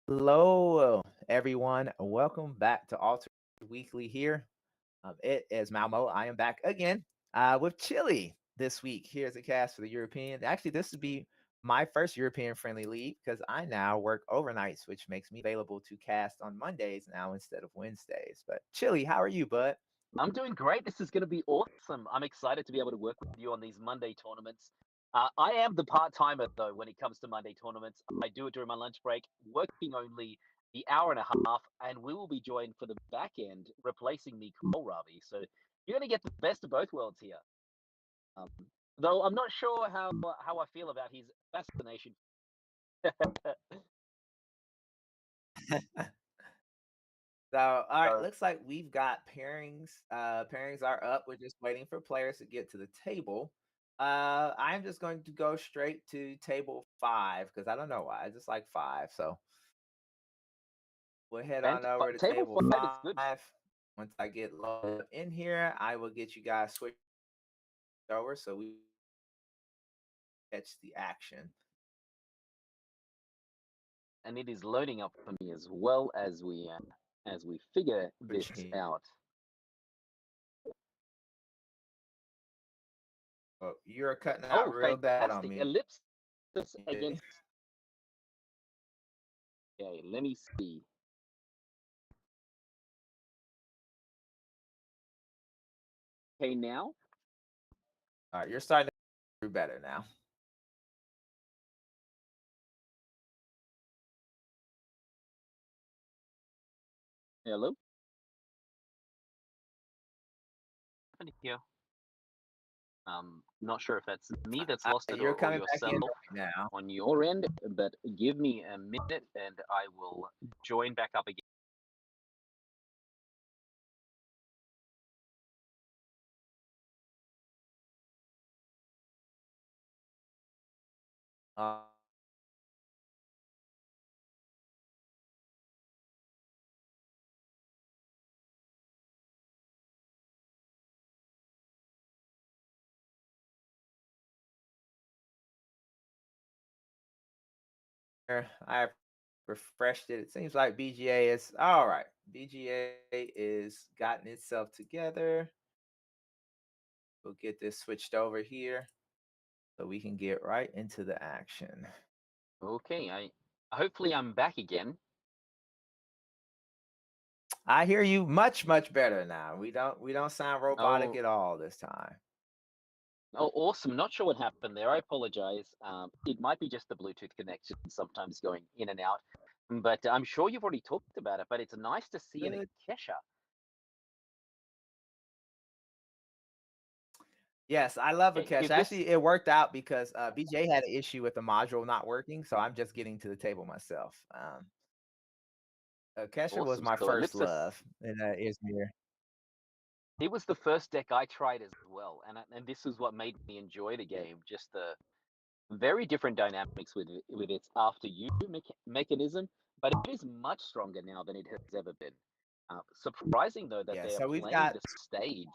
Hello, everyone. Welcome back to Alter Weekly here. It is Malmo. I am back again with Chile this week. Here's a cast for the European. Actually, this would be my first European friendly league because I now work overnights, which makes me available to cast on Mondays now instead of Wednesdays. But Chile, how are you, bud? I'm doing great. This is going to be awesome. I'm excited to be able to work with you on these Monday tournaments. I am the part timer, though, when it comes to Monday tournaments. I do it during my lunch break, working only the hour and a half, and we will be joined for the back end, replacing me, Ravi. So you're going to get the best of both worlds here. Um, though I'm not sure how I feel about his fascination. So, all right, So, looks like we've got pairings. Pairings are up. We're just waiting for players to get to the table. I'm just going to go straight to table five because I don't know why. I just like five. So we'll head and on over to table table five is good. five. Once I get loaded up in here, I will get you guys switched over so we catch the action. And it is loading up for me as well as we figure Which this out. oh, you're cutting out Oh, real bad on fantastic. me. Ellipsis against. Okay, let me see. Okay, now. All right, you're starting to do better now. Hello. Happened here. Not sure if that's me that's lost it You're or coming back in yourself right now. on your end, but give me a minute and I will join back up again. Uh, I refreshed it. It seems like BGA is all right. BGA is gotten itself together. We'll get this switched over here so we can get right into the action. Okay, I hopefully I'm back again. I hear you much better now. We don't sound robotic Oh, at all this time. oh, awesome. Not sure what happened there. I apologize. It might be just the Bluetooth connection sometimes going in and out, but I'm sure you've already talked about it. But it's nice to see an Good. Kesha. Yes, I love Okay, Akesh. if this Actually, it worked out because BJ had an issue with the module not working, so I'm just getting to the table myself. Kesha was awesome, my so first ellipsis. love in Izmir. It was the first deck I tried as well, and this is what made me enjoy the game. Just the very different dynamics with its after you mechanism, but it is much stronger now than it has ever been. Surprising though that Yeah, they are so we've playing got the stage.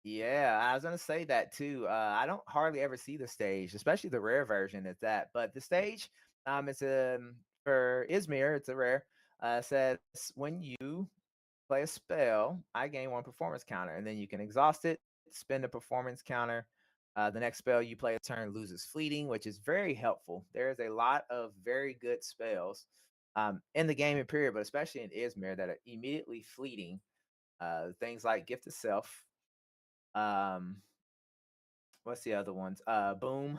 yeah, I was gonna say that too. I don't hardly ever see the stage, especially the rare version at that. But the stage, it's for Izmir, it's a rare. Says when you play a spell, I gain one performance counter, and then you can exhaust it, spend a performance counter. The next spell you play a turn loses fleeting, which is very helpful. There's a lot of very good spells in the game in period, but especially in Izmir that are immediately fleeting. Things like Gift of Self. Um, what's the other ones? Boom.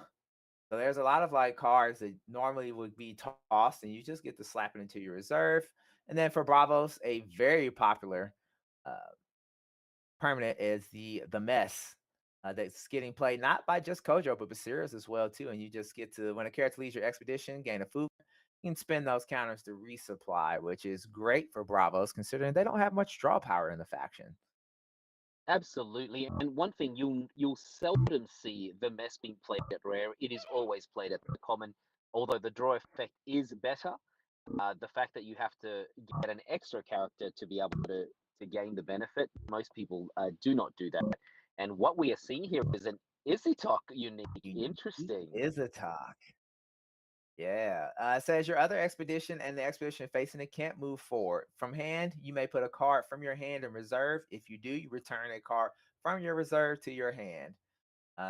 So there's a lot of like cards that normally would be tossed, and you just get to slap it into your reserve. And then for Bravos, a very popular uh, permanent is the mess that's getting played not by just Kojo but Basiris as well too. And you just get to when a character leaves your expedition, gain a food. You can spend those counters to resupply, which is great for Bravos considering they don't have much draw power in the faction. Absolutely, and one thing you'll seldom see the mess being played at rare. It is always played at the common, although the draw effect is better. The fact that you have to get an extra character to be able to gain the benefit, most people do not do that. And what we are seeing here is an Isitok unique. Unique Interesting. is a talk. Yeah. It says your other expedition and the expedition facing it can't move forward. From hand, you may put a card from your hand in reserve. If you do, you return a card from your reserve to your hand.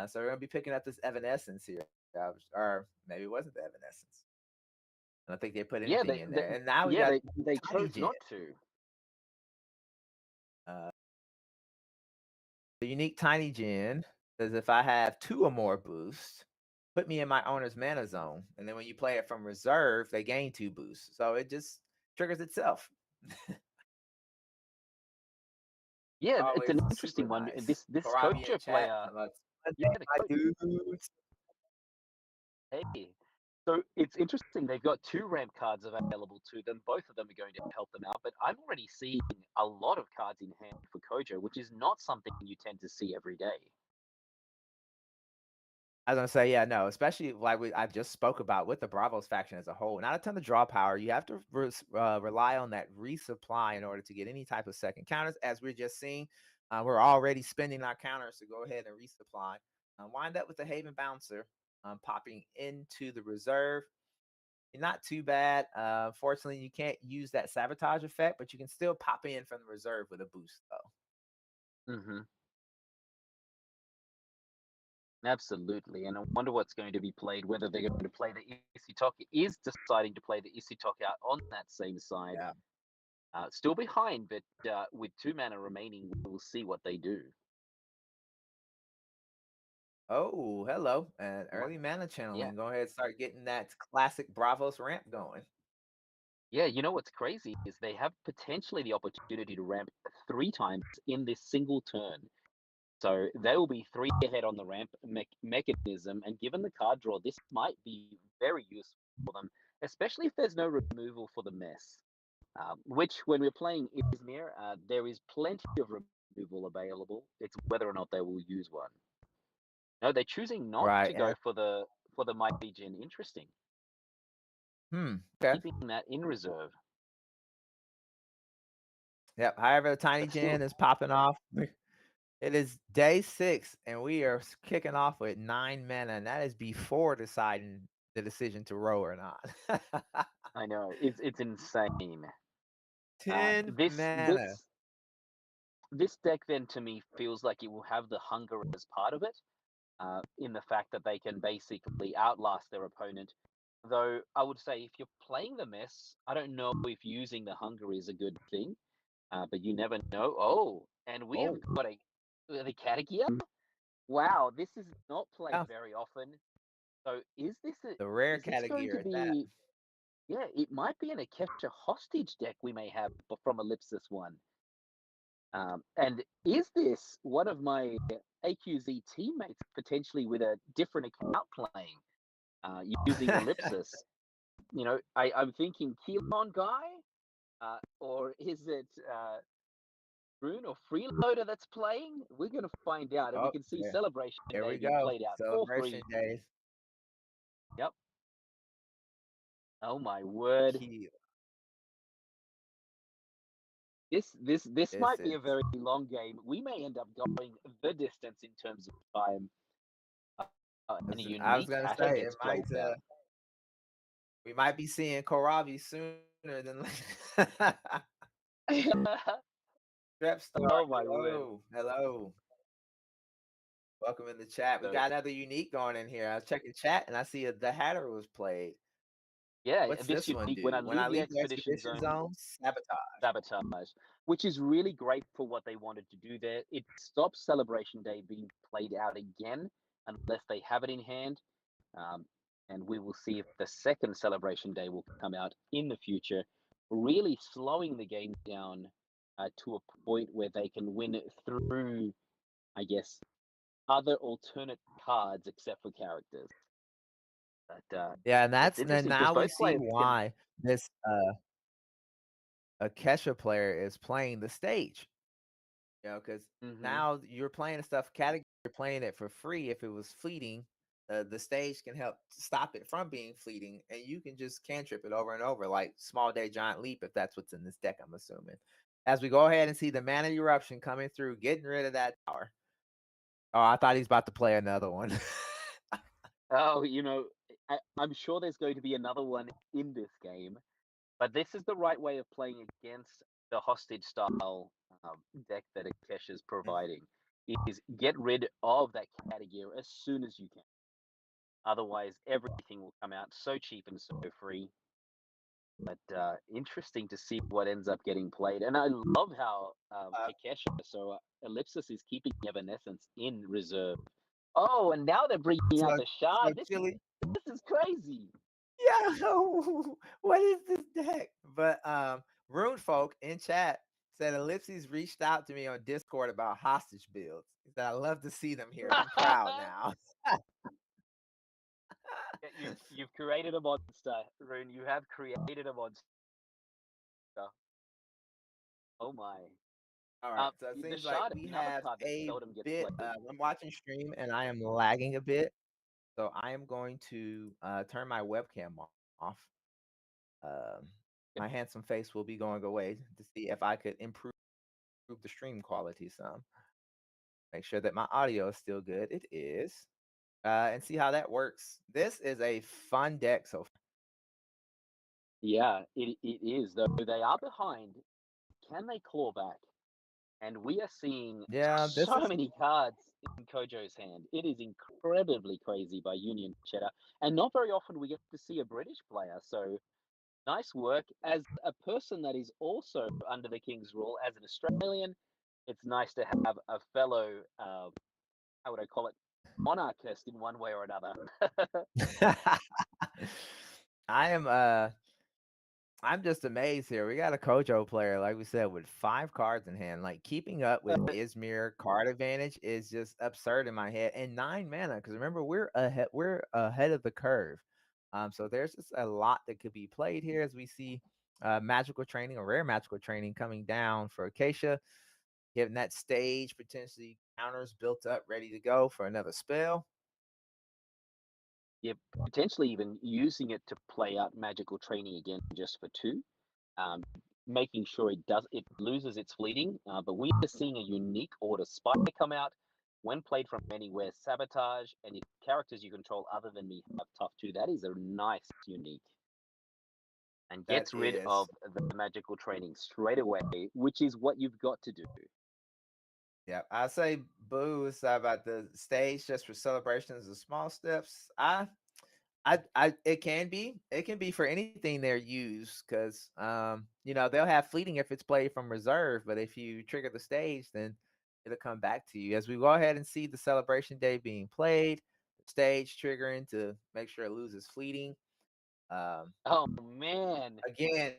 So we're gonna be picking up this Evanescence here, or maybe it wasn't the Evanescence. I don't think they put Yeah, anything in there. And now we yeah got they Tiny chose Gen. not to. Uh, the unique Tiny Gen says if I have two or more boosts, put me in my owner's mana zone. And then when you play it from reserve, they gain two boosts. So it just triggers itself. Yeah, it's an Always super interesting one. nice. This Karabi in Kojo chat. player, Talking about yeah, Monday, the my dudes. hey. So it's interesting. They've got two ramp cards available to them. Both of them are going to help them out. But I'm already seeing a lot of cards in hand for Kojo, which is not something you tend to see every day. I was gonna say, yeah, no, especially like I just spoke about with the Bravos faction as a whole. Not a ton of draw power. You have to rely on that resupply in order to get any type of second counters. As we're just seeing, we're already spending our counters to go ahead and resupply. Wind up with the Haven Bouncer, popping into the reserve. Not too bad. Fortunately, you can't use that sabotage effect, but you can still pop in from the reserve with a boost, though. Hmm. Absolutely. And I wonder what's going to be played, whether they're going to play the Isitoka is deciding to play the Isitoka out on that same side. Yeah. Still behind, but with 2 mana remaining, we'll see what they do. Oh, hello. And What? early mana Yeah. channeling. Go ahead and start getting that classic Bravos ramp going. Yeah, you know what's crazy is they have potentially the opportunity to ramp 3 times in this single turn. So they will be 3 ahead on the ramp mechanism, and given the card draw, this might be very useful for them, especially if there's no removal for the mess. Which, when we're playing Izmir, there is plenty of removal available. It's whether or not they will use one. No, they're choosing not Right. to go for the Mighty Jin. Interesting, Okay. keeping that in reserve, Yep. However, the Tiny but still, Gen is popping off. It is day 6, and we are kicking off with 9 mana, and that is before deciding the decision to row or not. I know it's insane. 10 This mana. this this deck then to me feels like it will have the hunger as part of it, in the fact that they can basically outlast their opponent. Though I would say if you're playing the mess, I don't know if using the hunger is a good thing, but you never know. Oh, and we have Oh, got the Catagia. Wow, this is not played yeah. very often. So The rare is this going to category at that. be? Yeah, it might be an Akesha hostage deck we may have from Ellipsis one. And is this one of my AQZ teammates potentially with a different account playing using Ellipsis? I'm thinking Keelon guy, or is it Rune or Freeloader that's playing? We're going to find out, and we Oh, can see there, Celebration there Day we being go. played out for Celebration free. days. Yep. Oh my word. Key. This This might be is a very long game. We may end up going the distance in terms of time. And a I was unique gonna pattern say it gets played might out. we might be seeing Korabi sooner than later. Trap Star, Oh my word. hello. Hello. Welcome in the chat. We So got another unique going in here. I was checking chat and I see the Hatter was played. yeah, What's this this one unique when I do? When I leave the leave the expedition expedition zone, zone, sabotage. sabotage, which is really great for what they wanted to do there. It stops Celebration Day being played out again unless they have it in hand. Um, and we will see if the second Celebration Day will come out in the future, really slowing the game down to a point where they can win it through, I guess, other alternate cards except for characters. But Yeah, and it's that's and then interesting because now we both see players can. why this Akesha player is playing the stage. Because Hmm. now you're playing the stuff category, you're playing it for free. If it was fleeting, the stage can help stop it from being fleeting, and you can just cantrip it over and over, like Small Day Giant Leap, if that's what's in this deck, I'm assuming. As we go ahead and see the Mana Eruption coming through, getting rid of that tower. Oh, I thought he's about to play another one. Oh, I'm sure there's going to be another one in this game, but this is the right way of playing against the hostage style deck that Akesh is providing. Is get rid of that category as soon as you can. Otherwise, everything will come out so cheap and so free. But interesting to see what ends up getting played. And I love how Kakesha, so Ellipsis is keeping Evanescence in reserve. Oh, and now they're bringing out So the so shard. Chili, This is crazy. yeah, what is this deck? But Rune Folk in chat said Ellipses reached out to me on Discord about hostage builds. He said I love to see them here. I'm proud now. Yeah, you've created a monster, Rune. You have created a monster. Oh my. All right, so it The seems like shard, we another have card that a seldom gets bit. played. I'm watching stream and I am lagging a bit, so I am going to turn my webcam off. Um, Yep. my handsome face will be going away to see if I could improve the stream quality some. Make sure that my audio is still good. It is. And see how that works. This is a fun deck so far. Yeah, it is, though they are behind. Can they claw back? And we are seeing Yeah, this so is many cards in Kojo's hand. It is incredibly crazy by Union Cheddar. And not very often we get to see a British player. So nice work. As a person that is also under the King's rule, as an Australian, it's nice to have a fellow, how would I call it, monarchist in one way or another. I am I'm just amazed here. We got a Kojo player, like we said, with 5 cards in hand. Like keeping up with Izmir card advantage is just absurd in my head. And 9 mana, because remember we're ahead of the curve. So there's just a lot that could be played here as we see magical training or rare magical training coming down for Acacia, getting that stage potentially counters built up, ready to go for another spell. You're potentially even using it to play out magical training again just for two. Um, Making sure it loses its fleeting. But we are seeing a unique order spike come out when played from anywhere. Sabotage and your characters you control other than me have tough too. That is a nice unique and That gets rid is. of the magical training straight away, which is what you've got to do. Yeah, I say boo. It's about the stage just for celebrations and small steps. It can be for anything they're used because they'll have fleeting if it's played from reserve, but if you trigger the stage, then it'll come back to you. As we go ahead and see the celebration day being played, the stage triggering to make sure it loses fleeting. Um, Oh man, Again,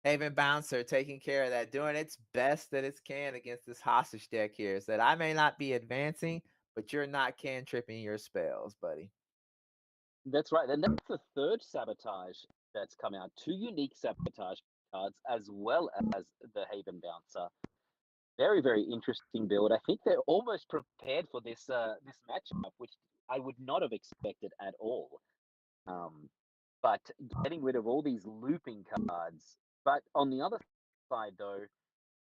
Haven Bouncer taking care of that, doing its best that it can against this hostage deck here. Is that I may not be advancing, but you're not cantripping your spells, buddy. that's right. And that's the third sabotage that's come out. Two unique sabotage cards as well as the Haven Bouncer. Very, very interesting build. I think they're almost prepared for this matchup, which I would not have expected at all. Um, but getting rid of all these looping cards. But on the other side, though,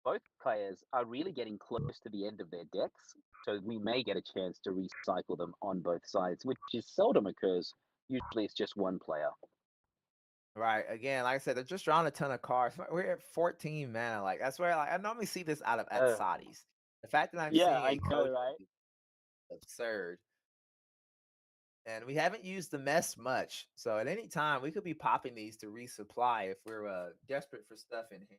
both players are really getting close to the end of their decks, so we may get a chance to recycle them on both sides, which is seldom occurs. Usually, it's just one player. Right. Again, like I said, they're just drawing a ton of cards. We're at 14 mana. Like that's where like I normally see this out of Uh, Atsadis. The fact that I'm yeah, seeing I a know, coach right? is absurd. And we haven't used the mess much. So at any time we could be popping these to resupply if we're desperate for stuff in here.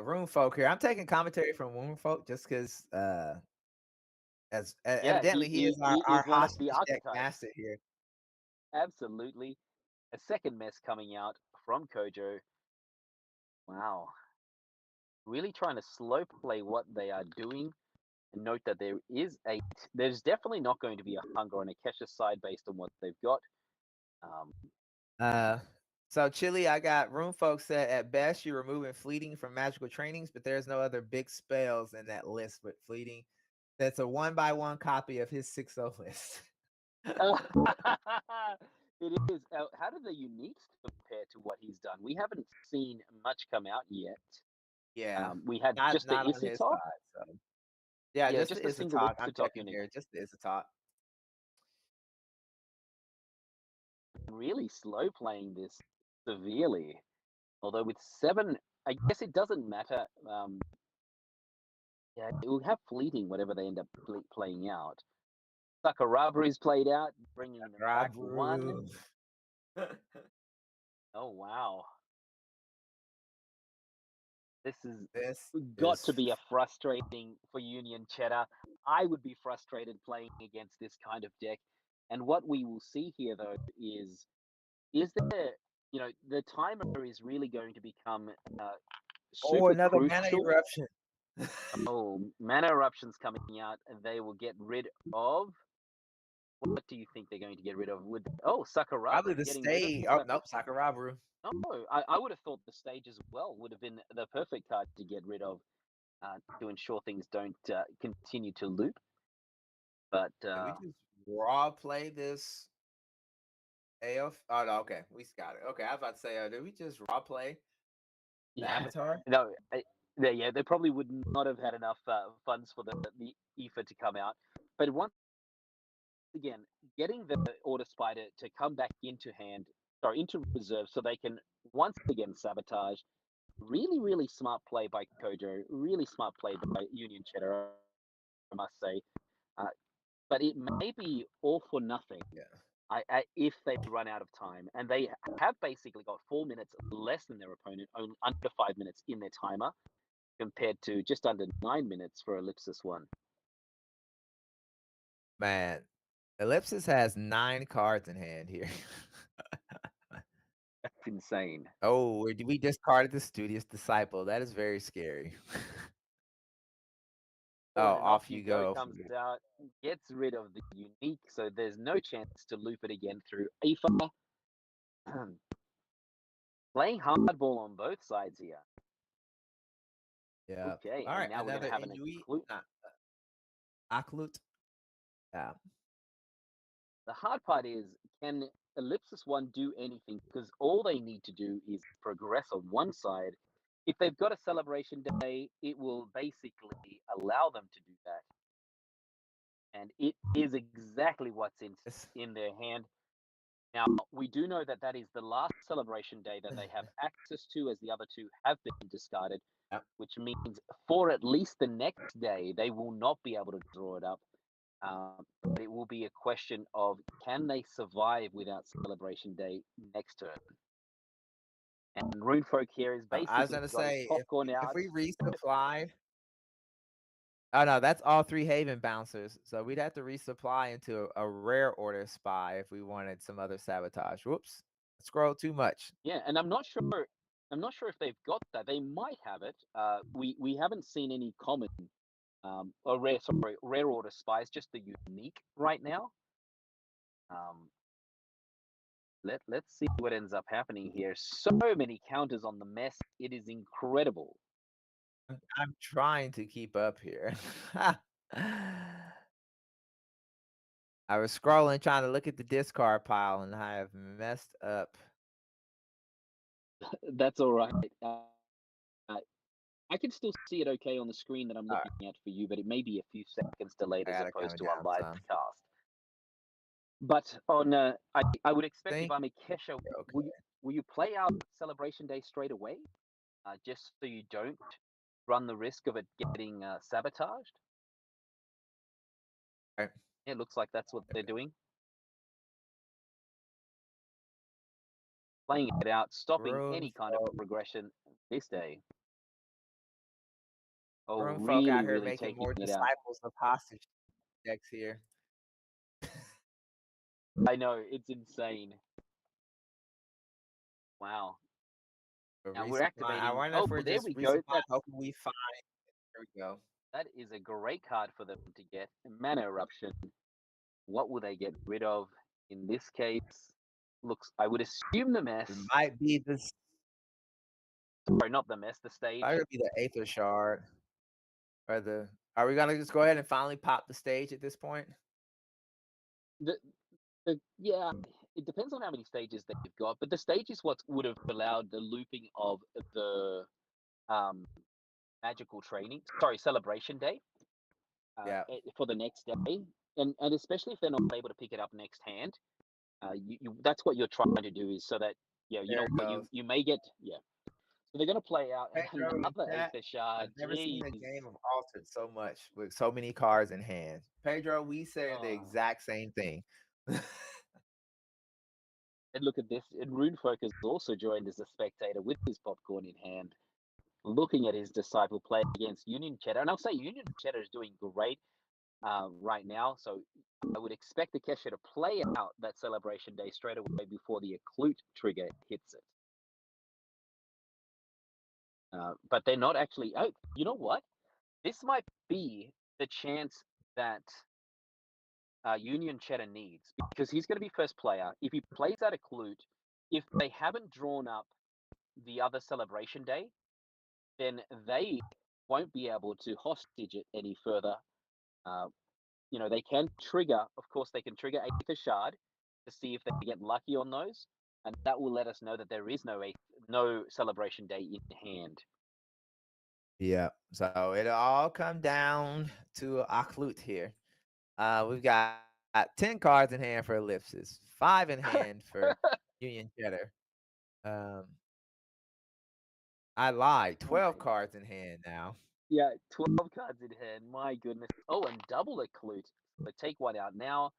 Room folk here. I'm taking commentary from Room folk just because as Yeah, evidently he is he our is one of the hostage deck archetypes. master here. Absolutely. A second mess coming out from Kojo. Wow. Really trying to slow play what they are doing. And note that there's definitely not going to be a hunger on Akesha's side based on what they've got. Um, Uh, so Chili, I got room folks said at best you're removing fleeting from magical trainings, but there's no other big spells in that list with fleeting. That's a 1 by 1 copy of his 6-0 list. it is. How do the uniques compare to what he's done? We haven't seen much come out yet. Yeah, We had not just the not on his Issy talk. side. So yeah, Yeah, just the just a single Isatok. I'm Issy talk checking unique. here. Just the Isatok. really slow playing this severely. Although with 7, I guess it doesn't matter. Yeah, it will have fleeting whatever they end up playing out. Sakuraba is played out, bringing them back one. Rabu. Oh wow, this is This got to is be a frustrating for Union Cheddar. I would be frustrated playing against this kind of deck. And what we will see here, though, is there, the timer is really going to become oh, super another mana crucial. eruption. Oh, mana eruptions coming out, and they will get rid of. What do you think they're going to get rid of? Probably Sakuraba the getting rid of stage. Oh nope, Sakurabaru. No, I would have thought the stage as well would have been the perfect card to get rid of to ensure things don't continue to loop. But Did we just raw play this AF? Oh no, okay, we got it. Okay, I was about to say, did we just raw play the yeah, Avatar? no, they probably would not have had enough funds for the ether to come out. But once again, getting the Order Spider to come back into hand, sorry, into reserve, so they can once again sabotage. Really, really smart play by Kojo. Really smart play by Union Cheddar, I must say. Uh, but it may be all for nothing. Yeah. If they run out of time, and they have basically got 4 minutes less than their opponent, only under 5 minutes in their timer, compared to just under 9 minutes for Ellipsis One. Man, Ellipsis has 9 cards in hand here. That's insane. Oh, we discarded the Studious Disciple. That is very scary. Oh, Oh, and an off off you you go go. comes out, gets rid of the unique, so there's no chance to loop it again through Aether. Playing hardball on both sides here. Yeah. Okay, All and right, now we're going to another have an Inui, clue. not Aklut. Yeah. The hard part is, can Ellipsis One do anything? Because all they need to do is progress on one side. If they've got a celebration day, it will basically allow them to do that. And it is exactly what's It's, in their hand. Now, we do know that that is the last celebration day that they have access to, as the other two have been discarded, yep. which means for at least the next day, they will not be able to draw it up. But it will be a question of, can they survive without celebration day next turn? And Runefolk here has I was basically gonna got his say popcorn if out. we resupplied. Oh no, that's all 3 Haven bouncers. So we'd have to resupply into a rare order spy if we wanted some other sabotage. Whoops. Scroll too much. Yeah, and I'm not sure. I'm not sure if they've got that. They might have it. We haven't seen any common or rare order spies. Just the unique right now. Um, let's see what ends up happening here. So many counters on the mess. It is incredible. I'm trying to keep up here. I was scrolling trying to look at the discard pile and I have messed up. That's all right. Uh, I can still see it okay on the screen that I'm All right, looking at for you, but it may be a few seconds delayed I as got it opposed coming to our down live some. cast. But I would expect if Think I'm a Kesha, you're okay. will you play out Celebration Day straight away, just so you don't run the risk of it getting sabotaged? All right. It looks like that's what they're doing, playing it out, stopping Rune any kind of folk, progression this day. Oh, rune folk out really, here really making taking more it out. disciples of hostage decks here. I know, it's insane. Wow. A Now we're resupply. I activating. wonder Oh, if we're there just we go. resupplying, hoping we find. There we go. That is a great card for them to get. Mana Eruption. What will they get rid of? In this case, looks. I would assume the It mess. might be this. Sorry, not the mess. The Might stage. be the Aether Shard or the. Are we gonna just go ahead and finally pop the stage at this point? The, yeah. It depends on how many stages they've got, but the stage is what would have allowed the looping of the um, magical training. Sorry, celebration day Yeah. for the next day, and especially if they're not able to pick it up next hand. That's what you're trying to do is so that you There know it what goes. you may get. Yeah, so they're gonna play out Pedro in another chat. Aether Shard. I've never seen a Jeez. game of Altered so much with so many cards in hand. Pedro, we said the Oh, exact same thing. and look at this. And Runefolk has also joined as a spectator with his popcorn in hand, looking at his disciple play against Union Cheddar. And I'll say Union Cheddar is doing great right now. So I would expect the Kesha to play out that celebration day straight away before the Occlute trigger hits it. But they're not actually. Oh, you know what? This might be the chance that Union Cheddar needs because he's going to be first player. If he plays out Occlute, if they haven't drawn up the other celebration day, then they won't be able to hostage it any further. Uh, they can trigger, of course, they can trigger Aether Shard to see if they get lucky on those, and that will let us know that there is no celebration day in hand. Yeah. So it'll all come down to Aklut here. We've got 10 cards in hand for Ellipsis, 5 in hand for Union Cheddar. Um, I lied. Oh 12 my, cards in hand now. yeah, 12 cards in hand. My goodness. Oh, and double Occlute. So take one out now,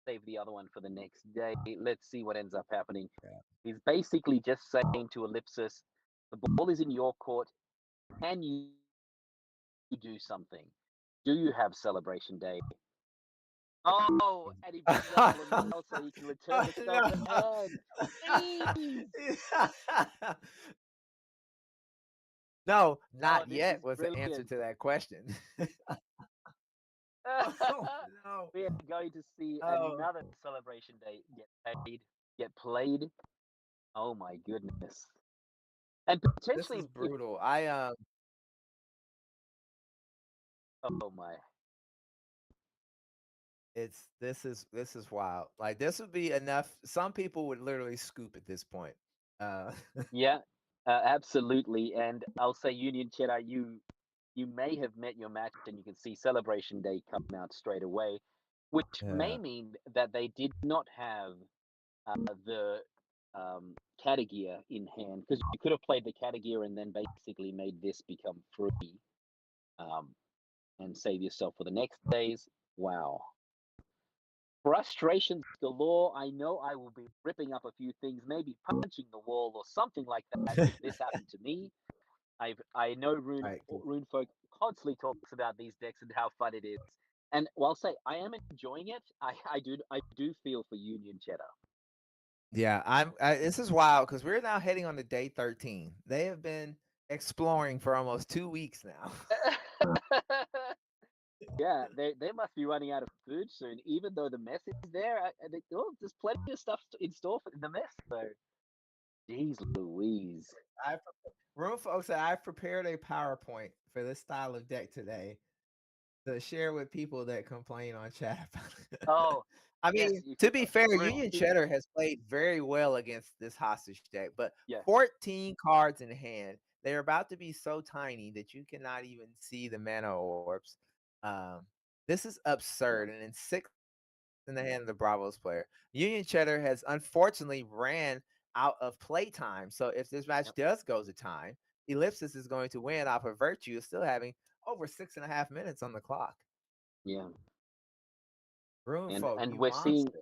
save the other one for the next day. Let's see what ends up happening. Yeah. He's basically just saying to Ellipsis, the ball is in your court. Can you do something? Do you have celebration day? Oh, and he brings out Flamel so he can return Oh, the spell no. to hand. Jeez. No, Oh, not this yet is was the answer brilliant. to that question. Oh, no. We are going to see Oh, another celebration day get played. Oh my goodness. And this potentially is if brutal. oh my. This is wild. Like this would be enough. Some people would literally scoop at this point. Uh, Yeah, absolutely. And I'll say Union Cheddar, you may have met your match and you can see Celebration Day come out straight away, which may yeah, mean that they did not have the Catagear in hand because you could have played the Catagear and then basically made this become free um, and save yourself for the next days. Wow. Frustrations galore. I know I will be ripping up a few things, maybe punching the wall or something like that if this happened to me. I know right. Rune Folk constantly talks about these decks and how fun it is. And while say I am enjoying it, I do feel for Union Cheddar. Yeah, this is wild because we're now heading on to day 13. They have been exploring for almost 2 weeks now. Yeah, they must be running out of food soon. Even though the mess is there, there's plenty of stuff in store for the mess. So, geez, Louise. I Room folks said I've prepared a PowerPoint for this style of deck today to share with people that complain on chat about it. Oh, I yes, mean, to be fair, Rune, Union Cheddar has played very well against this hostage deck, but yeah, 14 cards in hand, they're about to be so tiny that you cannot even see the mana orbs. Um, this is yeah, absurd, and in 6 in the hand of the Bravos player. Union Cheddar has unfortunately ran out of playtime, so if this match yep, does go to time, Ellipsis is going to win off of virtue of still having over 6.5 minutes on the clock. yeah, Rune and folk, and you we're seeing monster.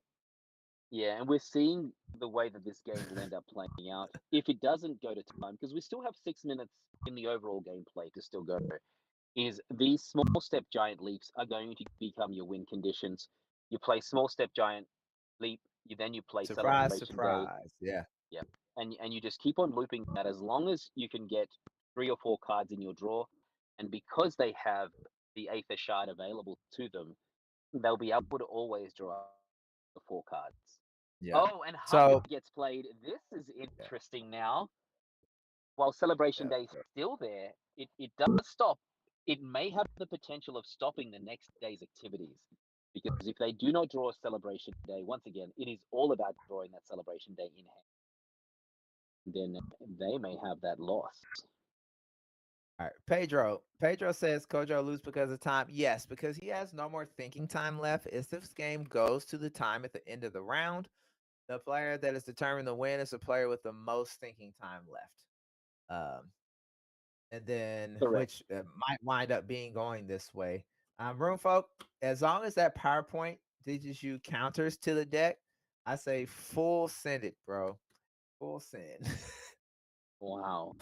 yeah, and we're seeing the way that this game will end up playing out if it doesn't go to time because we still have 6 minutes in the overall gameplay to still go. Is these small step giant leaps are going to become your win conditions. You play small step giant leap, you play Surprise, celebration day. surprise. Yeah. Yeah. And you just keep on looping that as long as you can get 3 or 4 cards in your draw. And because they have the Aether Shard available to them, they'll be able to always draw the 4 cards. Yeah. Oh, and Hunger So gets played. This is yeah, interesting now. While Celebration yeah, Day is yeah. still there, it does stop. It may have the potential of stopping the next day's activities. Because if they do not draw a Celebration Day, once again, it is all about drawing that Celebration Day in hand. Then they may have that loss. All right. Pedro says Kojo lose because of time. Yes, because he has no more thinking time left. If this game goes to the time at the end of the round, The player that is determined to win is the player with the most thinking time left. Um, and then Correct. which might wind up being going this way. Room folk, as long as that PowerPoint teaches you counters to the deck, I say full send it, bro. Full send. Wow.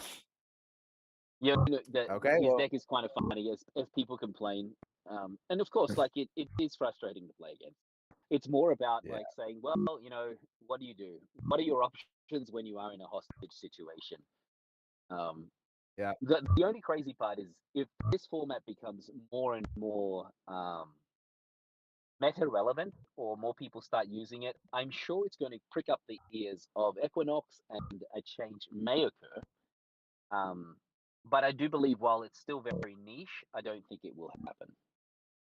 Yeah, Okay, his well, deck is kind of funny as people complain, and of course, like it is frustrating to play against. It's more about yeah, like saying, well, what do you do? What are your options when you are in a hostage situation? Um, yeah. the only crazy part is if this format becomes more and more meta relevant, or more people start using it, I'm sure it's going to prick up the ears of Equinox, and a change may occur. Um, but I do believe while it's still very niche, I don't think it will happen.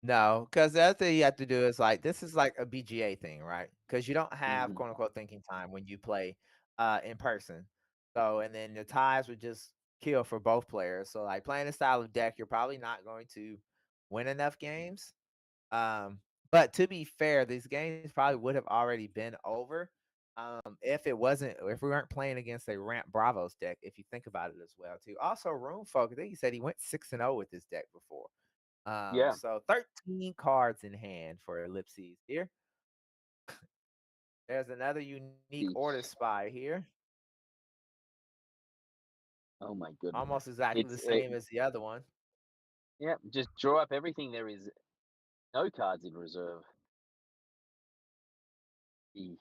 No, because the other thing you have to do is like this is like a BGA thing, right? Because you don't have Hmm. quote unquote thinking time when you play in person. So and then the ties would just kill for both players. So like playing this style of deck, you're probably not going to win enough games. Um, but to be fair, these games probably would have already been over if it wasn't if we weren't playing against a Ramp Bravos deck. If you think about it as well, too. Also, Room Folk, I think he said he went 6-0 with this deck before. Yeah. So 13 cards in hand for Ellipses here. There's another unique order Eesh. spy here, Oh my goodness. almost exactly the It's same as the other one. yeah. Just draw up everything there is. No cards in reserve. Eesh.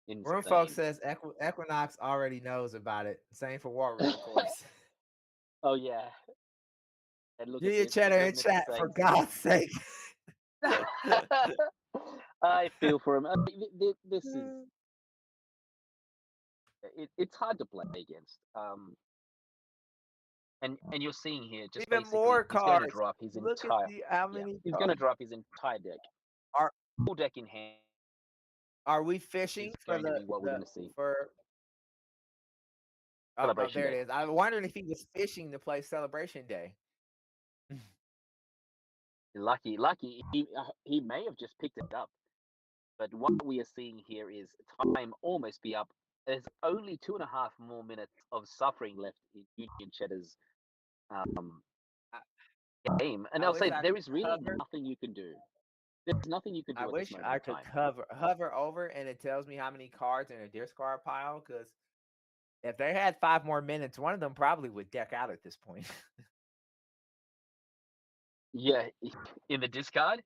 Room Folk Insane. says Equinox already knows about it. Same for War Room, of course. Oh yeah. And look at Julia this, for Cheddar in goodness chat, for sakes. God's sake. I feel for him. This is it's hard to play against. And you're seeing here just Even basically more he's going to cards. drop his Look at entire, the how yeah, many he's going to cards. drop his entire deck. Are Full deck in hand are we fishing is for going to be what we're the going to see. for oh Celebration there it day. is. I'm wondering if he was fishing to play Celebration Day. Lucky. He may have just picked it up, but what we are seeing here is time almost be up. There's only 2.5 more minutes of suffering left in Union Cheddar's um, I, game, and I I'll wish say I there could is really cover. nothing you can do. There's nothing you can I do at this wish moment I in could time. cover hover over and it tells me how many cards in a discard pile. Because if they had 5 more minutes, one of them probably would deck out at this point. Yeah, in the discard,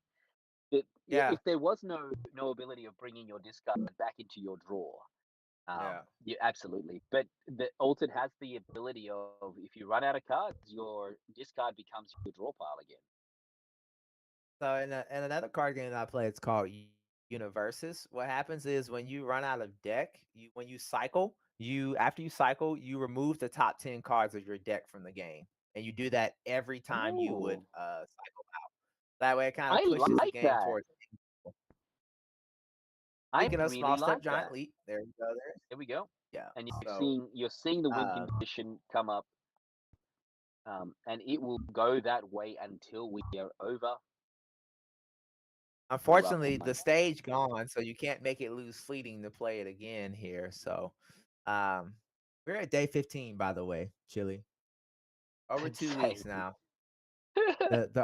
yeah, Yeah, if there was no ability of bringing your discard back into your draw, yeah. yeah, absolutely. But the altered has the ability of, if you run out of cards, your discard becomes your draw pile again. So in another card game that I play, it's called Universes. What happens is when you run out of deck, when you cycle, you after you cycle, you remove the top 10 cards of your deck from the game, and you do that every time you would Oh, cycle out. That way, it kind of I pushes the like game that. towards. I Speaking of really small step, like giant that. leap. There we go. There. There we go. Yeah. And So, you're seeing the win um, condition come up, and it will go that way until we are over the rough unfortunately, the one. stage gone, so you can't make it lose fleeting to play it again here. So, um, we're at day 15, by the way, Chili. Over 2 weeks Insane. now. The Yeah.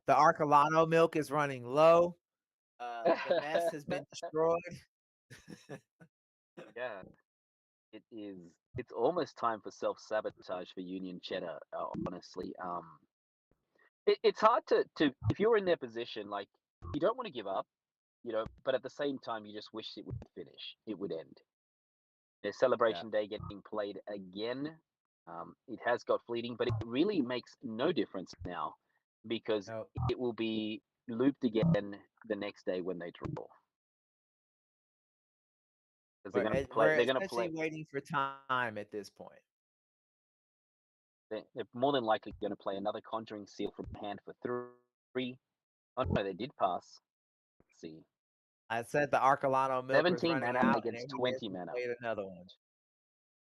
Arcolano milk is running low. The mess has been destroyed. Yeah. It is. It's almost time for self sabotage for Union Cheddar. Honestly, it's hard to if you're in their position, like you don't want to give up, but at the same time, you just wish it would finish. It would end. There's Yeah. Celebration Day getting played again. It has got fleeting, but it really makes no difference now because No. it will be looped again the next day when they draw. Because they're We're going to play. we're They're going to essentially play. waiting for time at this point. They're more than likely going to play another Conjuring Seal from hand for three. Oh no, they did pass. Let's see, I said the Arcolano milk was 17 running mana out, and there against he is. 20 He mana. played another one.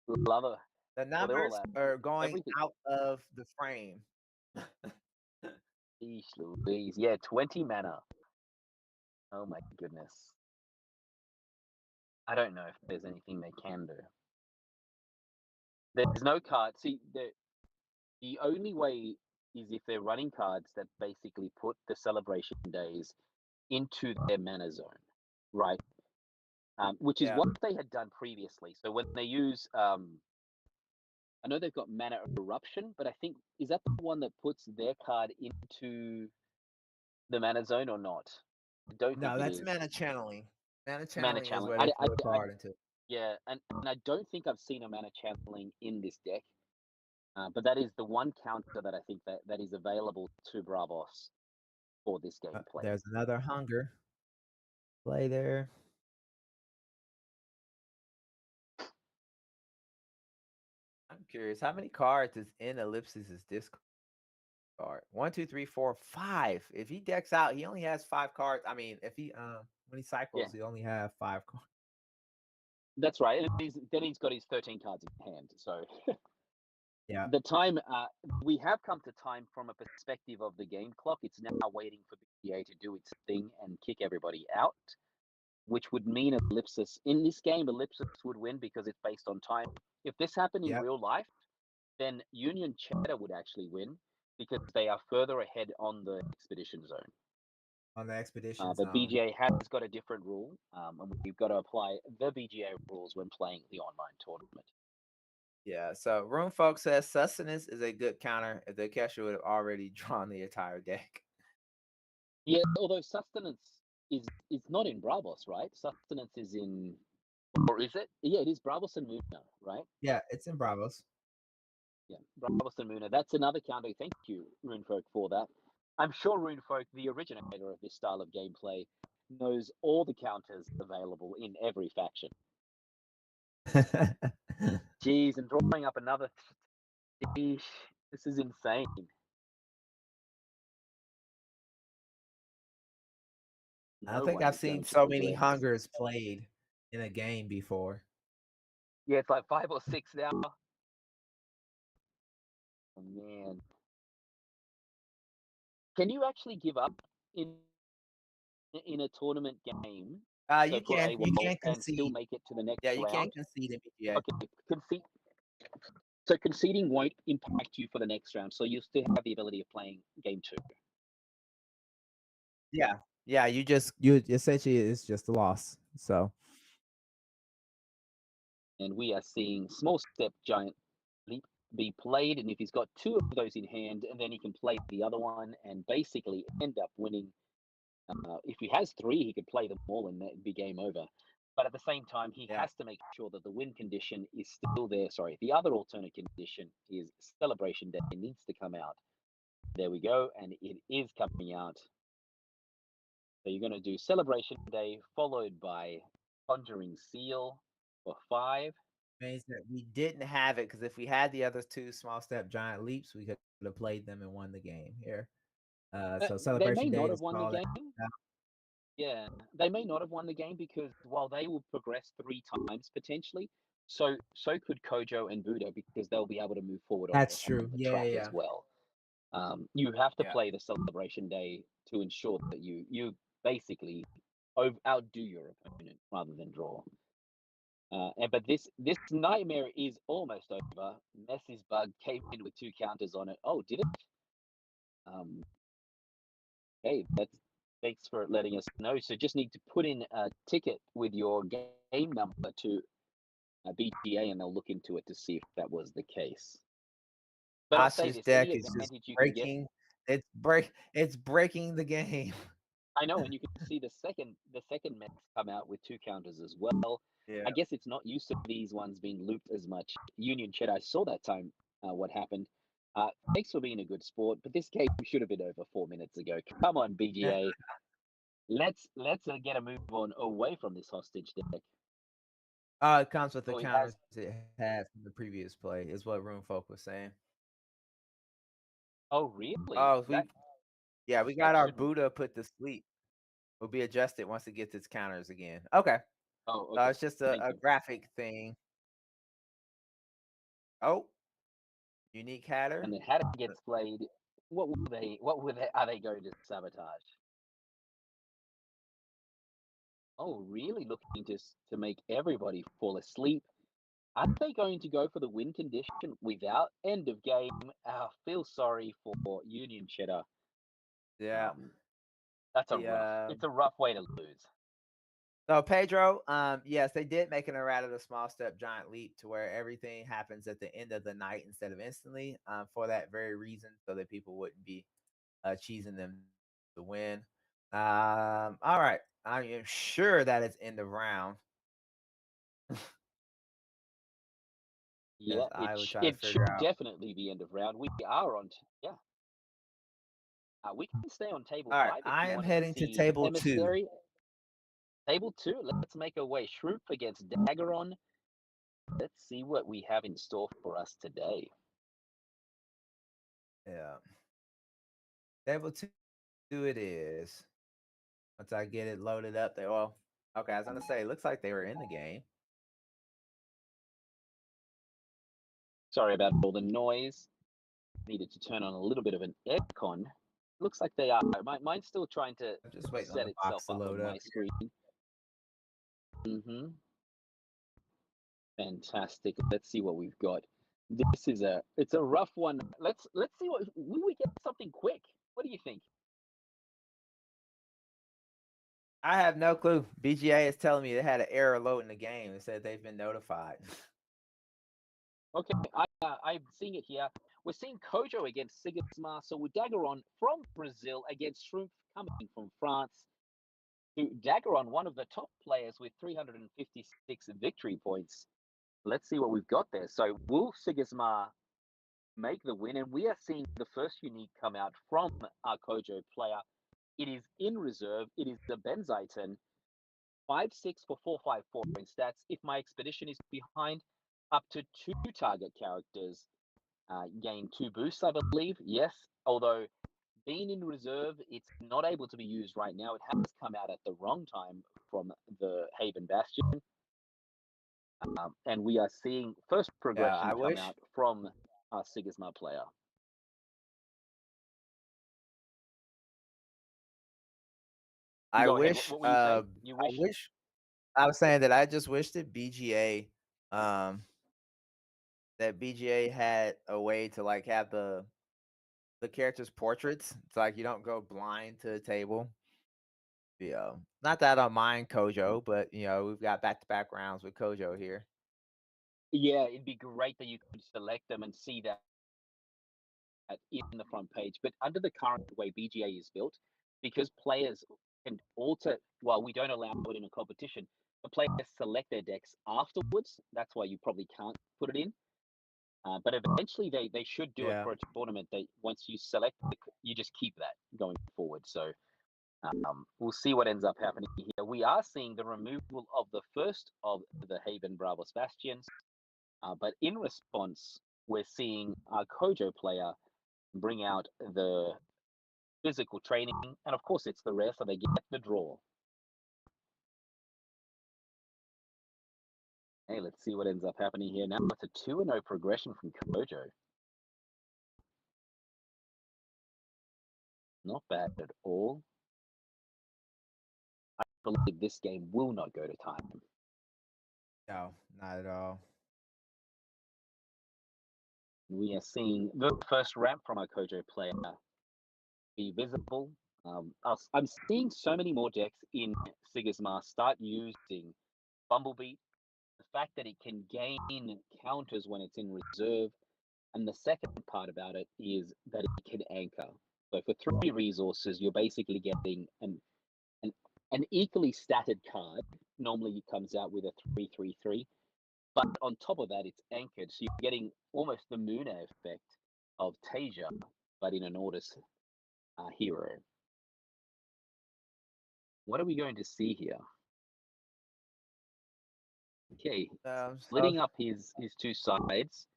Love it. The Well, they're all numbers out. are going Everything. out of the frame. Eesh Louise. Yeah, 20 mana. Oh my goodness. I don't know if there's anything they can do. There's no card. See, the only way is if they're running cards that basically put the celebration days into their mana zone, right? Which is Yeah. what they had done previously. So when they use, I know they've got mana eruption, but I think is that the one that puts their card into the mana zone or not? I don't think No, it that's is. mana channeling. Mana Mana channeling is challenge. where they put a card into. Yeah, and I don't think I've seen a mana channeling in this deck. But that is the one counter that I think that is available to Bravos for this gameplay. There's another hunger play there. I'm curious, how many cards is in Ellipsis' discard? One, two, three, four, five. If he decks out, he only has 5 cards. I mean, if he when he Yeah, cycles, he only have 5 cards. that's right. Then he's got his 13 cards in hand. So Yeah. the time we have come to time from a perspective of the game clock. It's now waiting for BGA to do its thing and kick everybody out, which would mean Ellipsis in this game. Ellipsis would win because it's based on time. If this happened in Yep. real life, then Union Cheddar would actually win because they are further ahead on the expedition zone. On the expedition But zone. BGA has got a different rule, and we've got to apply the BGA rules when playing the online tournament. Yeah. So Room Folk says sustenance is a good counter if the catcher would have already drawn the entire deck. Yeah, although sustenance is not in Bravos, right? Sustenance is in, or is it? Yeah, it is Bravos and Muna, right? Yeah, it's in Bravos. Yeah, Bravos and Muna. That's another counter. Thank you, Runefolk, for that. I'm sure Runefolk, the originator of this style of gameplay, knows all the counters available in every faction. Jeez, and drawing up another. Sheesh, this is insane. I don't No think one I've is seen going to so many progress. hungers played in a game before. Yeah, it's like 5 or 6 now. Oh, man. Can you actually give up in a tournament game? So You for can AWOL and still concede. make it to the next Yeah, you can round? concede in BGA. Okay, concede. So conceding won't impact you for the next round. So you still have the ability of playing game two. Yeah. Yeah, you essentially it's just a loss. So And we are seeing small step giant leap be played. And if he's got 2 of those in hand, and then he can play the other one and basically end up winning. If he has 3, he could play them all and that'd be game over. But at the same time, he yeah. has to make sure that the win condition is still there. Sorry, the other alternate condition is celebration day needs to come out. There we go, and it is coming out. So you're going to do celebration day followed by conjuring seal for 5. Means that we didn't have it because if we had the other 2 small step giant leaps, we could have played them and won the game here. So They may celebration day not have is won the called game. Yeah, they may not have won the game because while they will progress 3 times potentially, so could Kojo and Buddha because they'll be able to move forward That's on true. the Yeah, track as yeah, well. You have to yeah. play the celebration day to ensure that you basically outdo your opponent rather than draw. But this nightmare is almost over. Messi's bug came in with 2 counters on it. Oh, did it? Um, hey, that's thanks for letting us know. So just need to put in a ticket with your game number to BGA, and they'll look into it to see if that was the case. But I'll say Ash's this: any deck is just advantage you can get. breaking. It's breaking the game. I know, and you can see the second mess come out with 2 counters as well. Yeah. I guess it's not used to these ones being looped as much. Union Chet, I saw that time what happened. Thanks for being a good sport, but this game should have been over 4 minutes ago. Come on, BGA. Let's get a move on away from this hostage deck. It comes with the Oh, he has. counters it had from the previous play, is what Room Folk was saying. Oh, really? Oh, we That got our shouldn't. Buddha put to sleep. Will be adjusted once it gets its counters again. Okay. Oh, okay. It's just Thank a you. graphic thing. Oh, unique And hatter. then Hatter gets played. What will they? What will they? Are they going to sabotage? Oh, really looking to make everybody fall asleep. Are they going to go for the win condition without end of game? Feel sorry for Union Cheddar. Yeah. Um, that's a The rough. It's a rough way to lose. So Pedro, yes, they did make an errata the small step giant leap to where everything happens at the end of the night instead of instantly, for that very reason, so that people wouldn't be cheesing them to win. All right. I am sure that it's end of round, as Yeah, I would try to it figure should out. definitely be end of round. We are on. Yeah, we can stay on table All right, five if I you am want to heading to see table two. Emissary. Table two. Let's make our way. Shroop against Daggeron. Let's see what we have in store for us today. Yeah, table two it is. Once I get it loaded up, there. Well, okay, I was gonna say, it looks like they were in the game. Sorry about all the noise. Needed to turn on a little bit of an aircon. Looks like they are. Mine's still trying to I'm just waiting on set the box itself to up load on up my here. screen. Hmm. Fantastic. Let's see what we've got. This is it's a rough one. Let's see what will we get something quick. What do you think? I have no clue. BGA is telling me they had an error loading the game. It said they've been notified. Okay, I'm seeing it here. We're seeing Kojo against Sigismar. So with Daggeron from Brazil against Shroom coming from France. To Daggeron, one of the top players with 356 victory points. Let's see what we've got there. So will Sigismar make the win? And we are seeing the first unique come out from our Kojo player. It is in reserve. It is the Benziton 5-6 for 454 in stats. If my expedition is behind, up to two target characters gain two boosts, I believe. Yes, although being in reserve, it's not able to be used right now. It has come out at the wrong time from the Haven Bastion. And we are seeing first Yeah, progression I come wish. out from our Sigismar player. I Go ahead. wish. What were you saying? You I wish? wish. I was saying that I just wish um, that BGA had a way to like have the characters' portraits. It's like you don't go blind to the table. Yeah, not that I don't mind Kojo, but we've got back to back rounds with Kojo here. Yeah, it'd be great that you could select them and see that in the front page. But under the current way BGA is built, because players can alter, well, we don't allow it in a competition. The players select their decks afterwards. That's why you probably can't put it in. But eventually, they should do it Yeah. for a tournament. That once you select, you just keep that going forward. So we'll see what ends up happening here. We are seeing the removal of the first of the Haven Bravos Bastions, but in response, we're seeing our Kojo player bring out the physical training, and of course, it's the rare, so they get the draw. Hey, let's see what ends up happening here. Now it's a 2-0 progression from Kojo. Not bad at all. I believe this game will not go to time. No, not at all. We are seeing the first ramp from our Kojo player be visible. I'm seeing so many more decks in Sigismar start using Bumblebee. The fact that it can gain counters when it's in reserve. And the second part about it is that it can anchor. So for 3 resources, you're basically getting an, an equally statted card. Normally it comes out with a 3/3/3. But on top of that, it's anchored. So you're getting almost the Muna effect of Tasia, but in an Ordis hero. What are we going to see here? Okay, So splitting up his two sides,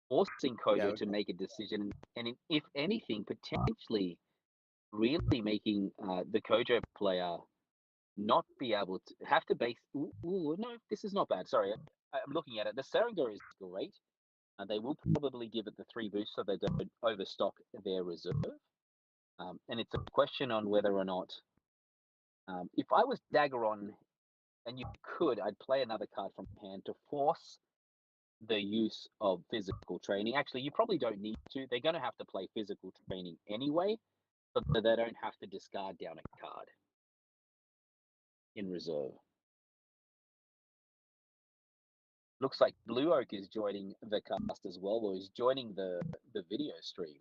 forcing yeah, Kojo to make a decision, and if anything, potentially really making the Kojo player not be able to have to base. Ooh, no, this is not bad. Sorry, I'm looking at it. The Serengo is great. They will probably give it the 3 boosts so they don't overstock their reserve. And it's a question on whether or not If I was Daggeron and you could, I'd play another card from hand to force the use of physical training. Actually, you probably don't need to. They're going to have to play physical training anyway, so that they don't have to discard down a card in reserve. Looks like Blue Oak is joining the cast as well, or is joining the video stream.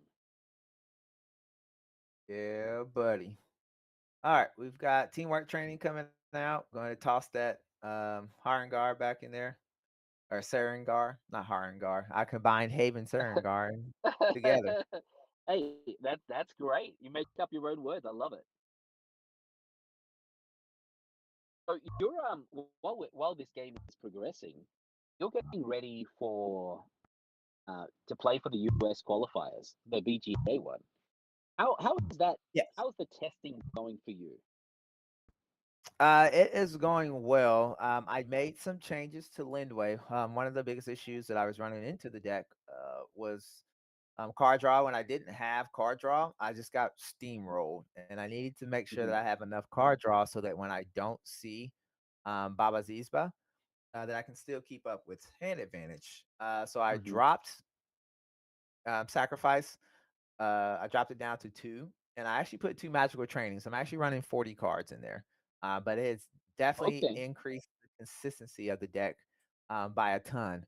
Yeah, buddy. All right, we've got teamwork training coming out. Going to toss that Harengar back in there, or Sarengar, not Harengar. I combined Haven Sarengar together. Hey, that's great. You make up your own words. I love it. So you're while this game is progressing, you're getting ready for to play for the US qualifiers, the BGA one. How is that? Yes. How's the testing going for you? It is going well. I made some changes to Lindway. One of the biggest issues that I was running into the deck was card draw. When I didn't have card draw, I just got steamrolled, and I needed to make sure that Hmm. I have enough card draw so that when I don't see Baba Zizba, that I can still keep up with hand advantage. So I Hmm. dropped sacrifice. I dropped it down to two, and I actually put two magical trainings. I'm actually running 40 cards in there, but it's definitely Okay. increased the consistency of the deck by a ton.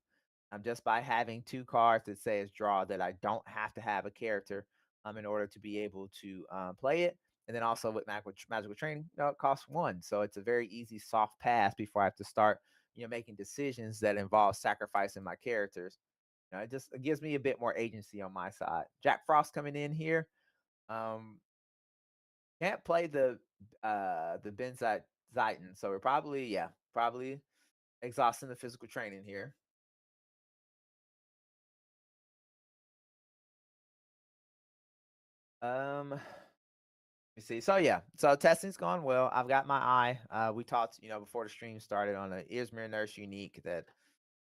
Just by having two cards that says draw that I don't have to have a character in order to be able to play it. And then also with magical training, it costs one. So it's a very easy soft pass before I have to start, making decisions that involve sacrificing my characters. It gives me a bit more agency on my side. Jack Frost coming in here. Um, can't play the Benzite Ziton. So we're probably exhausting the physical training here. Let me see. So yeah, so testing's gone well. I've got my eye. We talked, before the stream started on an Izmir Nurse Unique that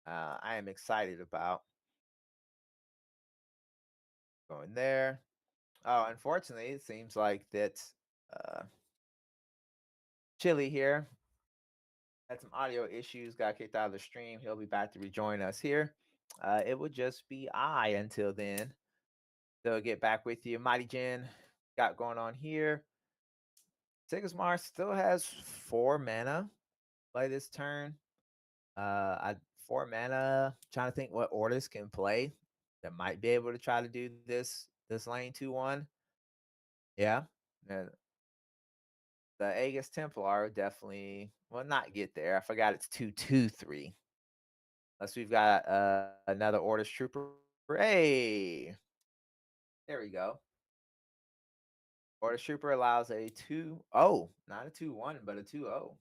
I am excited about going there. Oh, unfortunately, it seems like that uh, Chili here had some audio issues, got kicked out of the stream. He'll be back to rejoin us here. It would just be I until then. They'll get back with you. Mighty Jen got going on here. Sigismar still has 4 mana by this turn. I 4 mana. Trying to think what orders can play that might be able to try to do this lane 2-1. Yeah. Uh, The Aegis Templar definitely will not get there. I forgot it's 2-2-3. Unless we've got another Orders Trooper. Hey, there we go. Orders Trooper allows a 2-0, not a 2-1, but a 2-0.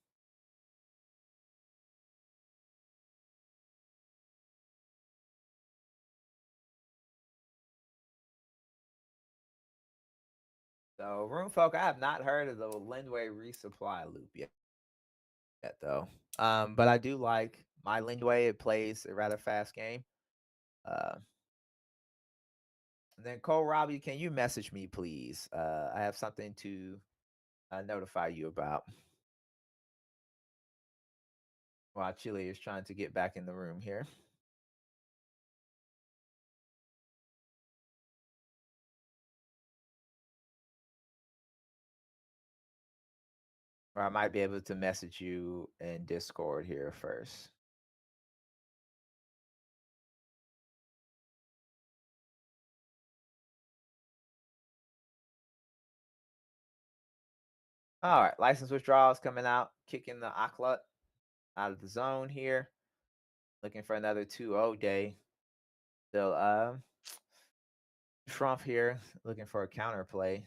So Runefolk, I have not heard of the Lindway resupply loop yet though. But I do like my Lindway. It plays a rather fast game. Uh, and then Cole Robbie, can you message me, please? I have something to notify you about. While Chile is trying to get back in the room here. Or I might be able to message you in Discord here first. All right, license withdrawals coming out, kicking the Aklat out of the zone here. Looking for another 2-0 day. Still Trump here looking for a counterplay.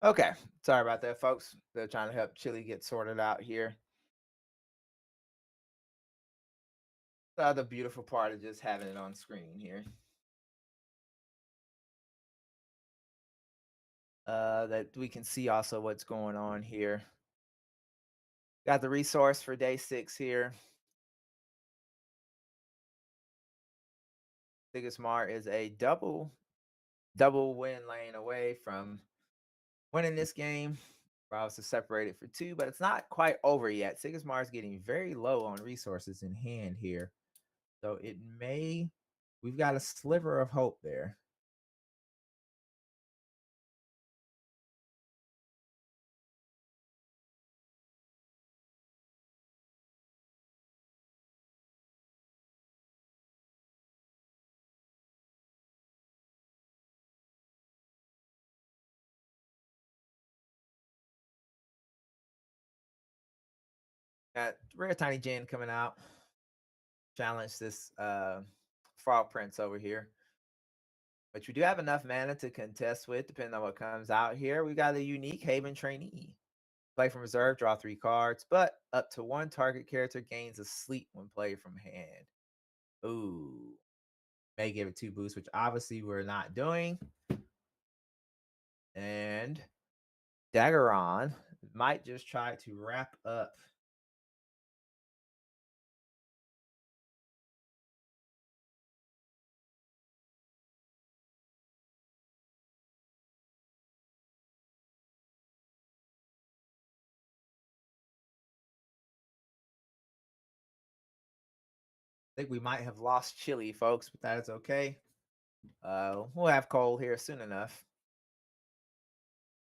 Okay, sorry about that, folks. They're trying to help Chili get sorted out here. The other beautiful part of just having it on screen here. That we can see also what's going on here. Got the resource for day 6 here. Sigismar is a double win lane away from winning this game. Bravos is separated for 2, but it's not quite over yet. Sigismar is getting very low on resources in hand here. So it may, we've got a sliver of hope there. Got Rare Tiny Jin coming out. Challenge this Frog Prince over here. But we do have enough mana to contest with, depending on what comes out here. We got a unique Haven trainee. Play from reserve, draw 3 cards, but up to 1 target character gains a sleep when played from hand. Ooh. May give it 2 boosts, which obviously we're not doing. And Daggeron might just try to wrap up. I think we might have lost Chili, folks, but that is okay. We'll have Cole here soon enough.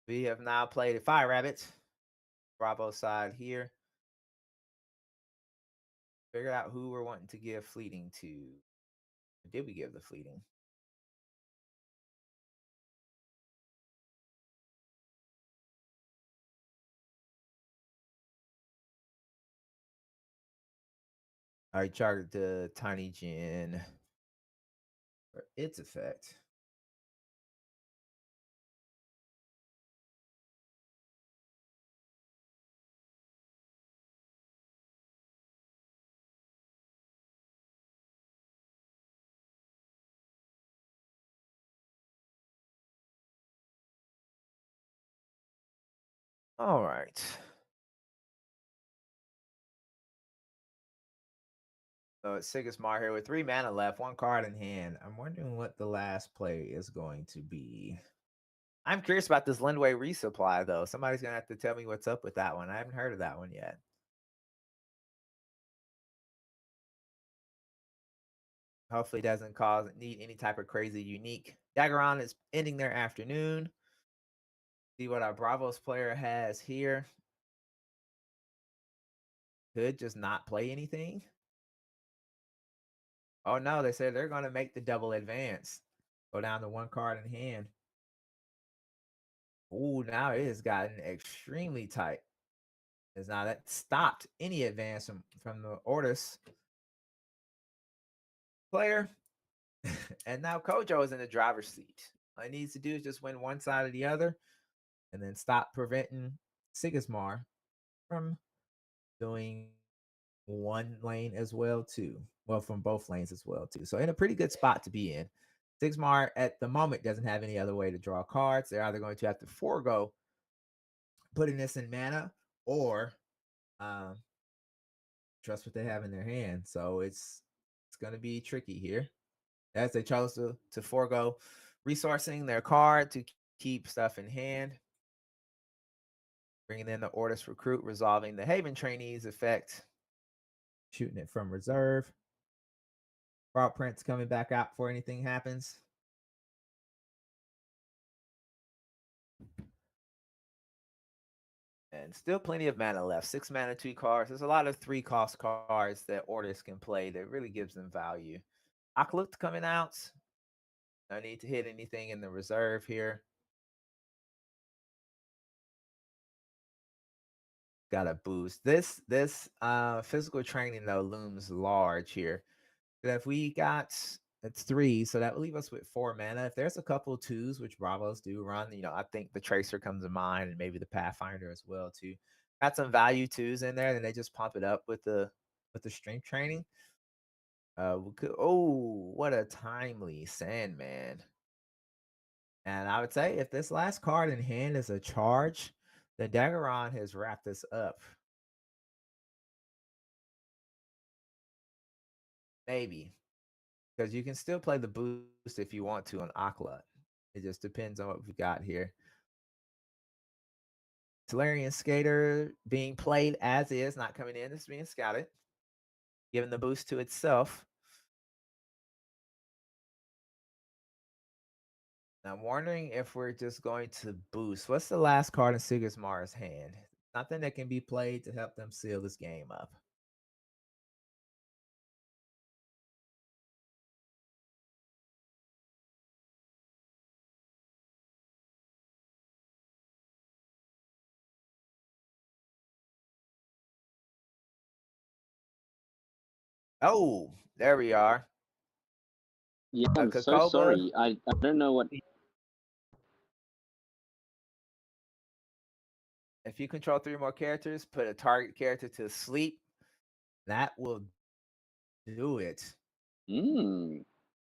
We have now played a Fire Rabbit. Bravo side here. Figure out who we're wanting to give fleeting to. Did we give the fleeting? I charted the Tiny Jin for its effect. All right. So it's Sigismar here with 3 mana left, 1 card in hand. I'm wondering what the last play is going to be. I'm curious about this Lindway resupply, though. Somebody's going to have to tell me what's up with that one. I haven't heard of that one yet. Hopefully it doesn't need any type of crazy unique. Daggeron is ending their afternoon. See what our Bravos player has here. Could just not play anything. Oh no, they said they're going to make the double advance. Go down to 1 card in hand. Ooh, now it has gotten extremely tight. Is now that stopped any advance from the Ortis player. And now Kojo is in the driver's seat. All he needs to do is just win one side or the other and then stop preventing Sigismar from doing one lane as well too. Well, from both lanes as well too. So in a pretty good spot to be in. Sigismar at the moment doesn't have any other way to draw cards. They're either going to have to forego putting this in mana or um, trust what they have in their hand. So it's going to be tricky here as they chose to forego resourcing their card to keep stuff in hand. Bringing in the Ortis recruit, resolving the Haven trainees effect, shooting it from reserve. Frog Prince coming back out before anything happens. And still plenty of mana left. 6 mana, 2 cards. There's a lot of 3 cost cards that Ortis can play that really gives them value. Aklut coming out. No need to hit anything in the reserve here. Got a boost. This physical training though looms large here. If we got That's three, so that will leave us with 4 mana. If there's a couple twos, which Bravos do run, I think the Tracer comes to mind, and maybe the Pathfinder as well too. Got some value twos in there, and they just pump it up with the strength training. What a timely Sandman. And I would say if this last card in hand is a charge, then Daggeron has wrapped this up. Maybe. Because you can still play the boost if you want to on Aklat. It just depends on what we've got here. Solarian Skater being played as is, not coming in, it's being scouted. Giving the boost to itself. I'm wondering if we're just going to boost. What's the last card in Sigismar's hand? Nothing that can be played to help them seal this game up. Oh, there we are. Yeah, I'm so Kokoba. sorry. I don't know what. If you control 3 more characters, put a target character to sleep. That will do it.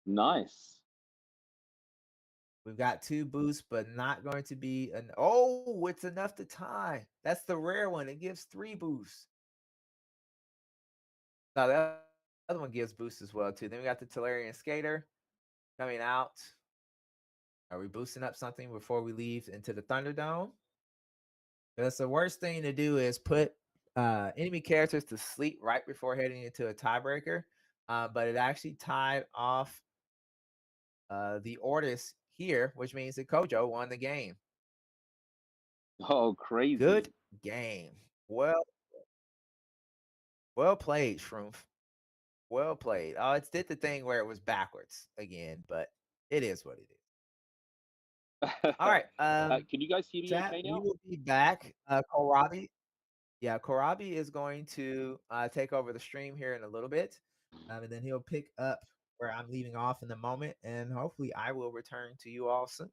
Nice. We've got 2 boosts, but not going to be an. Oh, it's enough to tie. That's the rare one. It gives 3 boosts. Now the other one gives boosts as well too. Then we got the Tolarian Skater coming out. Are we boosting up something before we leave into the Thunderdome? Because the worst thing to do is put enemy characters to sleep right before heading into a tiebreaker. But it actually tied off the Ortis here, which means that Kojo won the game. Oh, crazy. Good game. Well played, Shroomf. Well played. Oh, it's did the thing where it was backwards again, but it is what it is. All right. Can you guys hear me Chat, okay we now? will be back. Kohlrabi. Yeah, Kohlrabi is going to take over the stream here in a little bit. And then he'll pick up where I'm leaving off in the moment. And hopefully I will return to you all soon.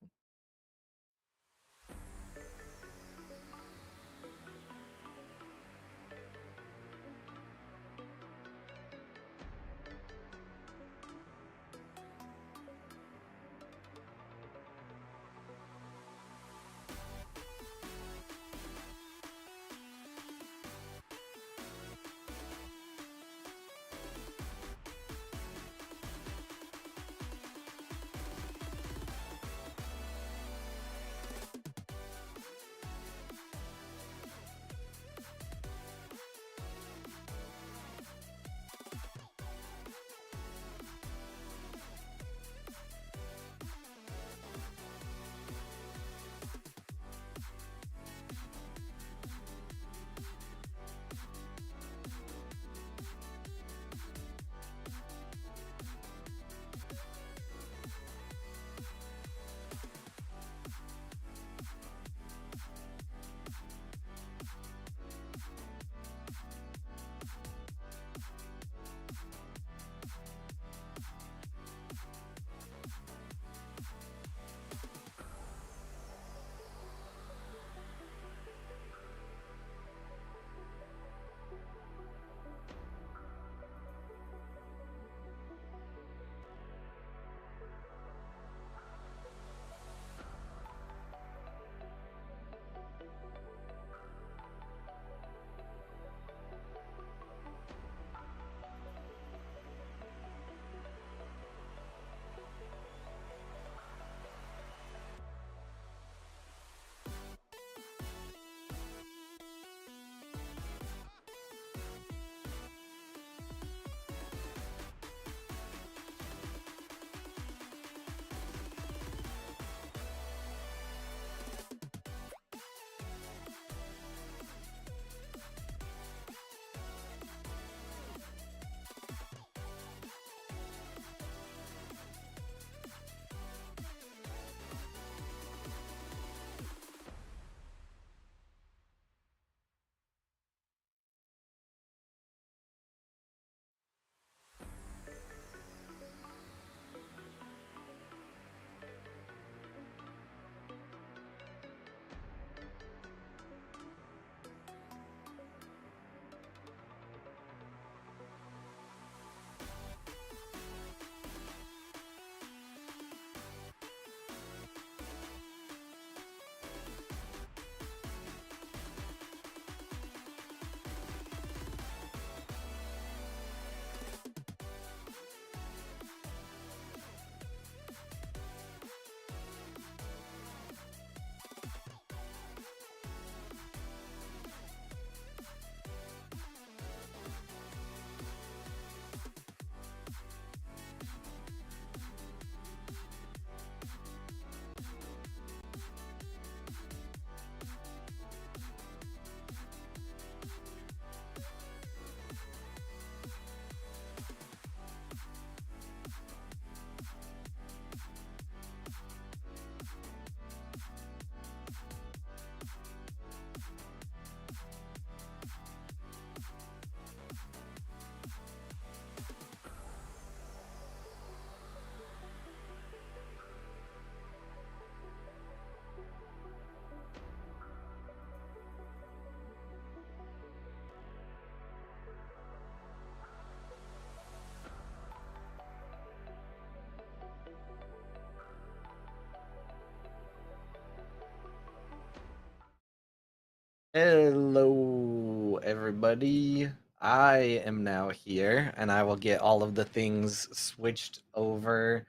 Hello, everybody. I am now here, and I will get all of the things switched over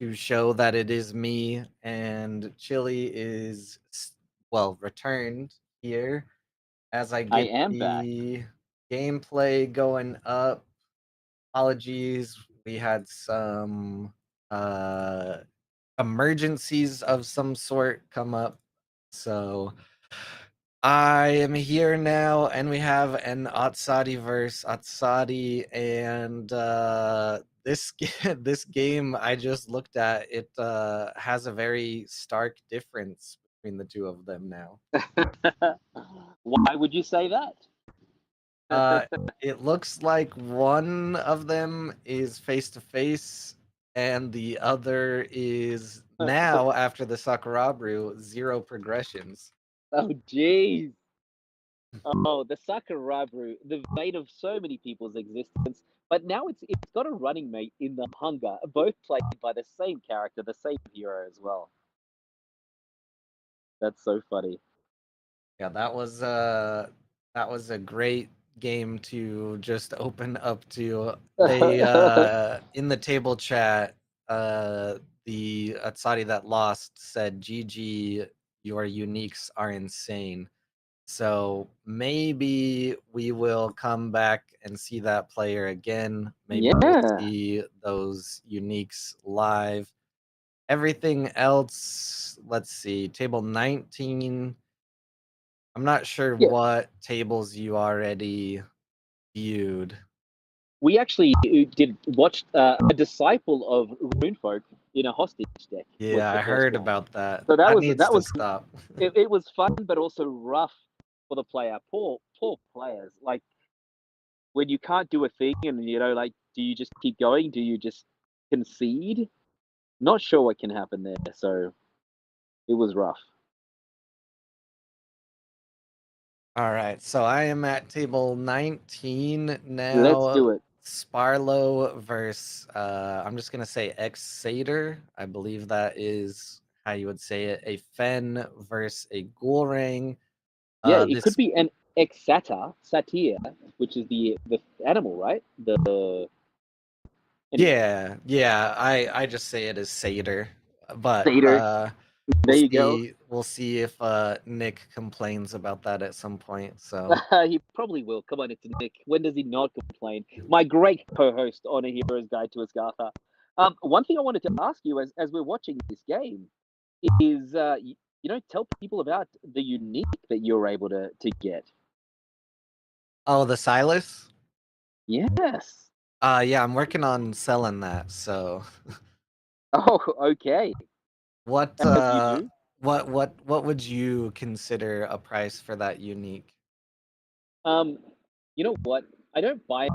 to show that it is me. And Chili is, well, returned here as I I get am back. the gameplay going up. Apologies, we had some emergencies of some sort come up, so I am here now, and we have an Atsadi verse Atsadi, and this this game I just looked at, it has a very stark difference between the two of them now. Why would you say that? Uh, it looks like one of them is face to face, and the other is now after the Sakurabru 0 progressions. Oh, jeez. Oh, the Sakurabru, the vein of so many people's existence. But now it's got a running mate in the Hunger, both played by the same character, the same hero as well. That's so funny. Yeah, that was a great game to just open up to. They in the table chat, the Atsari that lost said, "GG, your uniques are insane." So maybe we will come back and see that player again. Maybe we'll Yeah. see those uniques live. Everything else, let's see, table 19. I'm not sure Yeah. what tables you already viewed. We actually did watch a disciple of Runefolk in a hostage deck was Yeah, the I first heard one. about that. So that That was needs that to was stop. it was fun, but also rough for the player. Poor players. Like when you can't do a thing, and like, do you just keep going? Do you just concede? Not sure what can happen there. So it was rough. All right, so I am at table 19 Let's now. do it. Sparlow versus I'm just gonna say X Satyr. I believe that is how you would say it. A Fen versus a Ghoulrang. Yeah, it could This be an satyr, which is the animal, right? yeah, I just say it as Satyr. But satyr. There you go. we'll see if Nick complains about that at some point. So He probably will. Come on, it's Nick. When does he not complain? My great co-host on A Hero's Guide to Asgartha. One thing I wanted to ask you as we're watching this game is, tell people about the unique that you're able to get. oh, the Silas? Yes. Yeah, I'm working on selling that. So Oh, okay. what As you do. what would you consider a price for that unique? Um, you know what? I don't buy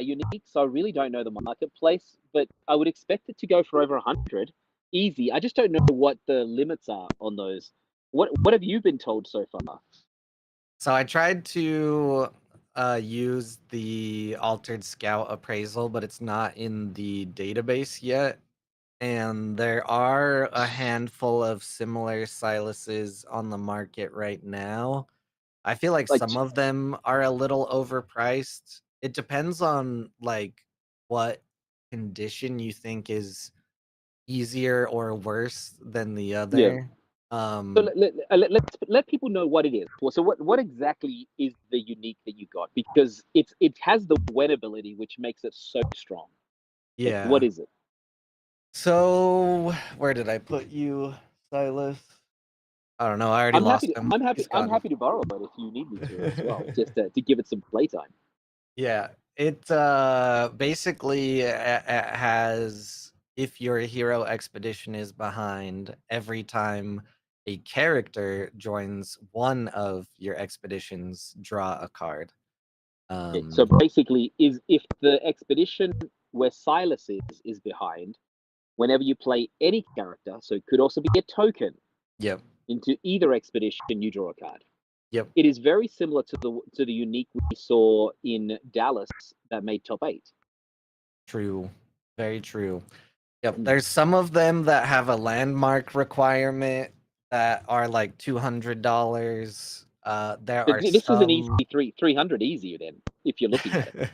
unique, so I really don't know the marketplace, but I would expect it to go for over 100. Easy. I just don't know what the limits are on those. What have you been told so far? So I tried to use the altered scout appraisal, but it's not in the database yet. And there are a handful of similar Siluses on the market right now. I feel like Like some of them are a little overpriced. It depends on like what condition you think is easier or worse than the yeah. other. So Um let's let people know what it is. So what exactly is the unique that you got? Because it has the wet ability, which makes it so strong. Like, what yeah. is it? So where did I put you, Silas? I don't know. I already I'm happy lost to him. I'm happy He's I'm gone. happy to borrow it if you need me to as well, just to give it some playtime. Yeah, it basically has, if your hero expedition is behind, every time a character joins one of your expeditions, draw a card. Okay, so Um, basically, is if the expedition where Silas is behind, whenever you play any character, so it could also be a token yep, into either expedition, you draw a card. yep, It is very similar to the unique we saw in Dallas that made top 8. true, very true. Yep, Mm. there's some of them that have a landmark requirement that are like $200. There are This is an easy some. 300 easy then, if you're looking at it.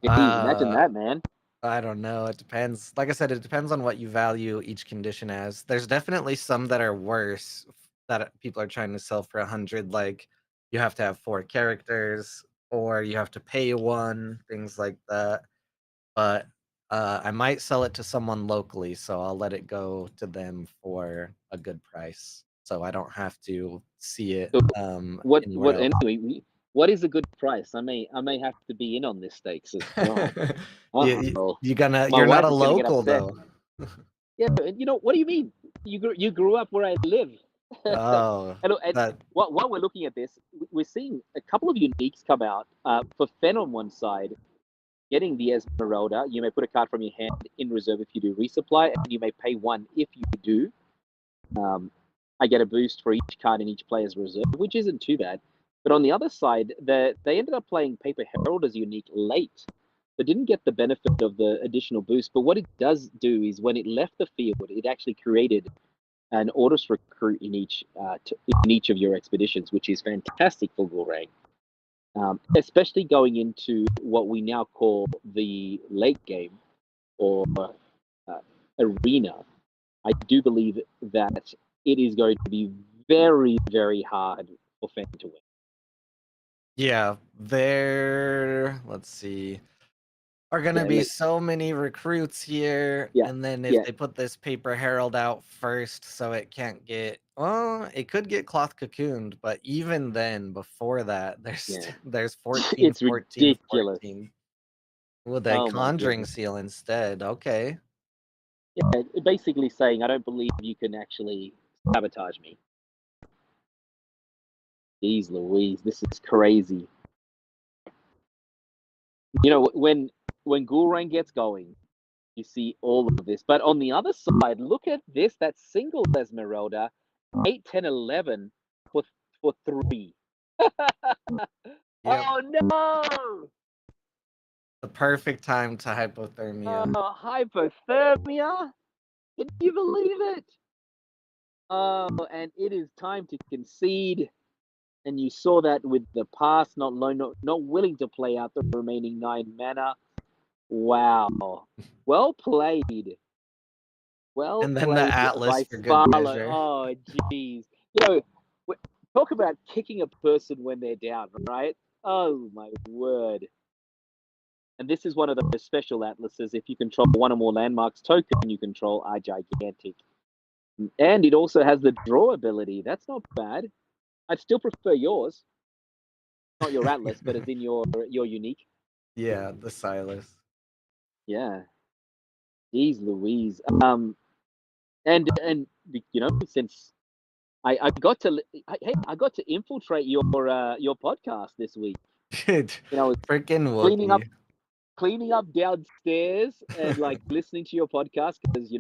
Jeez, imagine uh, that, man. I don't know. It depends. Like I said, it depends on what you value each condition as. There's definitely some that are worse that people are trying to sell for 100. Like you have to have 4 characters, or you have to pay one, things like that. But I might sell it to someone locally, so I'll let it go to them for a good price, so I don't have to see it So anywhere else. anyway? What is a good price? I may have to be in on this stakes as well. you, Oh, my you're not wife a is gonna get local upset. though. Yeah, but what do you mean? You grew up where I live. Oh, And that while we're looking at this, we're seeing a couple of uniques come out. For Fen on one side, getting the Esmeralda, you may put a card from your hand in reserve if you do resupply, and you may pay one if you do. I get a boost for each card in each player's reserve, which isn't too bad. But on the other side, they ended up playing Paper Herald as unique late. They didn't get the benefit of the additional boost. But what it does do is when it left the field, it actually created an Orders recruit in each of your expeditions, which is fantastic for Gorang. Especially going into what we now call the late game or arena. I do believe that it is going to be very, very hard for Fen to win. yeah, let's see, are gonna Yeah, be so many recruits here, yeah, and then if yeah, they put this Paper Herald out first, so it can't get, well, it could get cloth cocooned, but even then, before that, yeah. there's 14, It's 14, ridiculous. 14 with a Oh my Conjuring goodness. Seal instead. Okay. Yeah, basically saying I don't believe you can actually sabotage me. Jeez Louise, this is crazy. When Gulrang gets going, you see all of this. But on the other side, look at this. That single Esmeralda, 8, 10, 11 for 3. Yep. Oh no! The perfect time to hypothermia. Oh, hypothermia? Can you believe it? Oh, and it is time to concede. And you saw that with the pass, not willing to play out the remaining 9 mana. Wow. Well played. Well And then the played Atlas by for good Sparlow. measure. Oh, jeez. You know, talk about kicking a person when they're down, right? Oh, my word. And this is one of those special atlases. If you control one or more landmarks token, you control are gigantic. And it also has the draw ability. That's not bad. I'd still prefer yours. Not your atlas, but as in your unique. Yeah, the Silas. Yeah. Jeez Louise. And since I got to I got to infiltrate your podcast this week. Freaking Cleaning up Wookie. cleaning up downstairs and like listening to your podcast because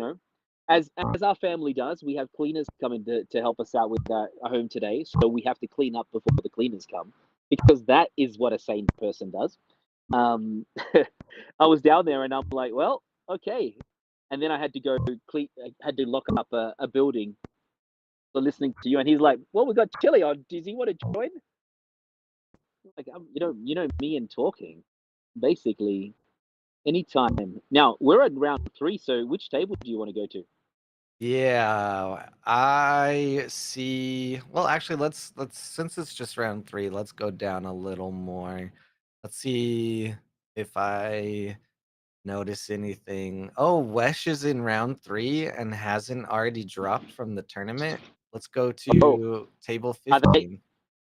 as our family does, we have cleaners coming to help us out with our home today, so we have to clean up before the cleaners come because that is what a sane person does. um I was down there and I'm like, well, okay, and then I had to go clean. I had to lock up a building for listening to you, and he's like, well, we got chili on, does he want to join? Like, you know me and talking basically anytime. Now we're at round 3, so which table do you want to go to? Yeah, I see. Well, actually, let's since it's just round 3, let's go down a little more. Let's see if I notice anything. Oh, Wesh is in round 3 and hasn't already dropped from the tournament. Let's go Oh, to table are they? 15.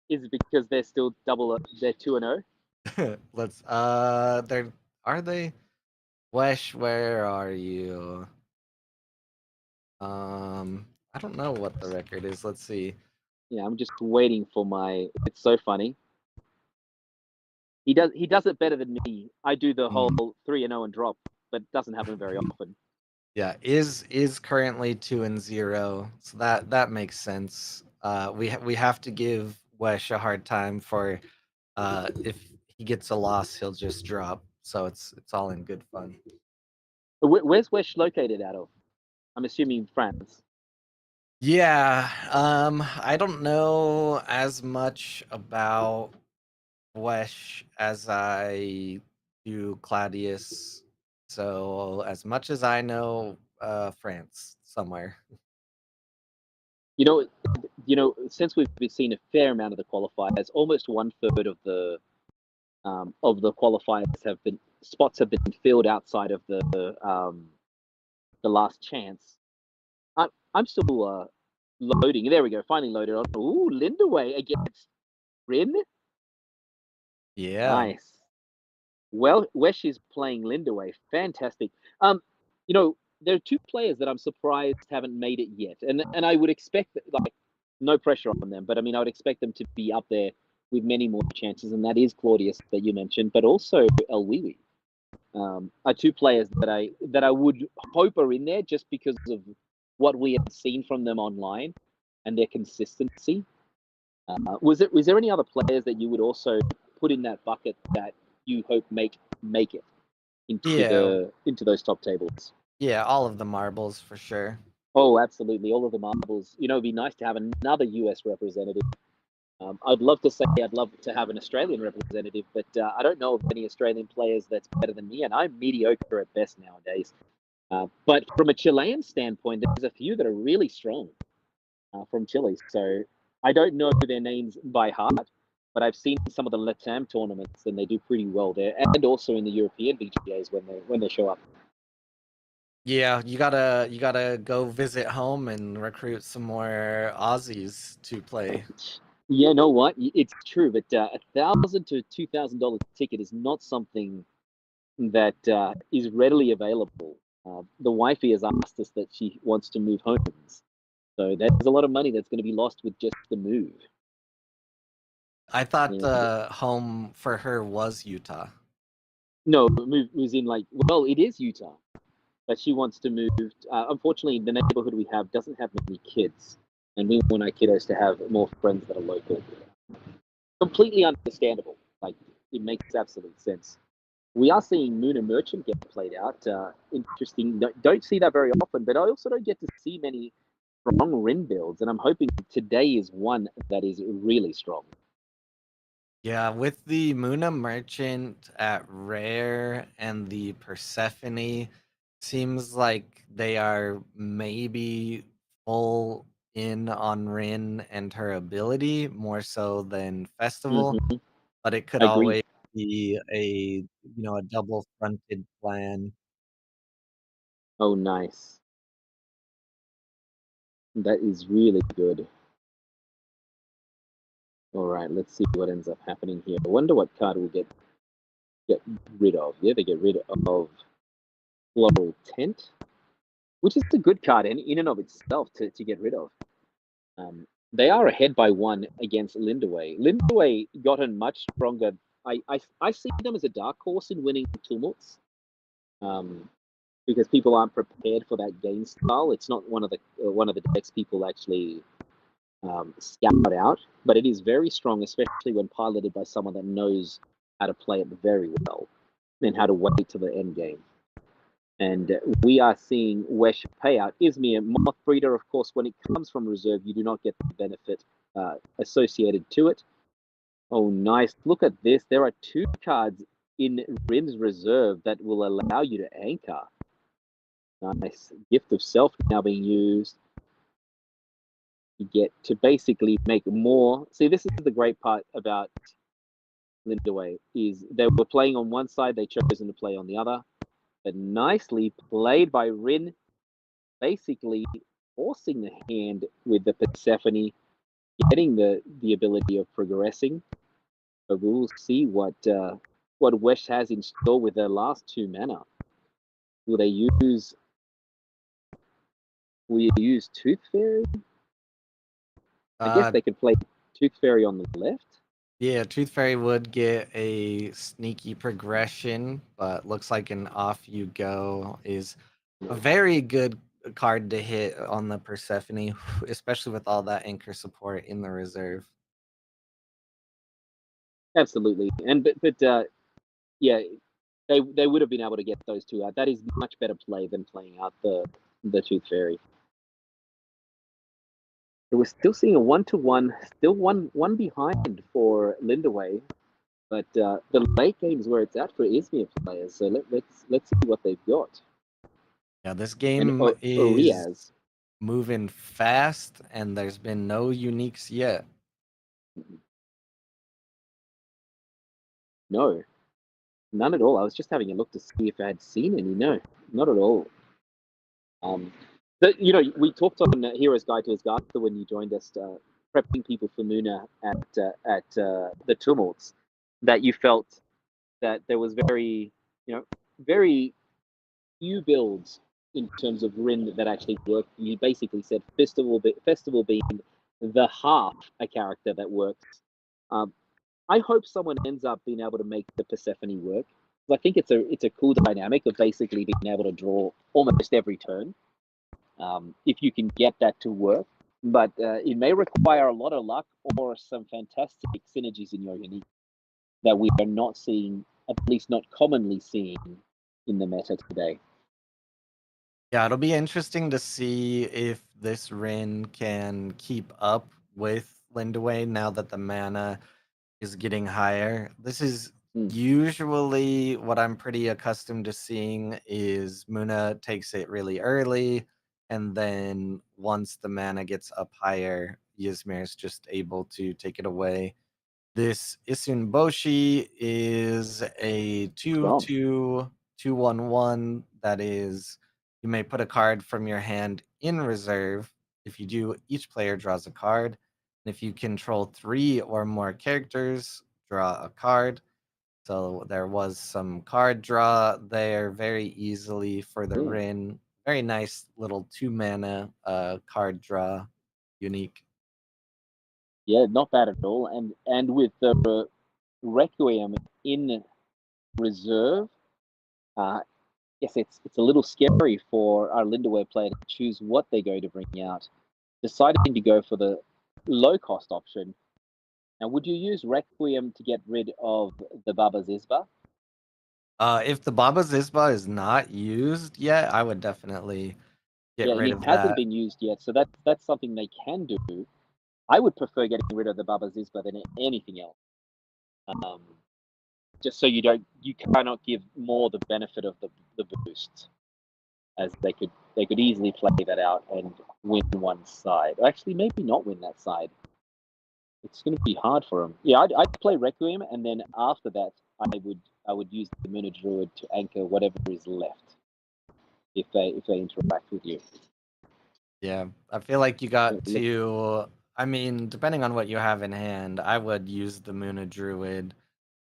Is it because they're still they're 2-0? Let's they're are they? Wesh, where are you? I don't know what the record is. Let's see. Yeah, I'm just waiting for my. It's so funny. He does it better than me. I do the whole 3-0 and drop, but it doesn't happen very often. Yeah, is currently 2-0, so that makes sense. We have to give Wesh a hard time for if he gets a loss, he'll just drop. So it's all in good fun. Where's Wesh located out of? I'm assuming France. Yeah, I don't know as much about Wesh as I do Claudius. So as much as I know, France somewhere. You know, since we've been seeing a fair amount of the qualifiers, almost 1/3 of the qualifiers have been filled outside of the last chance. I'm still loading. There we go. Finally loaded on. Ooh, Lindaway against Rin. Yeah. Nice. Well, Wesh is playing Lindaway. Fantastic. You know, there are two players that I'm surprised haven't made it yet, and I would expect that, like, no pressure on them, but I mean I would expect them to be up there with many more chances, and that is Claudius that you mentioned, but also El are two players that I would hope are in there just because of what we have seen from them online and their consistency. Was there any other players that you would also put in that bucket that you hope make it Yeah. into those top tables? Yeah, all of the marbles for sure. Oh, absolutely, all of the marbles. You know, it'd be nice to have another US representative. I'd love to say I'd love to have an Australian representative, but I don't know of any Australian players that's better than me, and I'm mediocre at best nowadays. But from a Chilean standpoint, there's a few that are really strong from Chile. So I don't know their names by heart, but I've seen some of the Latam tournaments, and they do pretty well there, and also in the European VGAs when they show up. Yeah, you gotta go visit home and recruit some more Aussies to play. Yeah, know what? It's true, but $1,000 to $2,000 ticket is not something that is readily available. The wifey has asked us that she wants to move homes, so there's a lot of money that's going to be lost with just the move. I thought Yeah. the home for her was Utah. No, move was in like, well, it is Utah, but she wants to move. Unfortunately, the neighborhood we have doesn't have many kids, and we want our kiddos to have more friends that are local. Completely understandable. Like, it makes absolute sense. We are seeing Moon and Merchant get played out. Interesting. Don't see that very often, but I also don't get to see many strong Rin builds, and I'm hoping today is one that is really strong. Yeah, with the Muna Merchant at Rare and the Persephone, seems like they are maybe full in on Rin and her ability more so than Festival, Hmm. but it could Agreed. always be a double fronted plan. Oh, nice. That is really good. All right, let's see what ends up happening here. I wonder what card we'll get rid of. Yeah, they get rid of Floral Tent, which is a good card in and of itself to get rid of. They are ahead by one against Lindaway. Lindaway gotten much stronger. I see them as a dark horse in winning tumults, because people aren't prepared for that game style. It's not one of the decks people actually scout out, but it is very strong, especially when piloted by someone that knows how to play it very well and how to wait to the end game. And we are seeing Wesh payout. Izmir, Moth Breeder, of course, when it comes from reserve, you do not get the benefit associated to it. Oh, nice. Look at this. There are two cards in Rin's reserve that will allow you to anchor. Nice. Gift of Self now being used. You get to basically make more. See, this is the great part about Lindaway, is they were playing on one side, they chosen to play on the other. But nicely played by Rin, basically forcing the hand with the Persephone, getting the ability of progressing. But we will see what Wesh has in store with their last two mana. Will they use Tooth Fairy? I guess Uh, they could play Tooth Fairy on the left. yeah, Tooth Fairy would get a sneaky progression, but looks like an Off You Go is a very good card to hit on the Persephone, especially with all that anchor support in the reserve. Absolutely, and but yeah, they would have been able to get those two out. That is much better play than playing out the Tooth Fairy. we're still seeing a 1-1, still one behind for Lindaway. But the late game's where it's at for Izmir players. So let's see what they've got. Yeah, this And game is Riaz. moving fast, and there's been no uniques yet. No, none at all. I was just having a look to see if I had seen any. No, not at all. We talked on Hero's Guide to Asgartha when you joined us, prepping people for Muna at the tumults. That you felt that there was very few builds in terms of Rin that actually worked. You basically said Festival being the half a character that works. Um, I hope someone ends up being able to make the Persephone work. I think it's a cool dynamic of basically being able to draw almost every turn. If you can get that to work, but it may require a lot of luck or some fantastic synergies in your unique that we are not seeing, at least not commonly seeing, in the meta today. Yeah, it'll be interesting to see if this Rin can keep up with Lindaway now that the mana is getting higher. This is usually what I'm pretty accustomed to seeing is Muna takes it really early, and then once the mana gets up higher, Ysmir is just able to take it away. This Isun Boshi is a 2/2 2/1/1 that is you may put a card from your hand in reserve. If you do, each player draws a card. And if you control 3 or more characters, draw a card. So there was some card draw there very easily for the Rin. Very nice little 2 mana card draw unique. Yeah, not bad at all. And with the Requiem in reserve, yes, it's a little scary for our Lindaway player to choose what they're going to bring out. Deciding to go for the low cost option. Now, would you use Requiem to get rid of the Baba Zizba? If the Baba Zizba is not used yet, I would definitely get Yeah, rid it of hasn't that. been used yet, so that's something they can do. I would prefer getting rid of the Baba Zizba than anything else. Just so you cannot give more the benefit of the boost, as they could easily play that out and win one side. Actually, maybe not win that side. It's going to be hard for them. Yeah, I'd play Requiem, and then after that, I would use the Muna Druid to anchor whatever is left if they interact with you. Yeah, I feel like you got Look, to. I mean, depending on what you have in hand, I would use the Muna Druid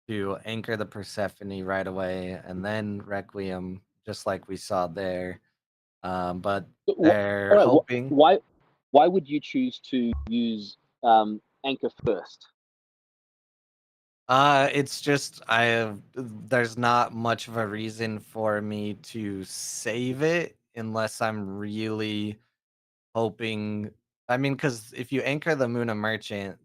to anchor the Persephone right away, and then Requiem, just like we saw there. But they're all hoping. right, why would you choose to use anchor first? It's just there's not much of a reason for me to save it unless I'm really hoping. I mean, because if you anchor the Muna Merchant,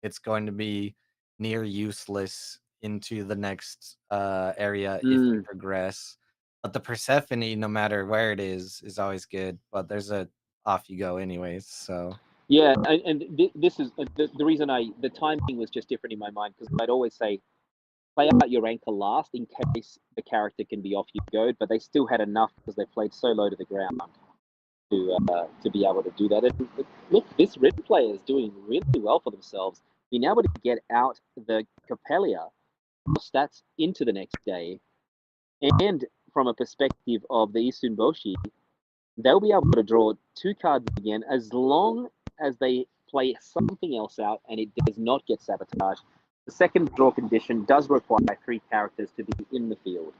it's going to be near useless into the next area if you progress. But the Persephone, no matter where it is always good. But there's a off you go anyways. So Yeah, and this is the reason the timing was just different in my mind, because I'd always say play out your anchor last in case the character can be off you go, but they still had enough because they played so low to the ground to be able to do that. And look, this Red player is doing really well for themselves, being able to get out the Capellia stats into the next day, and from a perspective of the Isun Boshi, they'll be able to draw 2 cards again as long as they play something else out and it does not get sabotaged. The second draw condition does require 3 characters to be in the field.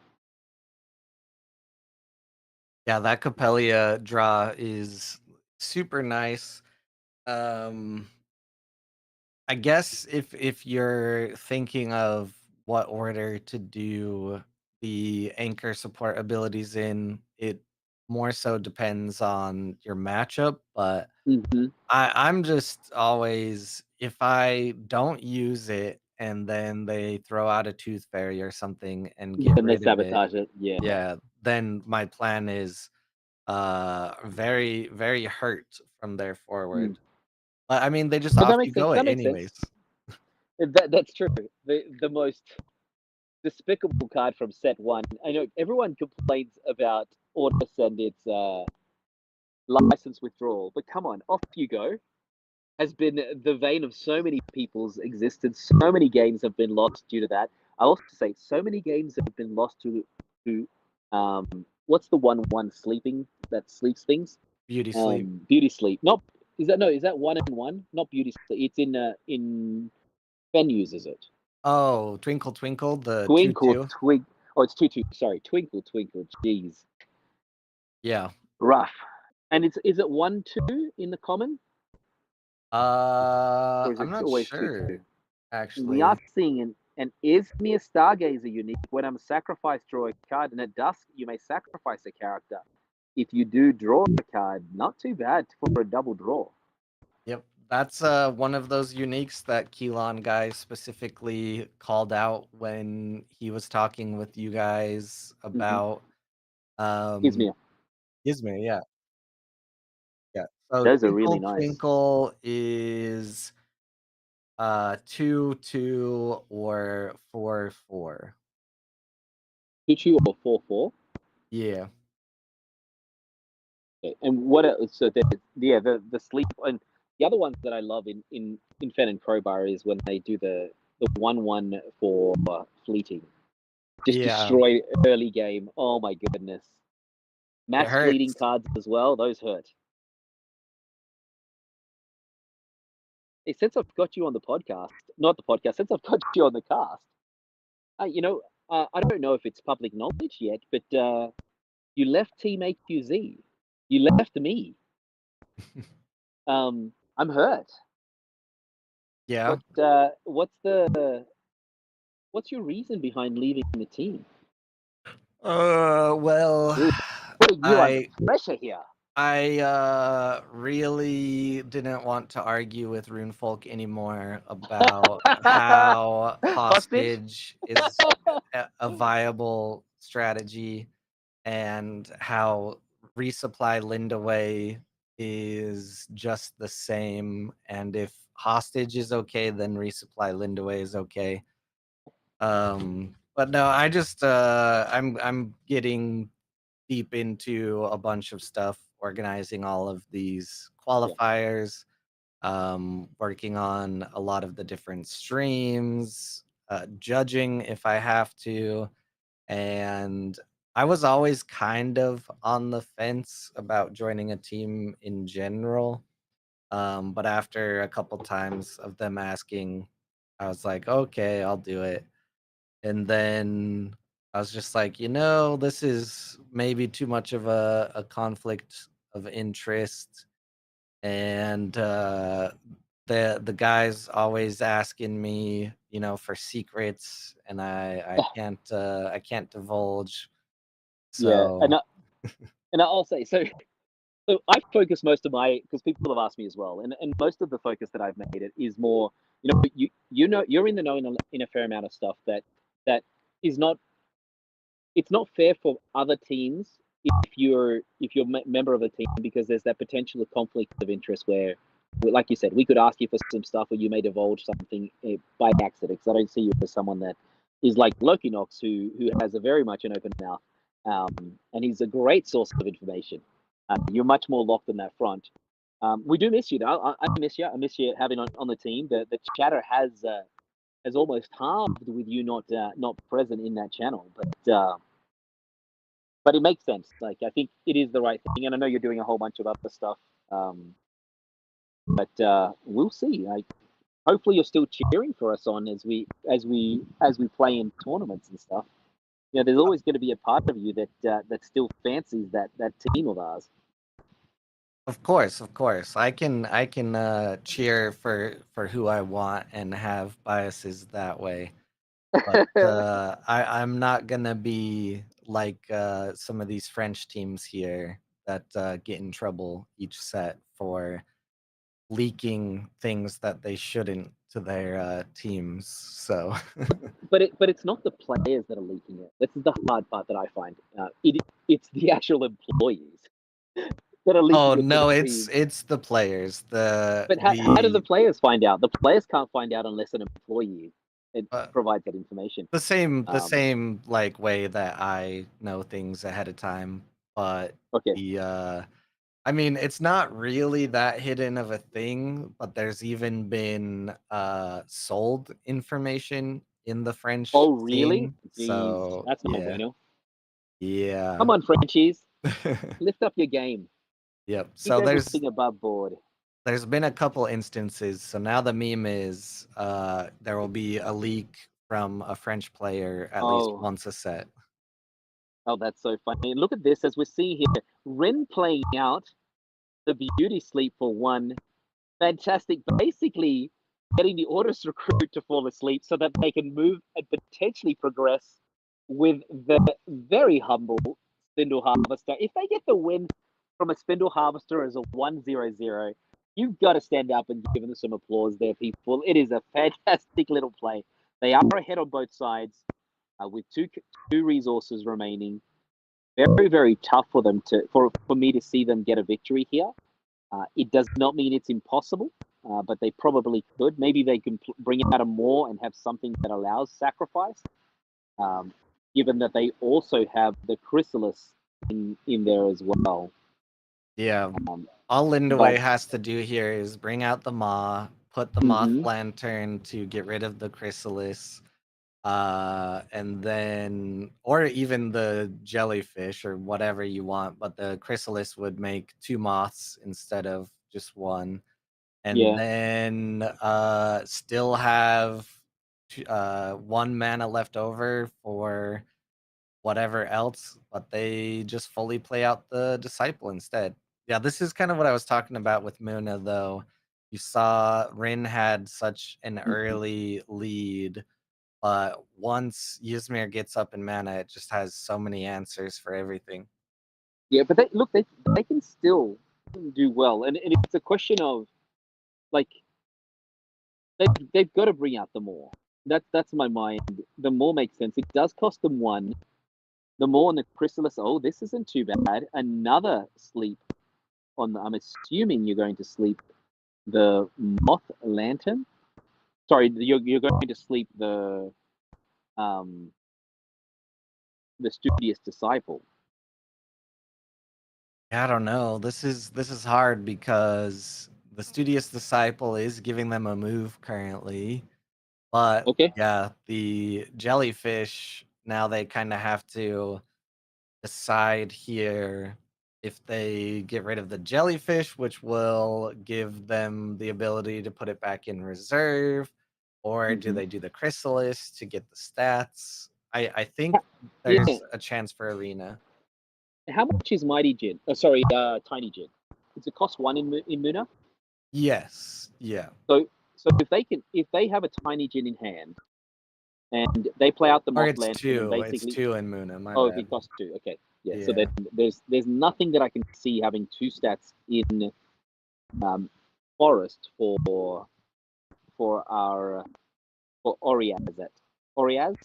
yeah, that Capellia draw is super nice. I guess if you're thinking of what order to do the anchor support abilities in, it more so depends on your matchup. But I'm just always, if I don't use it and then they throw out a Tooth Fairy or something and get Then they rid of it, sabotage it. Yeah. yeah, then my plan is very very hurt from there forward. I mean, they just But that off you makes sense. go it That makes sense. anyways. That's true. The most despicable card from set one. I know everyone complains about Ortus and its license withdrawal, but come on, off you go. Has been the vein of so many people's existence. So many games have been lost due to that. I also say so many games have been lost to what's the one sleeping that sleeps things? Beauty sleep. Beauty sleep. Not is that 1-1? Not beauty sleep. It's in venues, is it? Oh, Twinkle Twinkle, the Twinkle 2/2. twink. Oh, it's 2-2. Sorry, Twinkle Twinkle. Jeez, Yeah. rough. And is it 1-2 in the common, or is I'm it not always 2-2? sure We are actually. seeing an Izmir Stargazer unique. When I'm sacrifice, draw a card, and at dusk you may sacrifice a character. If you do draw a card, not too bad for a double draw. Yep. That's one of those uniques that Keelan guy specifically called out when he was talking with you guys about Izmir. Izmir, yeah. Yeah. So Those are really Twinkle nice. Twinkle is 2/2 or 4/4. 2-2 or 4-4. Yeah. Okay. And what else? So the sleep and the other ones that I love in Fen and Crowbar is when they do the 1-1 for fleeting. Just Yeah. destroy early game. Oh my goodness. It Mass fleeting hurts. cards as well. Those hurt. Hey, since I've got you on the podcast, not the podcast, since I've got you on the cast, you know, I don't know if it's public knowledge yet, but you left Team AQZ. You left me. I'm hurt. Yeah. What's your reason behind leaving the team? Well, Ooh, putting you under I pressure here. really didn't want to argue with Runefolk anymore about how Hostage? hostage is a viable strategy and how resupply Lindaway is just the same. And if hostage is okay, then resupply Lindaway is okay. But no, I just I'm getting deep into a bunch of stuff, organizing all of these qualifiers, working on a lot of the different streams, judging if I have to. And I was always kind of on the fence about joining a team in general. But after a couple times of them asking, I was like, okay, I'll do it. And then I was just like, this is maybe too much of a conflict of interest. And the guys always asking me, for secrets, and I can't divulge. Yeah, So and I'll say so. So I focus most of my because people have asked me as well, and most of the focus that I've made it is more, you're in the know in a fair amount of stuff that is not it's not fair for other teams if you're a member of a team because there's that potential of conflict of interest where, like you said, we could ask you for some stuff or you may divulge something by accident. Because I don't see you as someone that is like Loki Knox who has a very much an open mouth, and he's a great source of information. You're much more locked on that front. We do miss you though. I miss you. I miss you having on the team. The chatter has almost halved with you not present in that channel, but it makes sense. Like I think it is the right thing, and I know you're doing a whole bunch of other stuff. But we'll see. Like hopefully you're still cheering for us on as we play in tournaments and stuff. There's always going to be a part of you that still fancies that team of ours. of course, I can cheer for who I want and have biases that way. But I'm not gonna be like some of these French teams here that get in trouble each set for leaking things that they shouldn't to their teams. So But it's not the players that are leaking it. This is the hard part that I find. It's the actual employees. that are Oh leaking no, within the team. it's the players. But how do the players find out? The players can't find out unless an employee uh, provides that information. the Um, same like way that I know things ahead of time, but Okay. the I mean, it's not really that hidden of a thing, but there's even been sold information in the French Oh, really? scene. Jeez, So that's not yeah, bueno. yeah, Come on, Frenchies, lift up your game. yep. Keep So everything above board. there's been a couple instances. So now the meme is there will be a leak from a French player at least Oh, once a set. oh, that's so funny. And look at this as we're seeing here. Ren playing out the beauty sleep for one. Fantastic. Basically, getting the Orders recruit to fall asleep so that they can move and potentially progress with the very humble Spindle Harvester. If they get the win from a Spindle Harvester as a 1-0-0, you've got to stand up and give them some applause there, people. It is a fantastic little play. They are ahead on both sides with two resources remaining. Very, very tough for them for me to see them get a victory here. It does not mean it's impossible, but they probably could. Maybe they can bring out a more and have something that allows sacrifice, given that they also have the Chrysalis in there as well. Yeah. Um, All Lindaway but has to do here is bring out the Maw, put the Moth Lantern to get rid of the Chrysalis, and then, or even the jellyfish or whatever you want, but the Chrysalis would make 2 moths instead of just 1. And yeah, then still have 1 mana left over for whatever else, but they just fully play out the Disciple instead. Yeah, this is kind of what I was talking about with Muna, though. You saw Rin had such an early lead, but once Ysmir gets up in mana, it just has so many answers for everything. yeah. But they can still do well, and it's a question of like they've got to bring out the more. That's my mind. The more makes sense. It does cost them 1. The more on the Chrysalis. Oh, this isn't too bad. Another sleep on the. I'm assuming you're going to sleep the Moth Lantern. Sorry, you're going to sleep um the Studious Disciple. I don't know. This is hard because the Studious Disciple is giving them a move currently. But Okay. yeah, the jellyfish, now they kind of have to decide here if they get rid of the jellyfish, which will give them the ability to put it back in reserve, or do they do the chrysalis to get the stats? I think Yeah. there's a chance for Arena. How much is Mighty Jin? Oh, sorry, Tiny Jin. Does it cost 1 in Muna? Yes. Yeah. So if they have a Tiny Jin in hand and they play out the Or Moth it's Lantern and 2. It's basically 2 in Muna, my oh, bad. it costs 2. Okay, yeah. So Yeah. then there's nothing that I can see having 2 stats in Forest for our for Oriaz.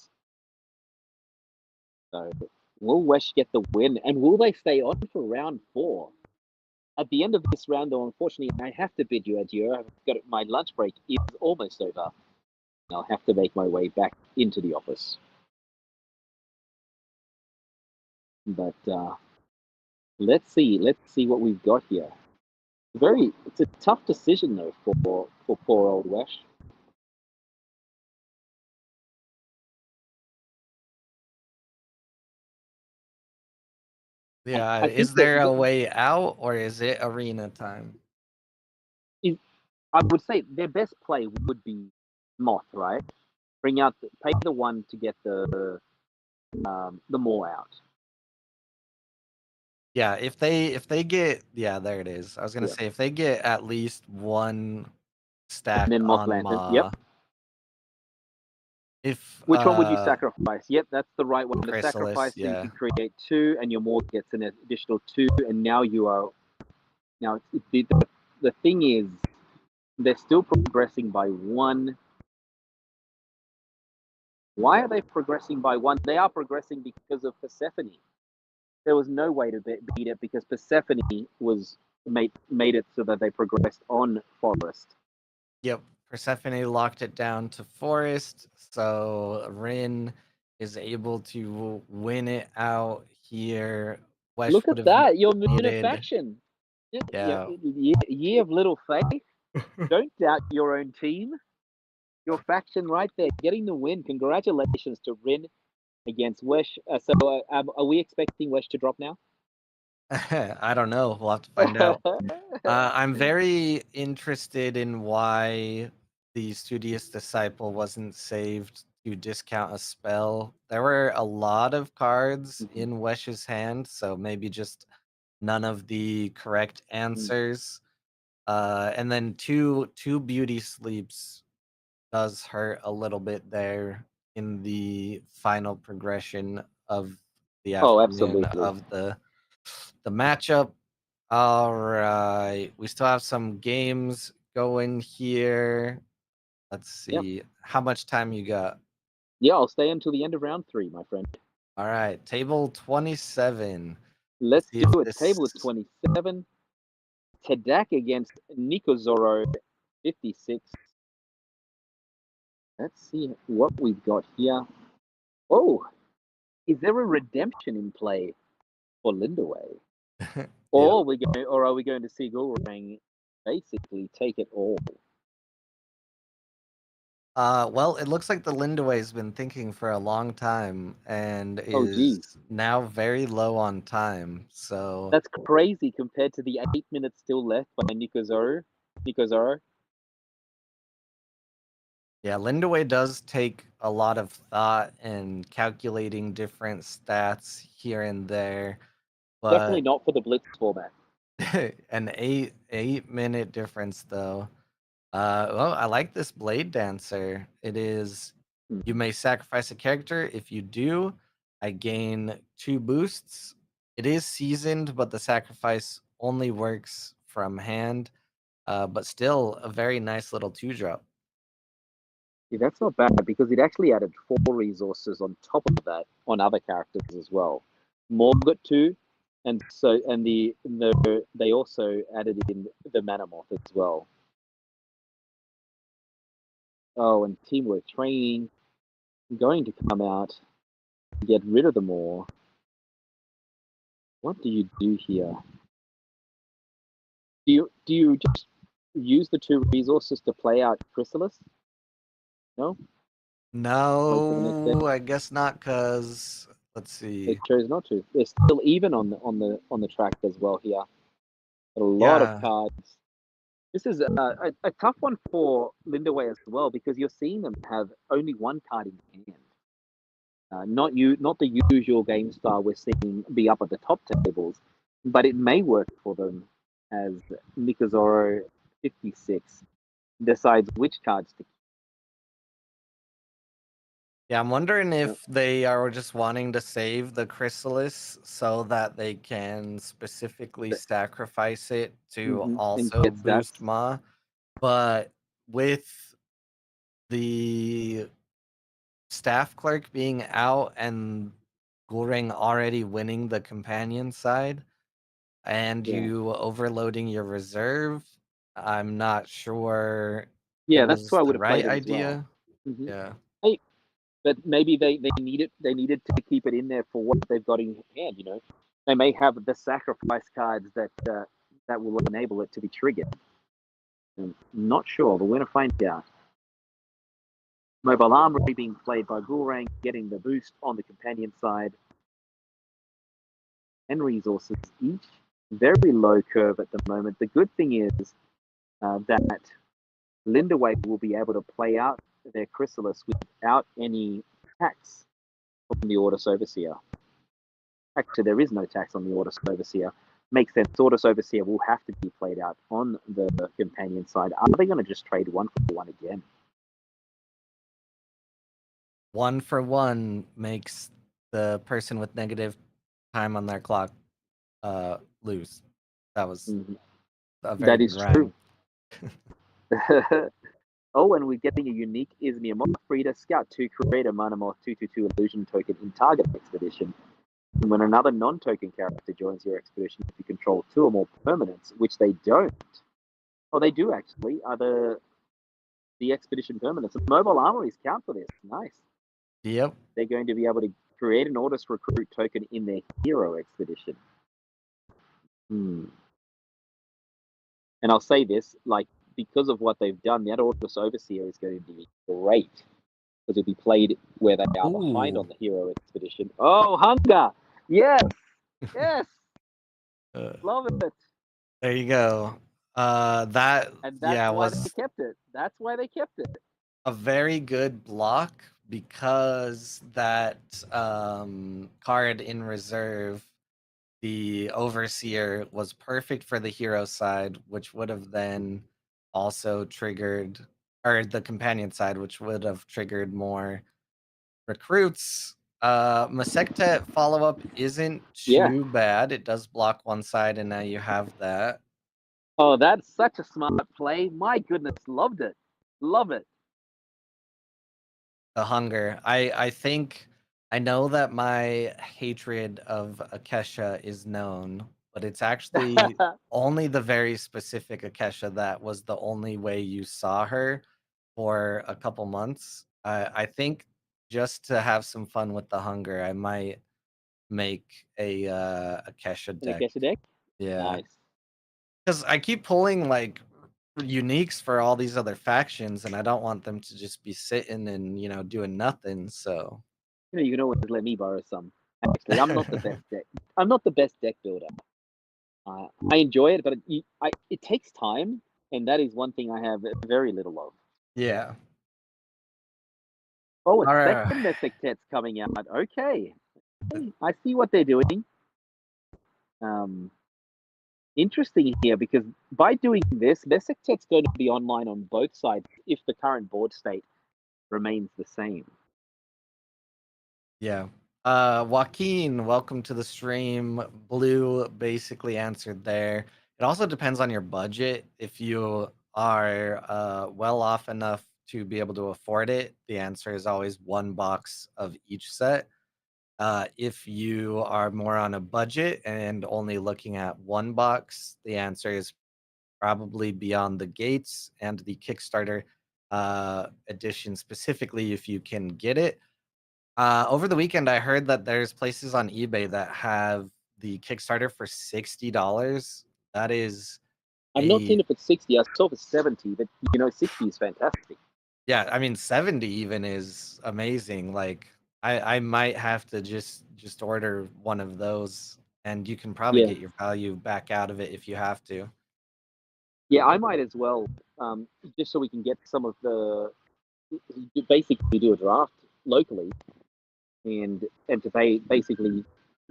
So will Wesh get the win, and will they stay on for round 4? At the end of this round, though, unfortunately, I have to bid you adieu. I've got my lunch break is almost over. I'll have to make my way back into the office. But let's see what we've got here. It's a tough decision though for poor old Wesh. Yeah. I Is think that there a way out, or is it Arena time? I would say their best play would be Moth, right? Pay the 1 to get the more out. Yeah, if they get, yeah, there it is. I was gonna Yeah. say if they get at least 1 And stack then Moth on Lantern. Yep. Ma, if Which one would you sacrifice? Yep, that's the right one to Chrysalis, sacrifice. So you yeah. can create 2, and your more gets an additional 2, and now you are. Now the thing is, they're still progressing by 1. Why are they progressing by 1? They are progressing because of Persephone. there was no way to beat it because Persephone was made it so that they progressed on Forest. Yep, Persephone locked it down to Forest, so Rin is able to win it out here. Wesh Look would at have that, your moon of needed, faction. yeah. Year of little faith. Don't doubt your own team. Your faction right there, getting the win. Congratulations to Rin against Wesh. Are we expecting Wesh to drop now? I don't know. We'll have to find out. I'm very interested in why the Studious Disciple wasn't saved to discount a spell. There were a lot of cards in Wesh's hand, so maybe just none of the correct answers. And then two beauty sleeps does hurt a little bit there in the final progression of the Oh, afternoon absolutely. of the matchup. All right, we still have some games going here. Let's see how much time you got. Yeah, I'll stay until the end of round 3, my friend. All right, table 27. Let's see if do it. this... Table of 27. Tedak against Nikozoro 56. Let's see what we've got here. Oh, is there a redemption in play for Lindaway? Or are we going to see Gulrang basically take it all? Well, it looks like the Lindaway's been thinking for a long time and is now very low on time. So that's crazy compared to the 8 minutes still left by Nikozoro. Yeah, Lindaway does take a lot of thought and calculating different stats here and there, but definitely not for the Blitz format. an 8-minute difference though. Well, I like this Blade Dancer. It is you may sacrifice a character. If you do, I gain 2 boosts. It is seasoned, but the sacrifice only works from hand. But still a very nice little 2-drop. Yeah, that's not bad because it actually added 4 resources on top of that on other characters as well. Morg got 2, and they also added in the Manamoth as well. Oh, and teamwork training going to come out to get rid of them all. What do you do here? Do you just use the 2 resources to play out Chrysalis? No? No, I guess not, because let's see. They chose not to. They're still even on the track as well here. A lot of cards. This is a tough one for Lindaway as well because you're seeing them have only 1 card in hand. Not the usual game style we're seeing be up at the top tables, but it may work for them as Nikozoro 56 decides which cards to keep. Yeah, I'm wondering if they are just wanting to save the Chrysalis so that they can specifically sacrifice it to also boost Ma. But with the staff clerk being out and Gulrang already winning the companion side and you overloading your reserve, I'm not sure it that's was why I the would have right played it idea. as well. Yeah. Hey, but maybe they needed to keep it in there for what they've got in hand. You know, they may have the sacrifice cards that will enable it to be triggered. I'm not sure, but we're gonna find out. Mobile Armory being played by Gulrang, getting the boost on the companion side. 10 resources each. Very low curve at the moment. The good thing is that Lindaway will be able to play out their Chrysalis without any tax from the Ordis Overseer. Actually, there is no tax on the Ordis Overseer. Makes sense. Ordis Overseer will have to be played out on the companion side. Are they going to just trade 1 for 1 again? 1 for 1 makes the person with negative time on their clock lose. That was a very good rhyme. True. Oh, and we're getting a unique Izmir Moth Breeder Scout 2 create a Mana Moth 2/2 illusion token in target expedition. And when another non-token character joins your expedition, if you control 2 or more permanents, which they don't, oh, they do actually, are the expedition permanents. The mobile armories count for this. Nice. Yep. They're going to be able to create an Ordis recruit token in their hero expedition. And I'll say this, like, because of what they've done, that Ordis Overseer is going to be great. Because it'll be played where they are behind Ooh. on the hero expedition. Oh, hunger! Yes! Yes! Love it. There you go. That And that's why was they kept it. That's why they kept it. a very good block because that card in reserve, the Overseer, was perfect for the hero side, which would have then also triggered, or the companion side, which would have triggered more recruits. Masecta follow-up isn't Yeah. too bad. It does block one side, and now you have that. Oh, that's such a smart play. My goodness, loved it. Love it. The hunger. I think I know that my hatred of Akesha is known, but it's actually only the very specific Akesha that was the only way you saw her for a couple months. I think just to have some fun with the hunger, I might make a Akesha In a deck. Kesha deck? Yeah, Nice. because I keep pulling like uniques for all these other factions, and I don't want them to just be sitting and doing nothing. So You can always let me borrow some. Actually, I'm not the best deck. I'm not the best deck builder. I enjoy it, but it takes time, and that is one thing I have very little of. yeah. Oh, a All right. second Mesectet's coming out. Okay. I see what they're doing. Interesting here, because by doing this, Mesectet's going to be online on both sides if the current board state remains the same. Yeah. Joaquin, welcome to the stream. Blue basically answered there. It also depends on your budget. If you are well off enough to be able to afford it, the answer is always one box of each set. If you are more on a budget and only looking at one box, the answer is probably Beyond the Gates and the Kickstarter edition, specifically if you can get it. Over the weekend, I heard that there's places on eBay that have the Kickstarter for $60. That is I've not seen a it for 60. I saw it for 70, but 60 is fantastic. yeah. I mean, 70 even is amazing. Like, I might have to just order one of those, and you can probably Yeah. get your value back out of it if you have to. Yeah, I might as well, just so we can get some of the, basically do a draft locally, and to pay basically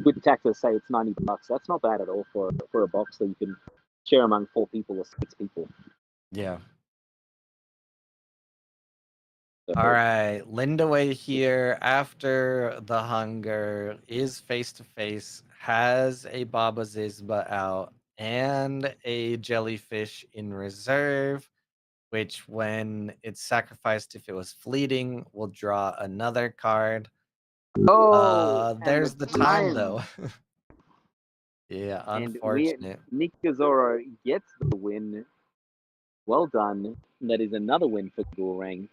with taxes, say it's $90. That's not bad at all for a box that you can share among 4 people or 6 people. Yeah. So, All right, Lindaway here after the hunger is face to face, has a Baba Zizba out and a jellyfish in reserve, which when it's sacrificed, if it was fleeting, will draw another card. and There's the time though. time. Yeah, And unfortunate. Nick Gazoro gets the win. Well done. That is another win for Gorang.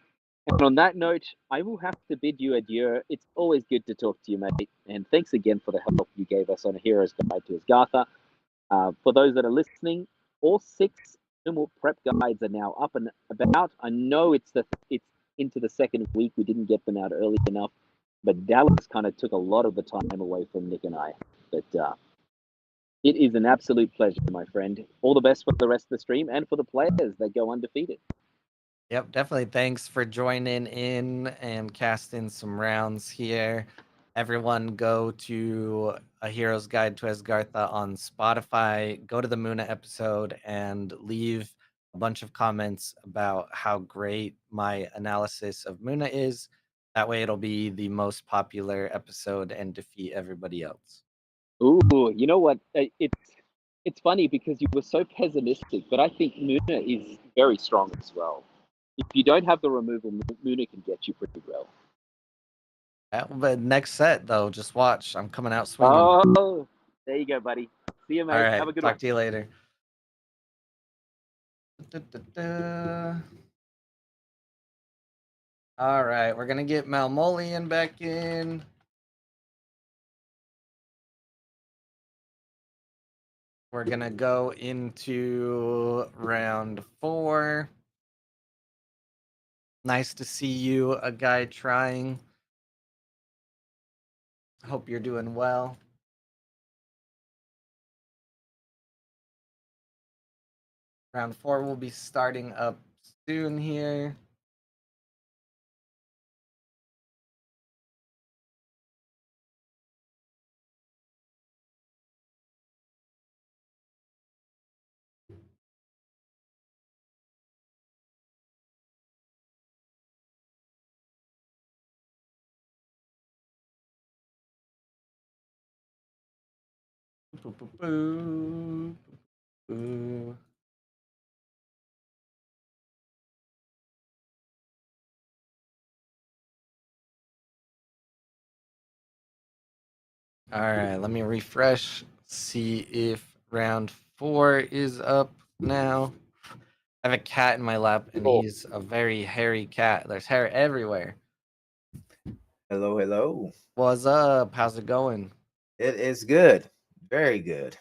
And on that note, I will have to bid you adieu. It's always good to talk to you, mate. And thanks again for the help you gave us on A Hero's Guide to Asgartha. For those that are listening, all 6 normal prep guides are now up and about. I know it's into the second week. We didn't get them out early enough, but Dallas kind of took a lot of the time away from Nick and I. But it is an absolute pleasure, my friend. All the best for the rest of the stream and for the players that go undefeated. Yep, definitely. Thanks for joining in and casting some rounds here. Everyone go to A Hero's Guide to Asgartha on Spotify. Go to the Muna episode and leave a bunch of comments about how great my analysis of Muna is. That way it'll be the most popular episode and defeat everybody else. Ooh, you know what? It's funny because you were so pessimistic, but I think Muna is very strong as well. If you don't have the removal, Muna can get you pretty well. But next set though, just watch. I'm coming out swinging. Oh, there you go, buddy. See you, All mate. right, Have a good one. talk to you later. Da-da-da. All right, we're gonna get Malmolian back in. We're gonna go into round 4. Nice to see you, a guy trying. Hope you're doing well. Round 4 will be starting up soon here. Boo, boo, boo. Boo. All right, let me refresh, see if round 4 is up now. I have a cat in my lap, and he's a very hairy cat. There's hair everywhere. Hello, hello. What's up? How's it going? It is good. Very good.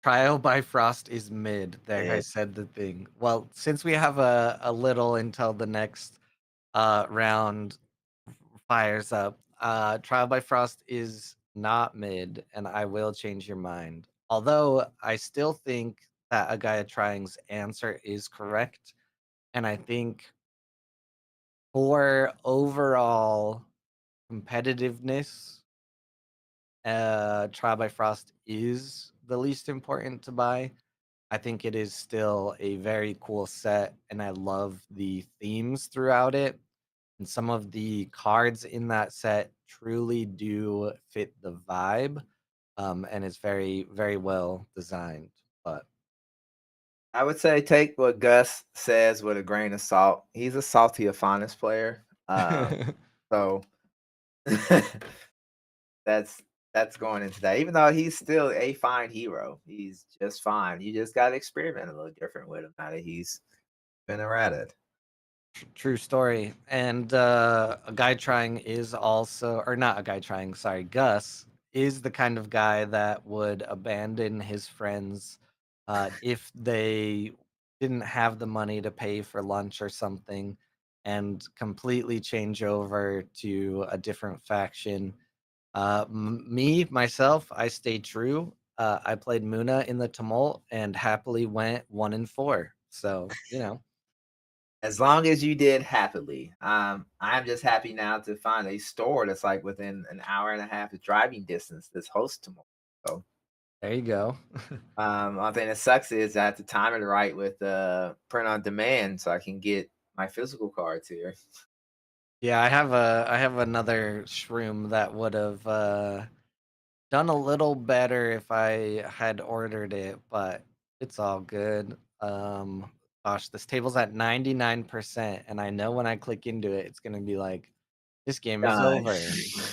Trial by Frost is mid. There, I It, said the thing. Well, since we have a little until the next round fires up, Trial by Frost is not mid, and I will change your mind. Although I still think that a Gaia Trying's answer is correct, and I think for overall competitiveness, Trial by Frost is the least important to buy. I think it is still a very cool set, and I love the themes throughout it. And some of the cards in that set truly do fit the vibe, and it's very, very well designed. But I would say take what Gus says with a grain of salt. He's a salty Afanis player. So that's that's going into that. Even though he's still a fine hero, he's just fine. You just got to experiment a little different with him now that he's been errated. true story. And a guy trying is also, or not a guy trying, sorry, Gus is the kind of guy that would abandon his friends if they didn't have the money to pay for lunch or something and completely change over to a different faction. Me, myself, I stayed true. I played Muna in the Tumult and happily went 1-4. So, you know. As long as you did happily. I'm just happy now to find a store that's like within an hour and a half of driving distance that's host tomorrow. So There you go. one thing that sucks is I have to time it right with print on demand so I can get my physical cards here. Yeah, I have another shroom that would have done a little better if I had ordered it, but it's all good. Gosh, this table's at 99%, and I know when I click into it, it's gonna be like, this game is Done. over.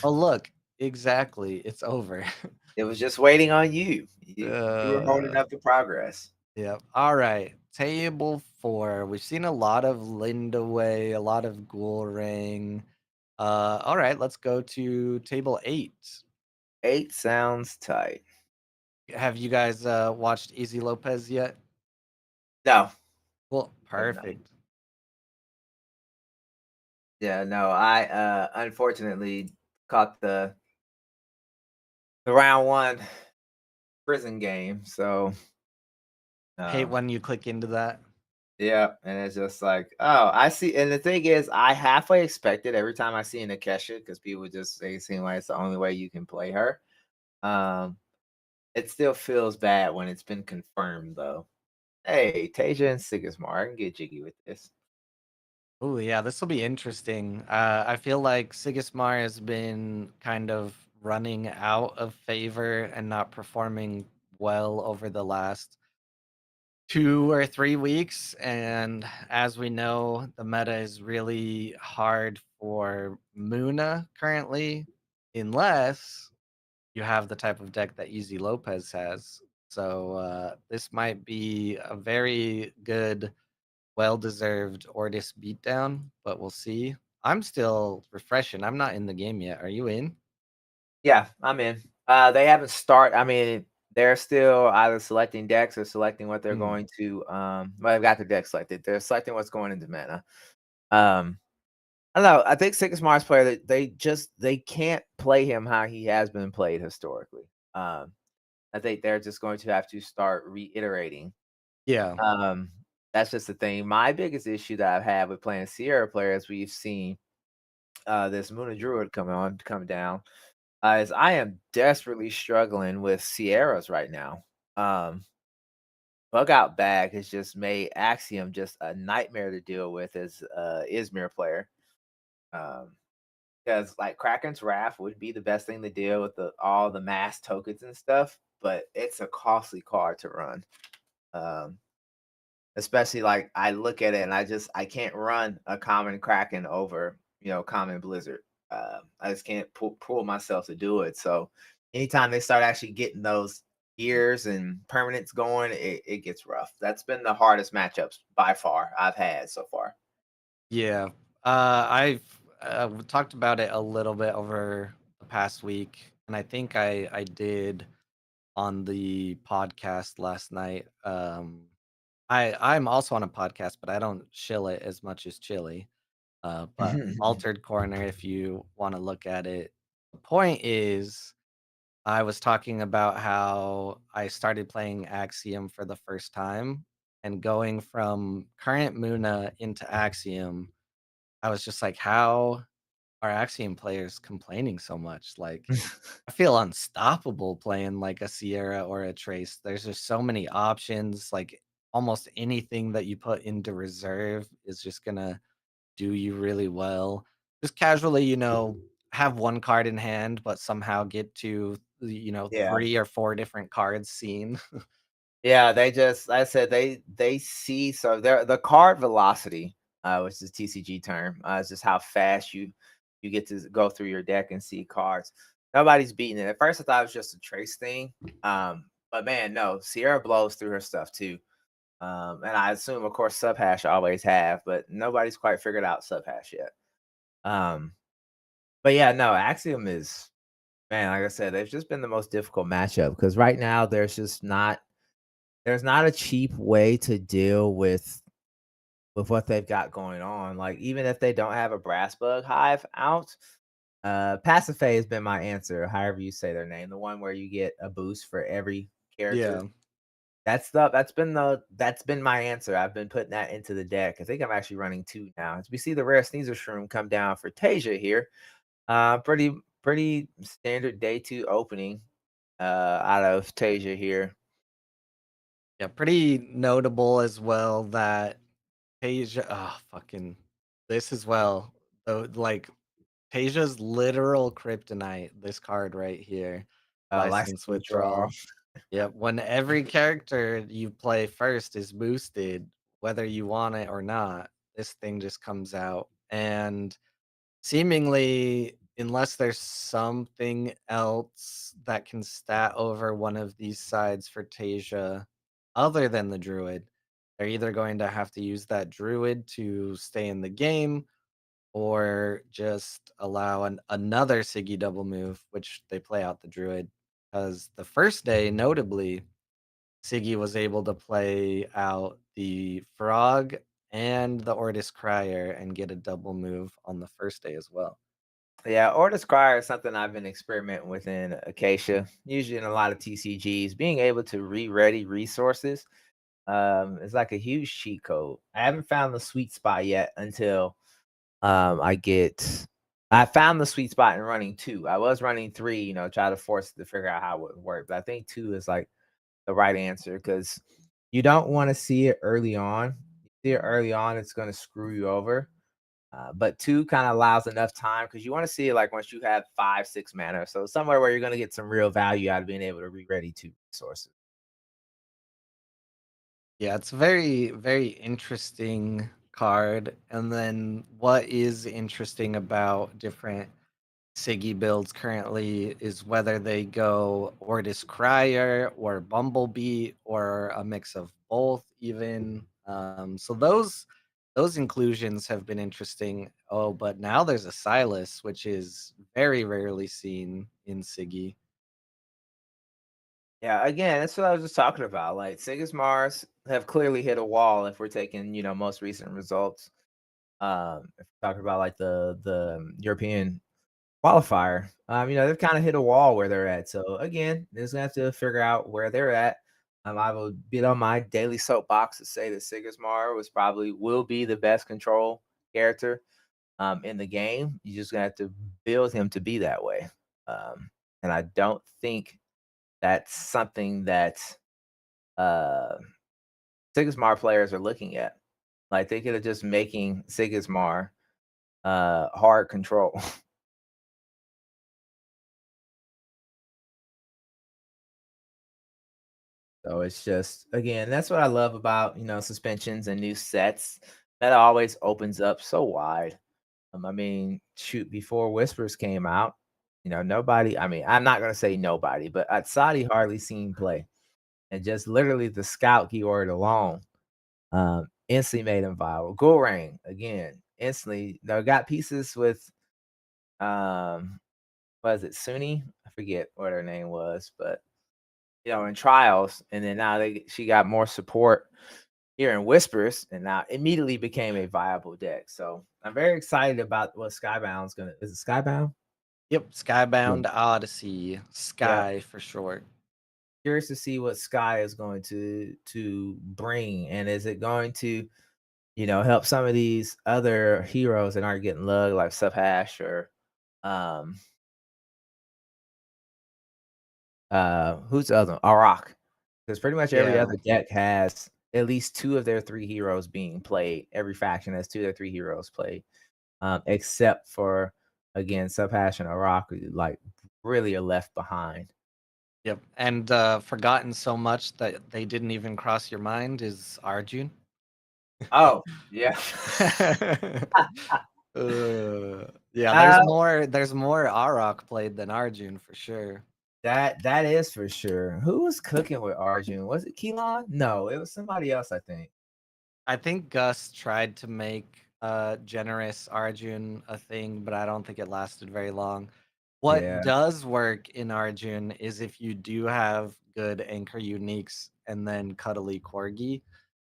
Oh, look, exactly, it's over. It was just waiting on you. You were holding uh, up the progress. Yep. All right. Table 4. We've seen a lot of Lindaway, a lot of Ghoul Ring. All right, let's go to table 8. 8 sounds tight. Have you guys watched Easy Lopez yet? No. Well, No. perfect. Yeah, no. I unfortunately caught the round 1 prison game. So Hate um when you click into that. yeah, and it's just like, oh, I see. And the thing is, I halfway expect it every time I see an Akesha because people just say it seems like it's the only way you can play her. Um, it still feels bad when it's been confirmed, though. Hey, Tasia and Sigismar, I can get jiggy with this. Oh yeah, this will be interesting. I feel like Sigismar has been kind of running out of favor and not performing well over the last 2 or 3 weeks. And as we know, the meta is really hard for Muna currently, unless you have the type of deck that Easy Lopez has. So this might be a very good, well-deserved Ortis beatdown, but we'll see. I'm still refreshing. I'm not in the game yet. Are you in? Yeah, I'm in. They haven't start. I mean, they're still either selecting decks or selecting what they're Hmm. going to. Well, they've got their deck selected. They're selecting what's going into meta. Um, I don't know. I think Sick is Smart's player that they can't play him how he has been played historically. I think they're just going to have to start reiterating. Yeah. Um, that's just the thing. My biggest issue that I've had with playing Sierra players, we've seen this Moon Druid come down, is I am desperately struggling with Sierras right now. Um, Bug Out Bag has just made Axiom just a nightmare to deal with as Izmir player. Um, because like Kraken's Wrath would be the best thing to deal with all the mass tokens and stuff, but it's a costly card to run. Um, Especially like I look at it and I can't run a common Kraken over common Blizzard. I just can't pull myself to do it. So anytime they start actually getting those gears and permanents going, it gets rough. That's been the hardest matchups by far I've had so far. Yeah. I've talked about it a little bit over the past week, and I think I did on the podcast last night. I'm also on a podcast, but I don't chill it as much as Chili. But Altered Corner, if you want to look at it. The point is, I was talking about how I started playing Axiom for the first time and going from current Muna into Axiom. I was just like, how are Axiom players complaining so much? Like, I feel unstoppable playing like a Sierra or a Trace. There's just so many options. Like, almost anything that you put into reserve is just gonna do you really well. Just casually, have one card in hand, but somehow get to Yeah. 3 or 4 different cards seen. Yeah, they just like I said they see so the card velocity, which is TCG term, is just how fast you get to go through your deck and see cards. Nobody's beating it. At first, I thought it was just a trace thing, but man, no, Sierra blows through her stuff too. And I assume, of course, Subhash always have, but nobody's quite figured out Subhash yet. Um, but yeah, no, Axiom is man, like I said, they've just been the most difficult matchup because right now there's not a cheap way to deal with what they've got going on. Like even if they don't have a brass bug hive out, Pasiphae has been my answer, however you say their name, the one where you get a boost for every character. Yeah. That's been my answer. I've been putting that into the deck. I think I'm actually running two now. As we see the rare sneezer shroom come down for Tasia here. Pretty standard day two opening out of Tasia here. Yeah, pretty notable as well that Tasia fucking this as well. So like Tasia's literal kryptonite, this card right here. License License withdrawal. withdrawal. Yep, when every character you play first is boosted, whether you want it or not, this thing just comes out. And seemingly, unless there's something else that can stat over one of these sides for Tasia other than the Druid, they're either going to have to use that Druid to stay in the game or just allow another Siggy double move, which they play out the Druid. Because the first day, notably, Siggy was able to play out the Frog and the Ortis Crier and get a double move on the first day as well. Yeah, Ortus Crier is something I've been experimenting with in Acacia, usually in a lot of TCGs. Being able to re-ready resources is like a huge cheat code. I haven't found the sweet spot yet until I get. I found the sweet spot in running two. I was running three, try to force it to figure out how it would work. But I think two is like the right answer because you don't want to see it early on. You see it early on, it's going to screw you over. But two kind of allows enough time because you want to see it like once you have 5, 6 mana. So somewhere where you're going to get some real value out of being able to re-ready two resources. Yeah, it's very, very interesting card. And then what is interesting about different Siggy builds currently is whether they go Ordis Crier or Bumblebee or a mix of both even. So those inclusions have been interesting. Oh, but now there's a Silas, which is very rarely seen in Siggy. Yeah, again, that's what I was just talking about. Like Sigismars have clearly hit a wall if we're taking, most recent results. If we're talking about like the European qualifier, they've kind of hit a wall where they're at. So again, they're just gonna have to figure out where they're at. I will get on my daily soapbox to say that Sigismar will be the best control character in the game. You just gonna have to build him to be that way. And I don't think that's something that uh Sigismar players are looking at. Like they could have just making Sigismar hard control. So it's just again, that's what I love about suspensions and new sets. That always opens up so wide. I mean, shoot, before Whispers came out, nobody. I mean, I'm not gonna say nobody, but Atsadi hardly seen play, and just literally the scout keyword alone, instantly made him viral. Gorain again, instantly. Got pieces with was it Suni? I forget what her name was, but in trials, and then now she got more support here in Whispers, and now immediately became a viable deck. So I'm very excited about what Skybound's gonna. Is it Skybound? Yep, Yeah. Skybound Odyssey, Yeah. Sky for short. Curious to see what Sky is going to bring, and is it going to help some of these other heroes that aren't getting lugged like Subhash or um who's the other one? Arak. Because pretty much every Yeah. other deck has at least two of their three heroes being played. Every faction has two of their three heroes played. Except for again, Subhash and Arak like really are left behind. Yep. And forgotten so much that they didn't even cross your mind is Arjun. Oh, yeah. Yeah, uh, there's more Arok played than Arjun for sure. that is for sure. Who was cooking with Arjun? Was it Keelan? No, it was somebody else, I think. I think Gus tried to make generous Arjun a thing, but I don't think it lasted very long. What Yeah. does work in Arjun is if you do have good anchor uniques and then cuddly corgi.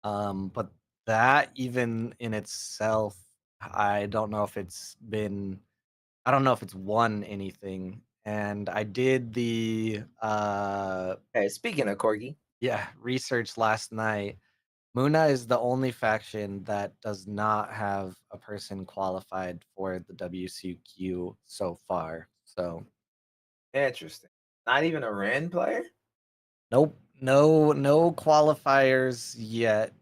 But that even in itself, I don't know if it's won anything. And I did the Hey, speaking of Corgi, yeah, research last night. Muna is the only faction that does not have a person qualified for the WCQ so far. So interesting. Not even a Ren player. nope, no qualifiers yet.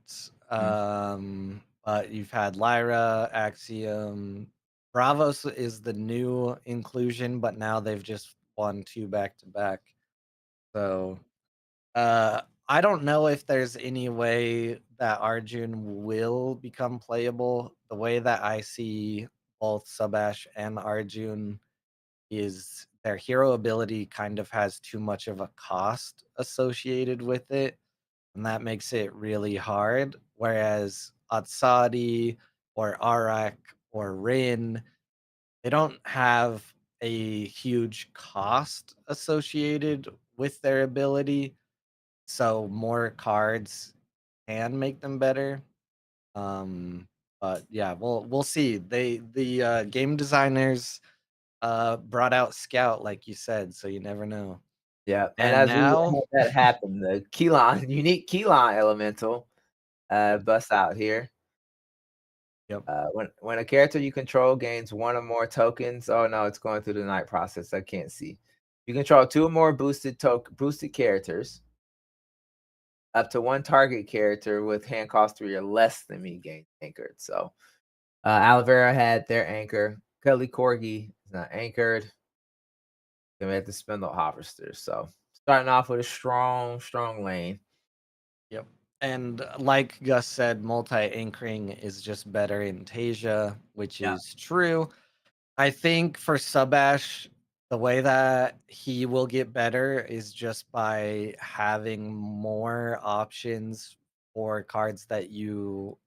Mm. But you've had Lyra, Axiom, Bravos is the new inclusion, but now they've just won two back to back. So I don't know if there's any way that Arjun will become playable. The way that I see both Subash and Arjun is their hero ability kind of has too much of a cost associated with it, and that makes it really hard. Whereas Atsadi or Arak or Rin, they don't have a huge cost associated with their ability, so more cards can make them better. Um, but yeah, we'll see. The game designers brought out Scout, like you said, so you never know. Yeah, and And as we now, had that happen, the Keelan, unique Keelan elemental, busts out here. yep, When a character you control gains one or more tokens, oh no, it's going through the night process. I can't see. You control two or more boosted characters. Up to one target character with hand cost 3 or less than me gains anchored. So Alavera had their anchor. Cuddly Corgi is not anchored. Then we have the Spindle Harvester. So starting off with a strong lane. yep. And like Gus said, multi-anchoring is just better in Tasia, which Yeah. is true. I think for Subash, the way that he will get better is just by having more options for cards that you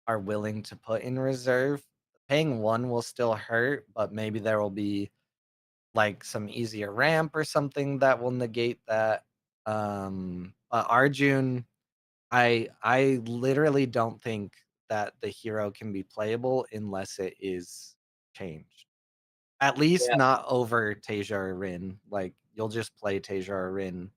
are willing to put in reserve. Paying one will still hurt, but maybe there will be like some easier ramp or something that will negate that. Arjun, I literally don't think that the hero can be playable unless it is changed. At least Yeah. not over Tasia or Rin. Like you'll just play Tasia or Rin.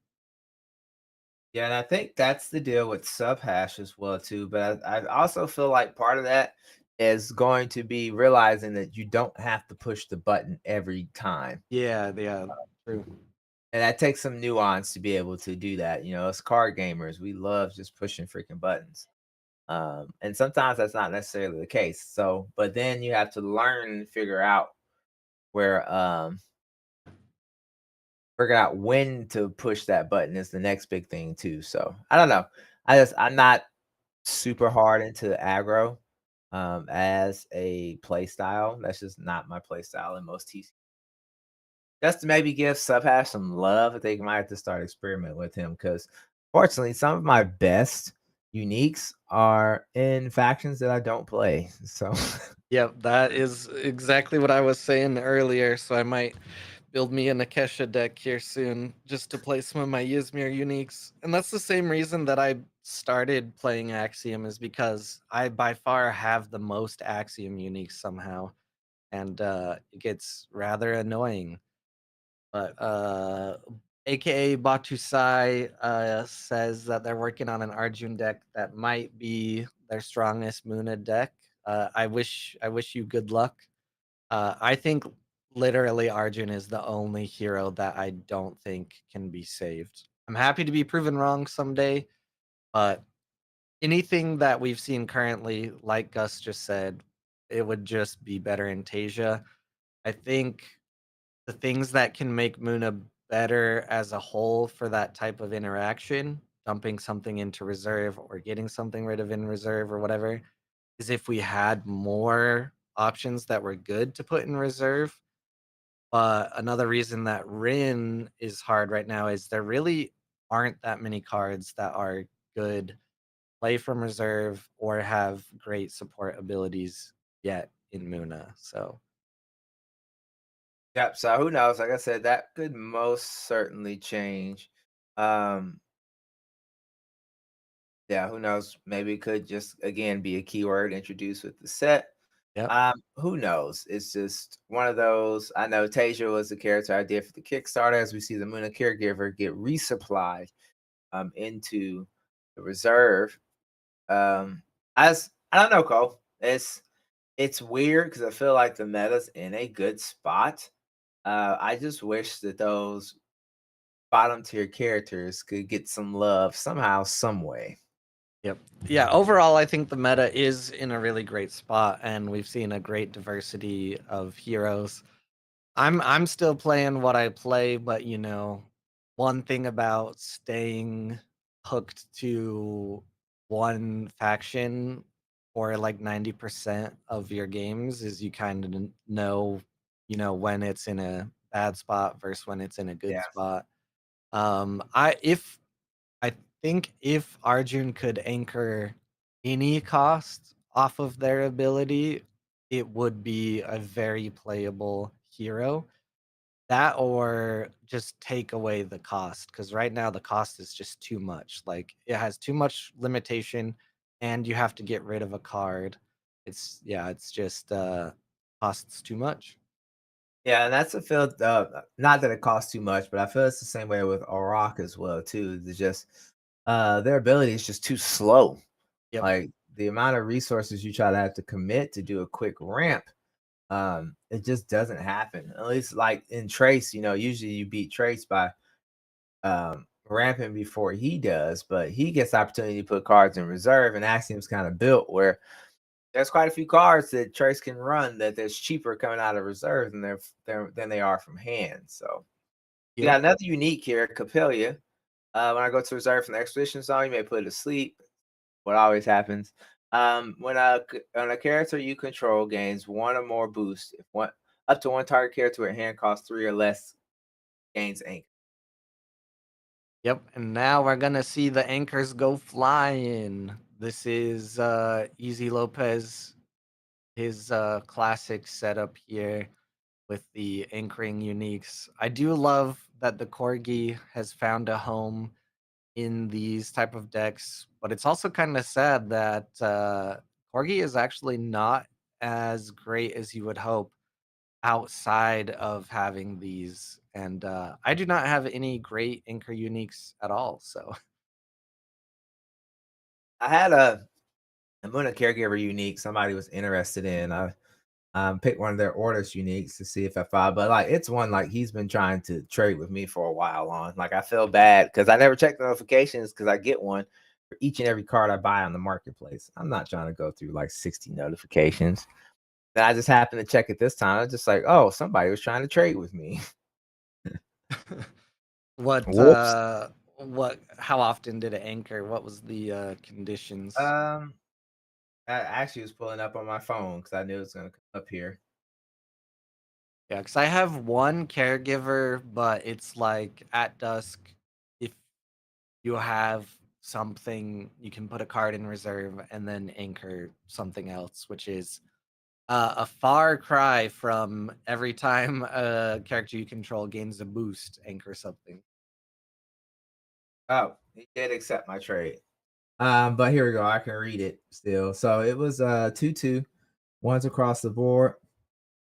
Yeah, and I think that's the deal with Subhash as well too. But I also feel like part of that is going to be realizing that you don't have to push the button every time. Yeah, yeah, true. And that takes some nuance to be able to do that. You know, as card gamers, we love just pushing freaking buttons. And sometimes that's not necessarily the case. So, but then you have to learn and where figure out when to push that button is the next big thing too. So I don't know. I'm not super hard into aggro as a play style. That's just not my play style in most TC. Just to maybe give Subhash some love, I think I might have to start experimenting with him because fortunately some of my best uniques are in factions that I don't play. So Yep, that is exactly what I was saying earlier. So I might build me a Nakesha deck here soon just to play some of my Ysmir uniques. And that's the same reason that I started playing Axiom, is because I by far have the most Axiom uniques somehow. And it gets rather annoying. But AKA Batusai says that they're working on an Arjun deck that might be their strongest Muna deck. I wish you good luck. I think literally Arjun is the only hero that I don't think can be saved. I'm happy to be proven wrong someday, but anything that we've seen currently, like Gus just said, it would just be better in Tasia. I think the things that can make Muna better as a whole for that type of interaction, dumping something into reserve or getting something rid of in reserve or whatever, is if we had more options that were good to put in reserve. But another reason that Rin is hard right now is there really aren't that many cards that are good play from reserve or have great support abilities yet in Muna. So yep. So who knows? Like I said, that could most certainly change. Um, yeah, who knows? Maybe it could just again be a keyword introduced with the set. yep. Who knows? It's just one of those. I know Tasia was the character I did for the Kickstarter. As we see the Muna caregiver get resupplied into the reserve. As I don't know, Cole. It's weird because I feel like the meta's in a good spot. I just wish that those bottom tier characters could get some love somehow, some way. Yep. Yeah, overall I think the meta is in a really great spot and we've seen a great diversity of heroes. I'm still playing what I play, but you know, one thing about staying hooked to one faction for like 90% of your games is you kind of know, you know, when it's in a bad spot versus when it's in a good Yeah. spot. I think if Arjun could anchor any cost off of their ability, it would be a very playable hero. That or just take away the cost, because right now the cost is just too much. Like it has too much limitation and you have to get rid of a card. It's just costs too much. Yeah, and that's a feel. Not that it costs too much, but I feel it's the same way with Auroch as well too. It's just their ability is just too slow. Yep. Like the amount of resources you try to have to commit to do a quick ramp, it just doesn't happen. At least like in Trace, you know, usually you beat Trace by ramping before he does, but he gets the opportunity to put cards in reserve, and Axiom's kind of built where there's quite a few cards that Trace can run that there's cheaper coming out of reserve than they are from hand. So you Yep. got another unique here, Capelia. When I go to reserve from the expedition zone, you may put it to sleep. what always happens. When a character you control gains one or more boosts, if one up to one target character with hand costs three or less gains anchor. Yep, and now we're gonna see the anchors go flying. This is Easy Lopez, his classic setup here with the anchoring uniques. I do love that the Corgi has found a home in these type of decks, but it's also kind of sad that Corgi is actually not as great as you would hope outside of having these. And I do not have any great anchor uniques at all. So I had a Muna caregiver unique somebody was interested in. I picked one of their orders uniques to see if I found, but like it's one like he's been trying to trade with me for a while on. Like I feel bad because I never check the notifications because I get one for each and every card I buy on the marketplace. I'm not trying to go through like 60 notifications. Then I just happened to check it this time. I was just like, oh, somebody was trying to trade with me. what Whoops. how often did it anchor? What was the conditions? Um, I actually was pulling up on my phone because I knew it was gonna come up here. Yeah, because I have one caregiver, but it's like at dusk. If you have something, you can put a card in reserve and then anchor something else, which is a far cry from every time a character you control gains a boost, anchor something. Oh, he did accept my trade. But here we go. I can read it still. So it was 2-2, ones across the board.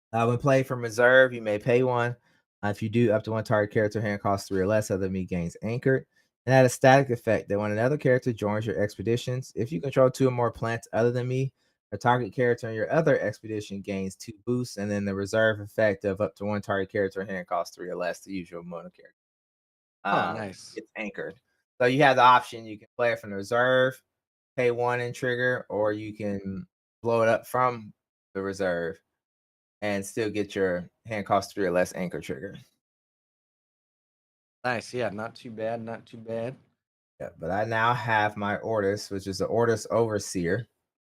When played from reserve, you may pay one. If you do, up to one target character hand costs three or less, other than me gains anchored. And had a static effect that when another character joins your expeditions, if you control two or more plants other than me, a target character in your other expedition gains two boosts, and then the reserve effect of up to one target character hand costs three or less, the usual mono character. Oh, nice. It's anchored. So you have the option you can play it from the reserve, pay one and trigger, or you can blow it up from the reserve and still get your hand cost three or less anchor trigger. Nice. Yeah, not too bad. Not too bad. Yeah, but I now have my Orders, which is the Orders Overseer.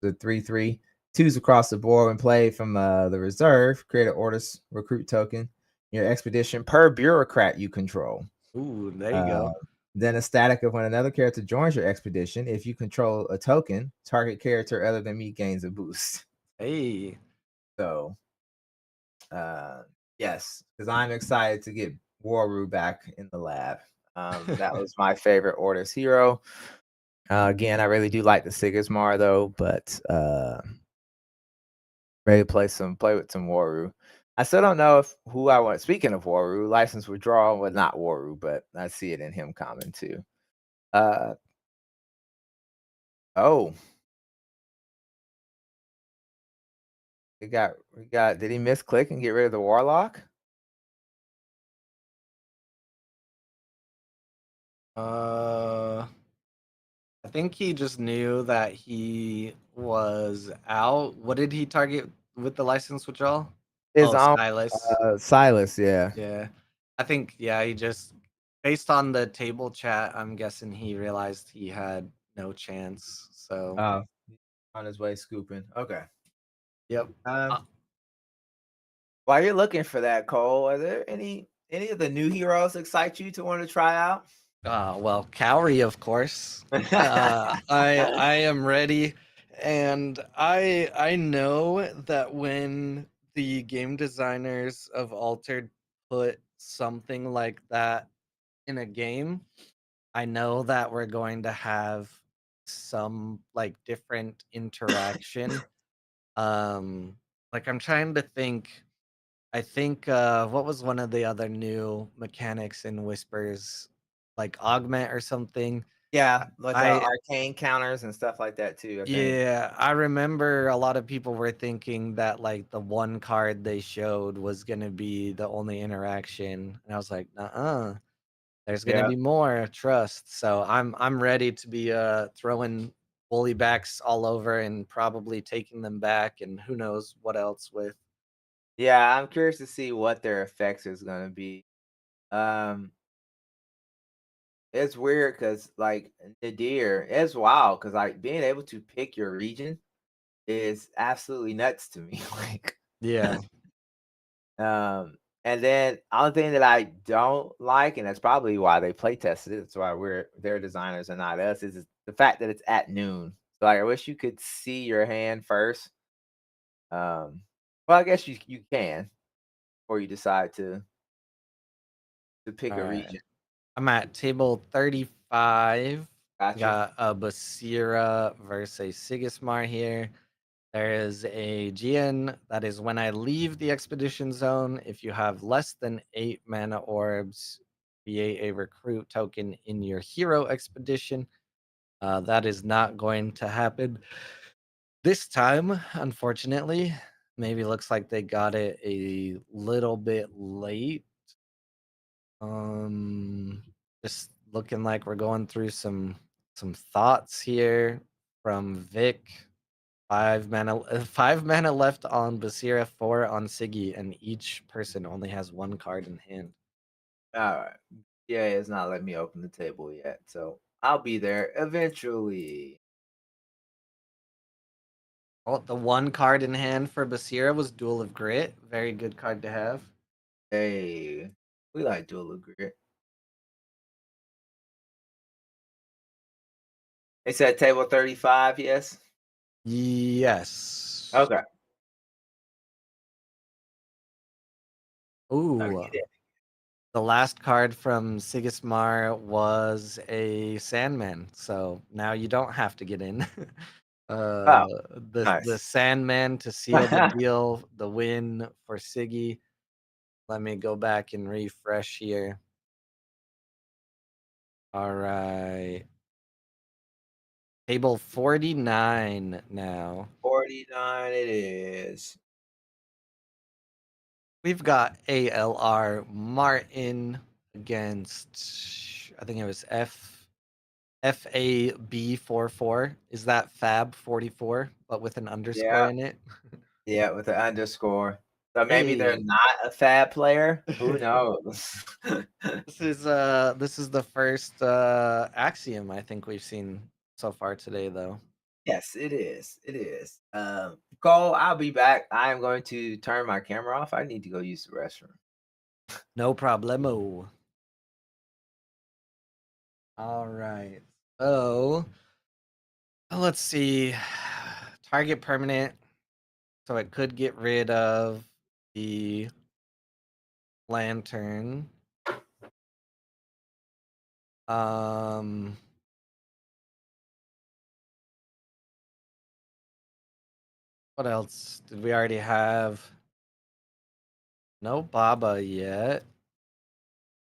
The 3/3 twos across the board when played from the reserve. Create an Orders recruit token. Your expedition per bureaucrat you control. Ooh, there you Uh, go. then a static of when another character joins your expedition. If you control a token, target character other than me gains a boost. Hey. So, uh, yes, because I'm excited to get Waru back in the lab. That was my favorite Orders hero. Again, I really do like the Sigismar though, but ready to play with some Waru. I still don't know if who I want. Speaking of Waru, license withdrawal, well, not Waru, but I see it in him common too. Uh oh, we got. Did he misclick and get rid of the Warlock? Uh, I think he just knew that he was out. What did he target with the license withdrawal? His Oh, own Silas. Silas, yeah. Yeah. I think, yeah, he just, based on the table chat, I'm guessing he realized he had no chance. So, Oh, on his way scooping. Okay. yep. Um, while you're looking for that, Cole, are there any of the new heroes excite you to want to try out? Well, Cowrie, of course. I am ready, and I know that when the game designers of Altered put something like that in a game, I know that we're going to have some like different interaction. Um, like I'm trying to think. I think what was one of the other new mechanics in Whispers, like augment or something. Yeah, with I arcane counters and stuff like that too, I think. Yeah, I remember a lot of people were thinking that like the one card they showed was gonna be the only interaction, and I was like, there's gonna Yeah. be more. Trust. So I'm ready to be throwing bully backs all over and probably taking them back, and who knows what else with. Yeah, I'm curious to see what their effects is gonna be. Um, it's weird because like the deer, it's wild because like being able to pick your region is absolutely nuts to me. Like, Yeah. and then only thing that I don't like, and that's probably why they play tested it. That's why we're their designers and not us. Is the fact that it's at noon. So like, I wish you could see your hand first. Um, well, I guess you can, or you decide to pick All a right. region. I'm at table 35. Gotcha. Got a Basira versus a Sigismar here. There is a GN that is when I leave the expedition zone, if you have less than 8 mana orbs, create a recruit token in your hero expedition. That is not going to happen this time, unfortunately. Maybe looks like they got it a little bit late. Um, just looking like we're going through some thoughts here from Vic. 5 mana, 5 mana left on Basira, 4 on Siggy, and each person only has 1 card in hand. All right. Yeah, it's not letting me open the table yet, so I'll be there eventually. Oh, the 1 card in hand for Basira was Duel of Grit. Very good card to have. Hey, we like Duel of Grit. They said table 35, yes? Yes. Okay. Gotta Ooh, get it. the last card from Sigismar was a Sandman, so now you don't have to get in. uh, Oh, the nice. Sandman to seal the deal, the win for Siggy. Let me go back and refresh here. All right. Table 49 now. 49 it is. We've got ALR Martin against, I think it was FAB44. Is that Fab 44, but with an underscore Yeah, in it? yeah, with the underscore. So maybe they're Hey, not a fab player. Who knows? this is the first axiom I think we've seen so far today, though. Yes, it is. It is. Cole, I'll be back. I am going to turn my camera off. I need to go use the restroom. No problemo. All right. So let's see. Target permanent. So it could get rid of the lantern. Um, what else did we already have? No Baba yet,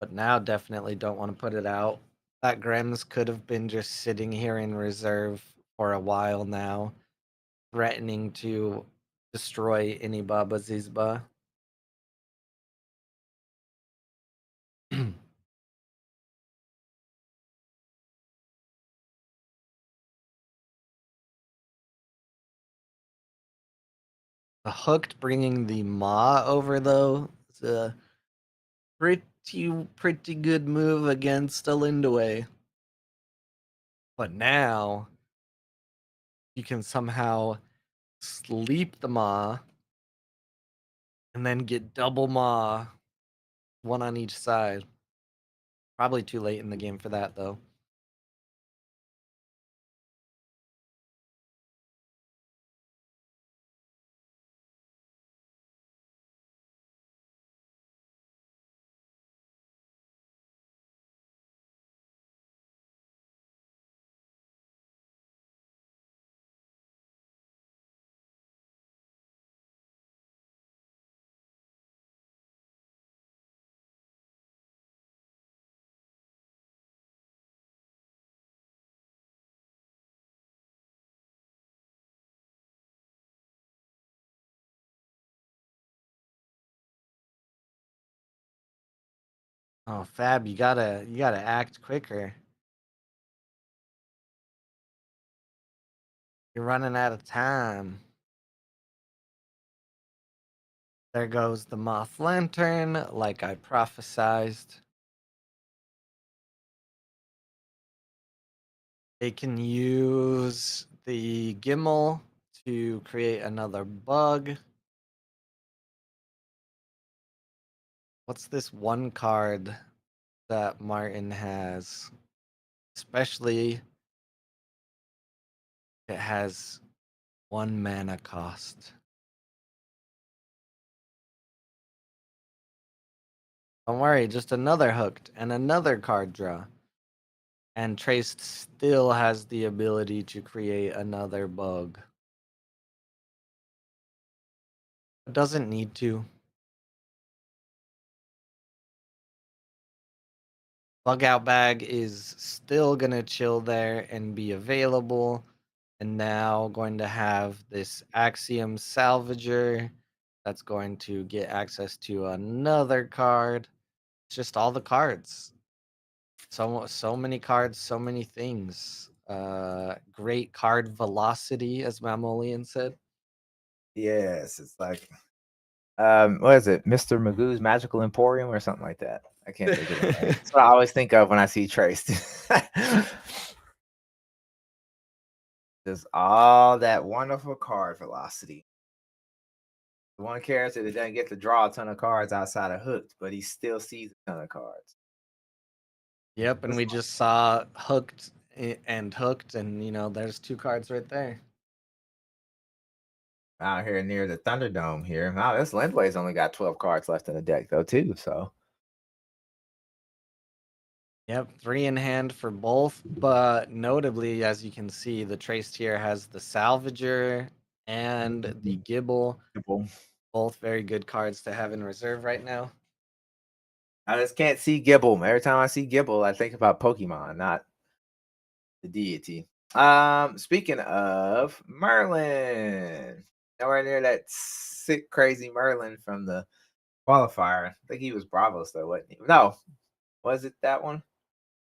but now definitely don't want to put it out. That Grems could have been just sitting here in reserve for a while now, threatening to destroy any Baba Zizba. The Hooked bringing the Ma over though is a pretty good move against a Lindaway. But now you can somehow sleep the Ma and then get double Ma, one on each side. Probably too late in the game for that though. Oh, Fab, you gotta act quicker. You're running out of time. There goes the Moth Lantern, like I prophesized. They can use the Gimmel to create another bug. What's this one card that Martin has? Especially, it has 1 mana cost. Don't worry, just another hooked and another card draw. And Traced still has the ability to create another bug. It doesn't need to. Bug Out Bag is still going to chill there and be available. And now going to have this Axiom Salvager that's going to get access to another card. It's just all the cards. So many cards, so many things. Great card velocity, as Mamolian said. Yes, it's like what is it, Mr. Magoo's Magical Emporium or something like that. I can't think of the name. That's what I always think of when I see Traced. Just all that wonderful card velocity. The one character that doesn't get to draw a ton of cards outside of Hooked, but he still sees a ton of cards. Yep, and we just saw Hooked and Hooked, and there's 2 cards right there. Out here near the Thunderdome here. Wow, this Lindway's only got 12 cards left in the deck though, too. So Yep, 3 in hand for both, but notably, as you can see, the Traced here has the Salvager and the Gibble. Both very good cards to have in reserve right now. I just can't see Gibble. Every time I see Gibble, I think about Pokemon, not the deity. Speaking of Merlin, nowhere near that sick, crazy Merlin from the qualifier. I think he was Bravos though, wasn't he? No, was it that one?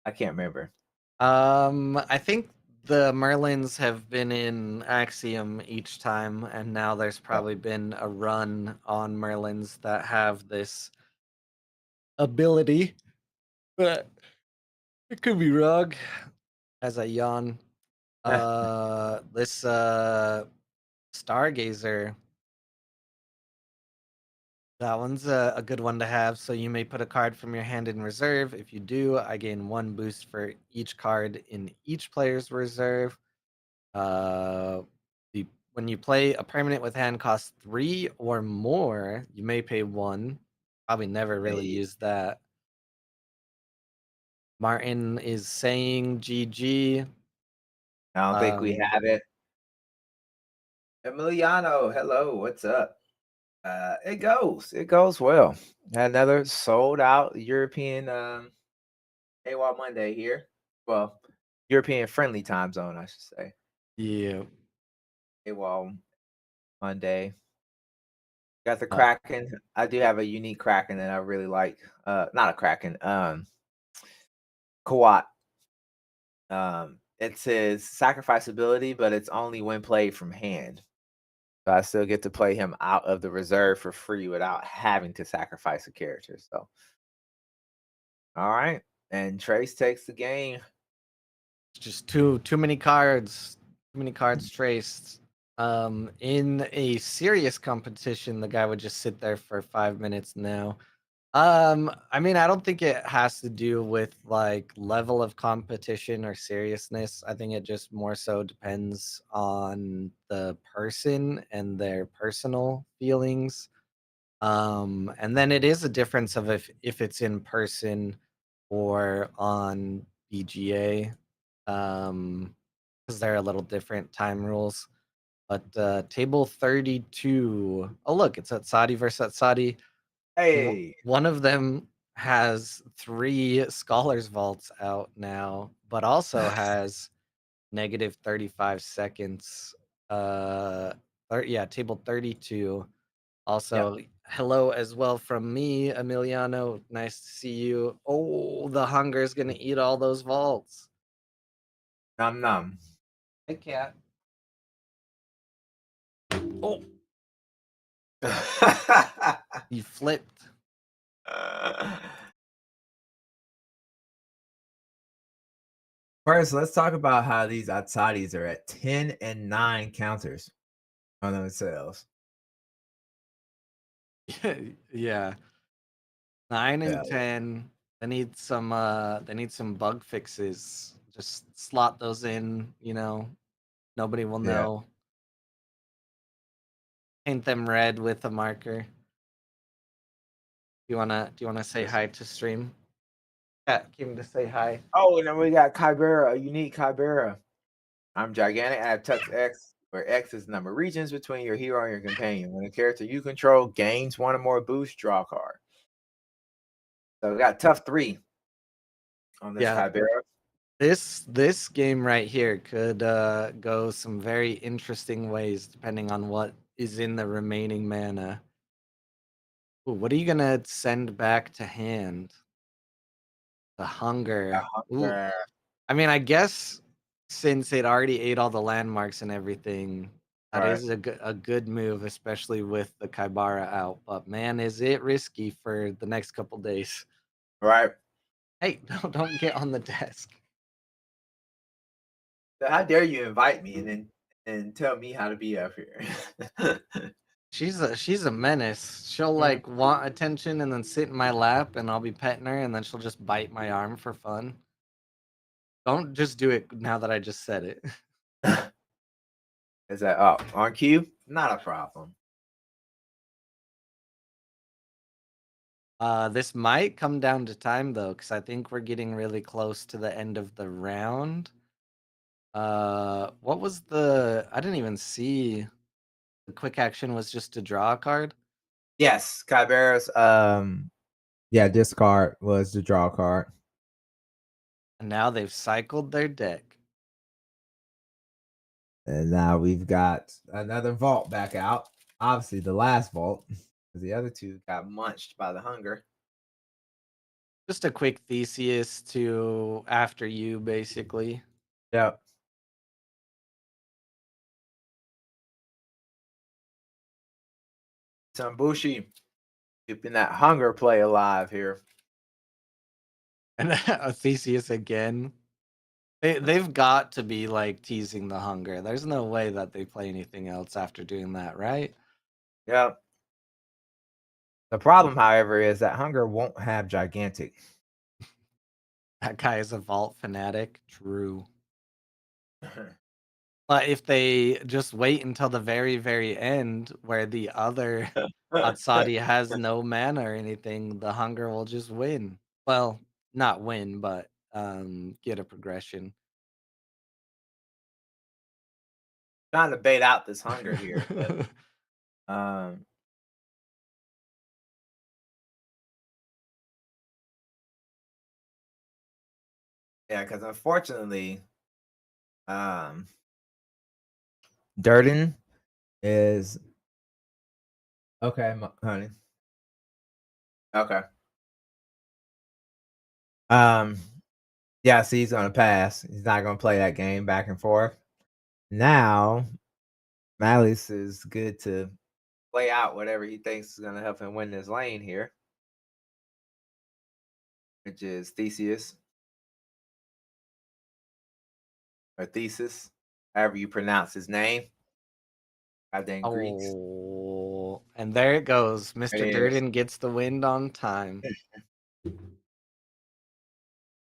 I can't remember. I think the Merlins have been in Axiom each time, and now there's probably been a run on Merlins that have this ability, but it could be wrong. As I yawn, this Stargazer, that one's a good one to have. So you may put a card from your hand in reserve. If you do, I gain 1 boost for each card in each player's reserve. When you play a permanent with hand cost 3 or more, you may pay 1. Probably never really used that. Martin is saying GG. I don't think we have it. Emiliano, hello, what's up? It goes well. Another sold out European AWOL Monday here. Well, European friendly time zone, I should say. Yeah. AWOL Monday. Got the Kraken. I do have a unique Kraken that I really like. Not a Kraken. Kawat. It says sacrifice ability, but it's only when played from hand. So I still get to play him out of the reserve for free without having to sacrifice a character. So, all right, and Trace takes the game. Just too many cards. Too many cards traced. In a serious competition, the guy would just sit there for 5 minutes now. I mean, I don't think it has to do with like level of competition or seriousness. I think it just more so depends on the person and their personal feelings. And then it is a difference of if it's in person or on BGA. Because they're a little different time rules. But table 32. Oh, look, it's Atsadi versus Atsadi. Hey, One of them has 3 Scholars Vaults out now, but also has negative 35 seconds. Table 32. Also, hello as well from me, Emiliano. Nice to see you. Oh, the hunger is gonna eat all those vaults. Num num. Hey, cat. Oh, you flipped. First, let's talk about how these Atsadis are at 10 and 9 counters on themselves. Yeah, 9 Yeah, and 10. They need some bug fixes. Just slot those in, nobody will yeah. know. Paint them red with a marker. Do you wanna say hi to stream? Yeah, came to say hi. Oh, and then we got Kybera, a unique Kybera. I'm gigantic. I have Tux X, where X is the number of regions between your hero and your companion. When a character you control gains one or more boosts, draw a card. So we got tough 3 on this Yeah, Kybera. this game right here could go some very interesting ways depending on what is in the remaining mana. Ooh, what are you gonna send back to hand? The hunger. Ooh, Uh, I mean, I guess since it already ate all the landmarks and everything, that right, is a good move, especially with the Kaibara out. But man, is it risky for the next couple days. right. Hey, don't get on the desk. So how dare you invite me and then tell me how to be up here? She's a menace. She'll Mm. like want attention and then sit in my lap and I'll be petting her and then she'll just bite my arm for fun. Don't just do it now that I just said it. Is that on cue? Not a problem. This might come down to time though, because I think we're getting really close to the end of the round. What was I didn't even see the quick action was just to draw a card, Yes, Kybera's yeah, discard was the draw card. and now they've cycled their deck. And now we've got another vault back out. Obviously the last vault, because the other two got munched by the hunger. Just a quick Theseus to after you, basically. Yep. Sambushi keeping that hunger play alive here. And a Theseus again. They've got to be like teasing the hunger. There's no way that they play anything else after doing that, right? Yep. The problem, however, is that hunger won't have gigantic. That guy is a vault fanatic. True. But if they just wait until the very, very end where the other Atsadi has no mana or anything, the hunger will just win. Well, not win, but get a progression. Trying to bait out this hunger here, but um yeah, because unfortunately, um Durden is okay, honey. Okay. Um yeah, see, he's gonna pass. He's not gonna play that game back and forth. Now, Malice is good to play out whatever he thinks is gonna help him win this lane here, which is Theseus or Thesis, however you pronounce his name. Goddamn Greeks. Oh, and there it goes. It Mr. is. Durden gets the wind on time.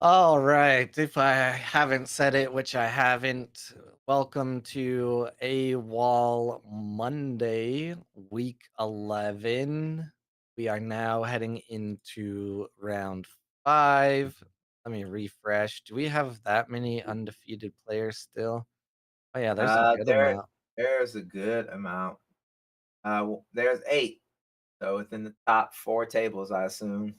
All right. If I haven't said it, which I haven't, welcome to AWOL Monday, week 11. We are now heading into round 5. Let me refresh. Do we have that many undefeated players still? Oh, yeah, there's a good There amount. there's a good amount. There's 8. So within the top 4 tables, I assume.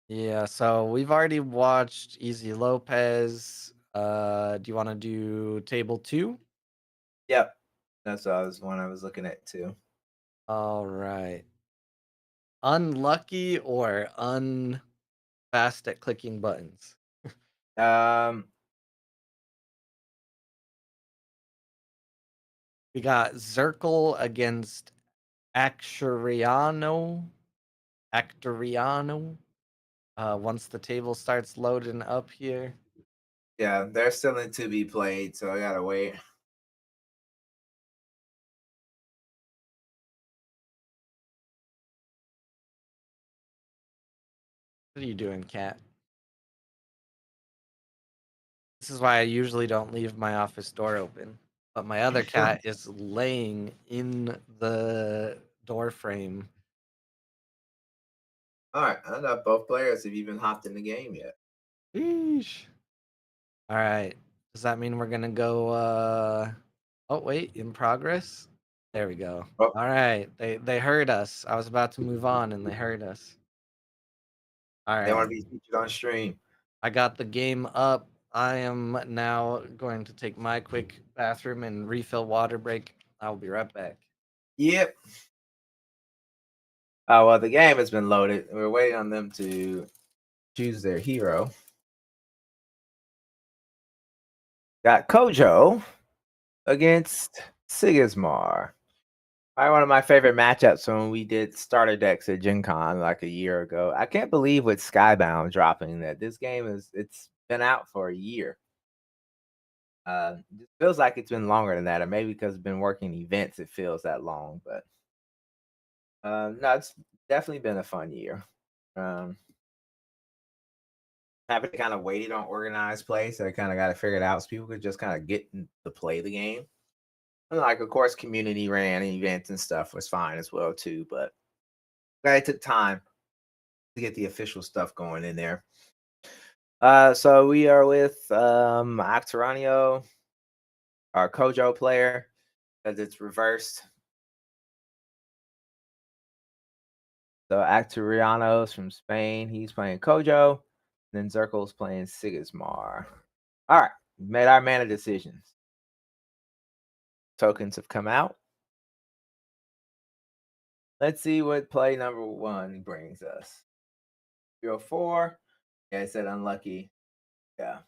Yeah, so we've already watched Easy Lopez. Do you want to do table 2? Yep. That's what I was one I was looking at too. All right. Unlucky or unfast at clicking buttons? Um We got Zirkle against Acturiano. Actoriano. Once the table starts loading up here. Yeah, they're still in to be played, so I gotta wait. What are you doing, cat? This is why I usually don't leave my office door open. But my other cat is laying in the door frame. All right, I don't know if both players have even hopped in the game yet. Sheesh. All right. Does that mean we're gonna go? Oh wait, in progress. There we go. Oh, All right. They heard us. I was about to move on, and they heard us. All they want right. to be featured on stream. I got the game up. I am now going to take my quick bathroom and refill water break. I'll be right back. Yep. Oh well, the game has been loaded. We're waiting on them to choose their hero. Got Kojo against Sigismar. Probably one of my favorite matchups when we did starter decks at Gen Con like a year ago. I can't believe with Skybound dropping that this game it's been out for a year. It feels like it's been longer than that, or maybe because it's been working events, it feels that long. But no, it's definitely been a fun year. Um, Happy to kind of waited on organized play, so I kind of got it figured out, so people could just kind of get to play the game. And like, of course, community ran events and stuff was fine as well too, but it took time to get the official stuff going in there. So we are with Actaranio, our Kojo player, because it's reversed. So Actarianos from Spain, he's playing Kojo. Then Zirkel's playing Sigismar. All right, made our mana decisions. Tokens have come out. Let's see what play number 1 brings us. 04. Yeah, I said unlucky. Yeah.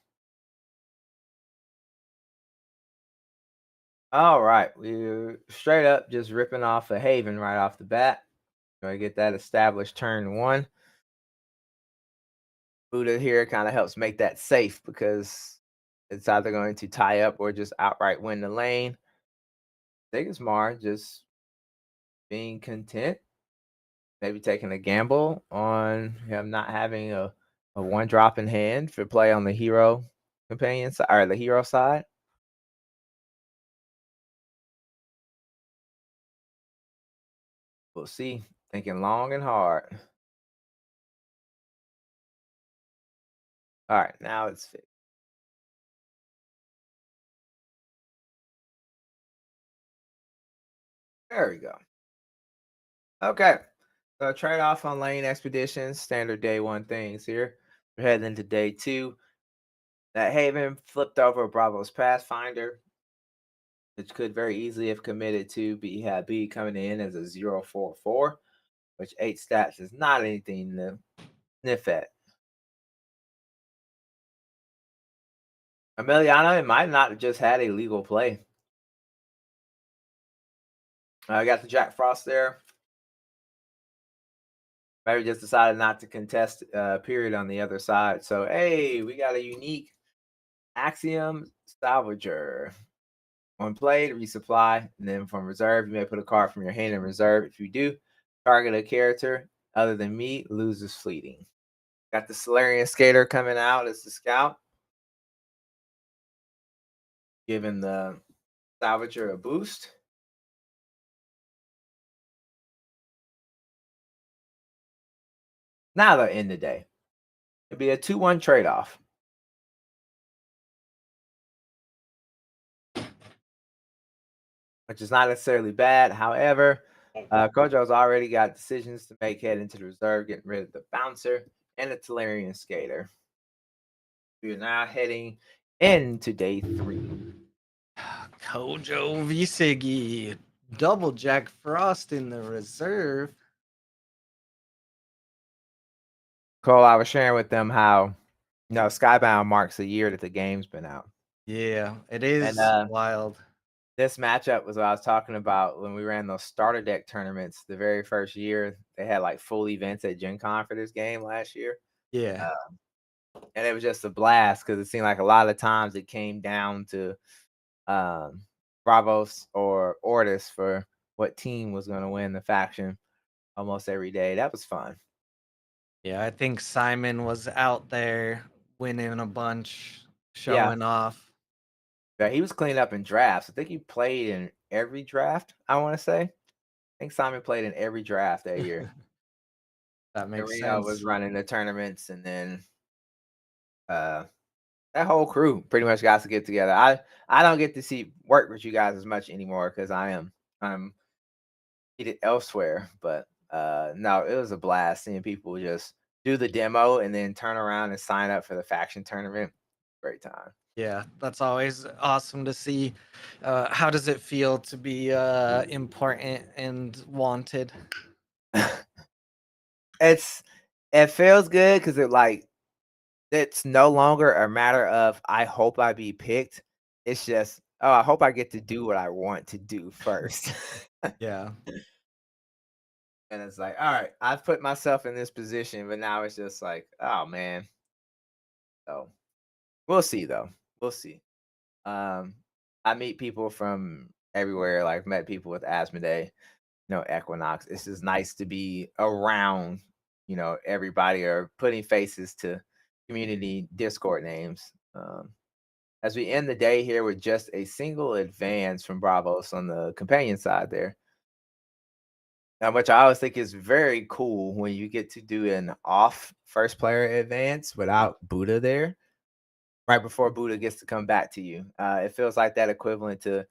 All right, we're straight up just ripping off a Haven right off the bat. Gonna get that established turn 1. Buddha here kind of helps make that safe because it's either going to tie up or just outright win the lane. Sigismar just being content, maybe taking a gamble on him not having a 1-drop in hand for play on the hero companion side or the hero side. We'll see. Thinking long and hard. All right, now it's fixed. There we go. Okay. So trade off on lane expeditions, standard day 1 things here. We're heading into day 2. That Haven flipped over Bravo's Pathfinder, which could very easily have committed to B coming in as a 0/4/4, which 8 stats is not anything to sniff at. Emiliano, it might not have just had a legal play. I got the Jack Frost there. Maybe just decided not to contest period on the other side. So, hey, we got a unique Axiom Salvager. When played, resupply, and then from reserve, you may put a card from your hand in reserve. If you do, target a character other than me loses fleeting. Got the Solarian Skater coming out as the scout, giving the Salvager a boost. Now they'll end the day. It'll be a 2-1 trade-off. Which is not necessarily bad. However, Kojo's already got decisions to make head into the reserve, getting rid of the bouncer and the Talarian Skater. We're now heading into day 3. Kojo v Siggy. Double Jack Frost in the reserve. Cole, I was sharing with them how, Skybound marks a year that the game's been out. Yeah, it is And wild. this matchup was what I was talking about when we ran those starter deck tournaments the very first year. They had like full events at Gen Con for this game last year. Yeah. and it was just a blast because it seemed like a lot of times it came down to um, Bravos or Ortis for what team was going to win the faction almost every day. That was fun. Yeah, I think Simon was out there winning a bunch, Yeah, showing off. yeah, he was cleaning up in drafts. I think he played in every draft. I want to say. I think Simon played in every draft that year. That makes Reno was sense. running the tournaments, and then uh, that whole crew pretty much got to get together. I don't get to see work with you guys as much anymore because I'm needed elsewhere. But no, it was a blast seeing people just do the demo and then turn around and sign up for the faction tournament. Great time. Yeah, that's always awesome to see. How does it feel to be important and wanted? it's it feels good because it's no longer a matter of I hope I be picked. It's just, oh, I hope I get to do what I want to do first. Yeah. And it's like, all right, I've put myself in this position, but now it's just like, oh man. So we'll see though. We'll see. Um, I meet people from everywhere. Like met people with Asmodee, Equinox. It's just nice to be around, everybody or putting faces to community Discord names. As we end the day here with just a single advance from Bravos on the companion side there. Which I always think is very cool when you get to do an off first player advance without Buddha there, right before Buddha gets to come back to you. It feels like that equivalent to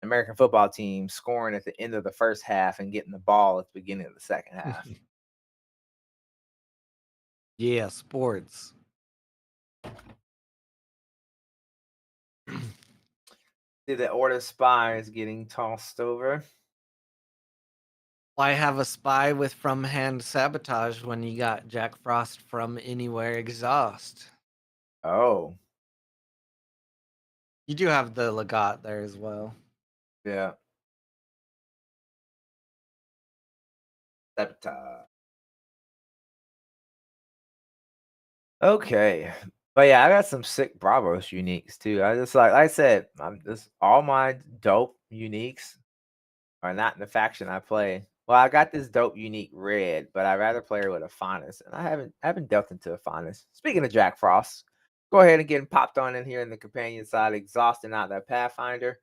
American football team scoring at the end of the first half and getting the ball at the beginning of the second half. Yeah, sports. See the order spy is getting tossed over. Why have a spy with from hand sabotage when you got Jack Frost from anywhere exhaust? Oh, You do have the Legat there as well. yeah. Sabotage. Okay. But yeah, I got some sick Bravos uniques too. I just like I said, I'm just all my dope uniques are not in the faction I play. Well, I got this dope unique red, but I'd rather play her with a Faunus, and I haven't delved into a Faunus. Speaking of Jack Frost, go ahead and get popped on in here in the companion side, exhausting out that Pathfinder.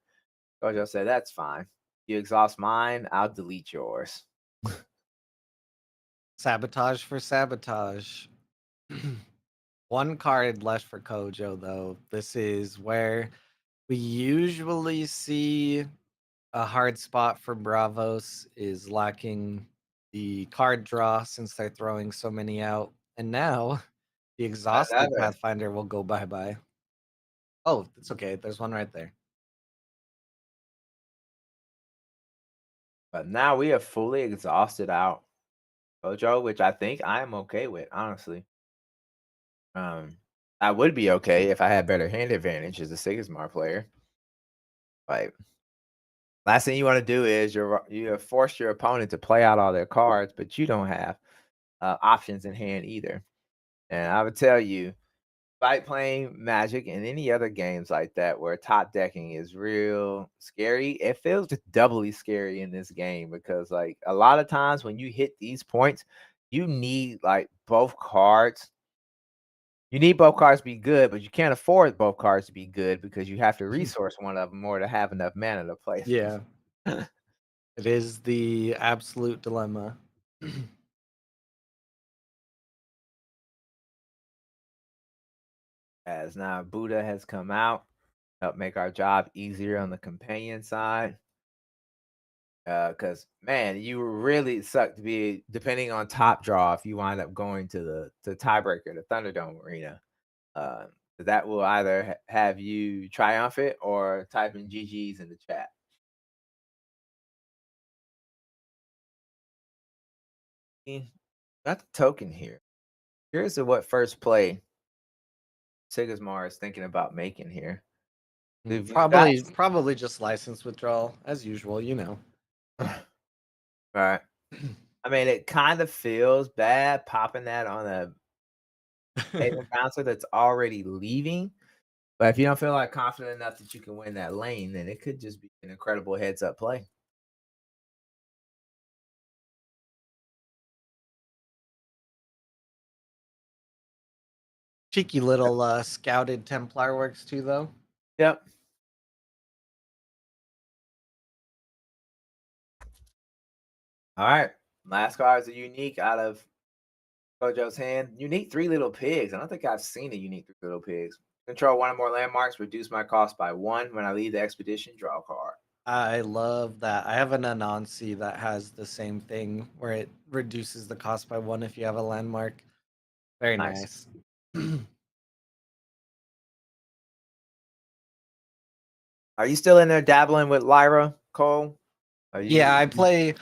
Gojo said that's fine. You exhaust mine, I'll delete yours. Sabotage for sabotage. One card left for Kojo, though. This is where we usually see a hard spot for Bravos is lacking the card draw since they're throwing so many out. And now the exhausted Another, Pathfinder will go bye-bye. Oh, it's okay. There's one right there. but now we have fully exhausted out Gojo, which I think I am okay with, honestly. Um, I would be okay if I had better hand advantage as a Sigmar player. Like, last thing you want to do is you have forced your opponent to play out all their cards, but you don't have options in hand either. And I would tell you, fight playing Magic and any other games like that where top decking is real scary, it feels just doubly scary in this game because like a lot of times when you hit these points, you need like both cards. You need both cards to be good, but you can't afford both cards to be good because you have to resource one of them or to have enough mana to play Yeah, them. it is the absolute dilemma. As now Buddha has come out, help make our job easier on the companion side. Because man, you really suck to be depending on top draw if you wind up going to the tiebreaker, the Thunderdome arena. Uh, that will either have you triumphant or type in GG's in the chat. Got the token here. Here's what first play Sigismar is thinking about making here. If you Probably, guys, probably just license withdrawal as usual. right? I mean, it kind of feels bad popping that on a Haven bouncer that's already leaving. But if you don't feel like confident enough that you can win that lane, then it could just be an incredible heads up play. Cheeky little scouted Templar works too, though. Yep. All right. Last card is a unique out of Kojo's hand. Unique three little pigs. I don't think I've seen a unique three little pigs. Control one or more landmarks. Reduce my cost by 1 when I leave the expedition. Draw a card. I love that. I have an Anansi that has the same thing where it reduces the cost by 1 if you have a landmark. Very Nice. nice. Are you still in there dabbling with Lyra, Cole? Are you? Yeah, I play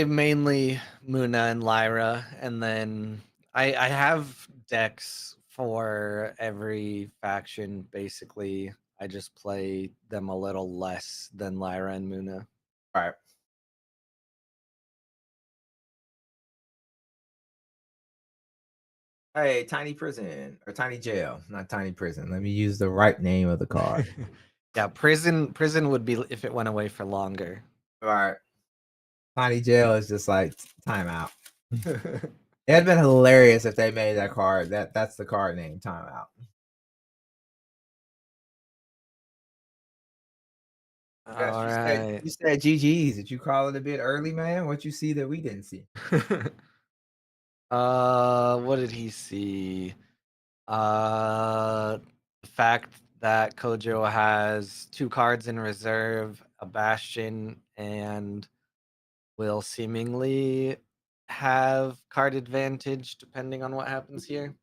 mainly Muna and Lyra, and then I have decks for every faction. Basically, I just play them a little less than Lyra and Muna. All right. Hey, tiny prison or tiny jail, not tiny prison. Let me use the right name of the card. Yeah, prison would be if it went away for longer. All right. Tiny jail is just like timeout. It'd been hilarious if they made that card. That's the card name, timeout. Yes, All right. you said GG's. Did you call it a bit early, man? What you see that we didn't see? What did he see? The fact that Kojo has 2 cards in reserve, a Bastion, and will seemingly have card advantage depending on what happens here.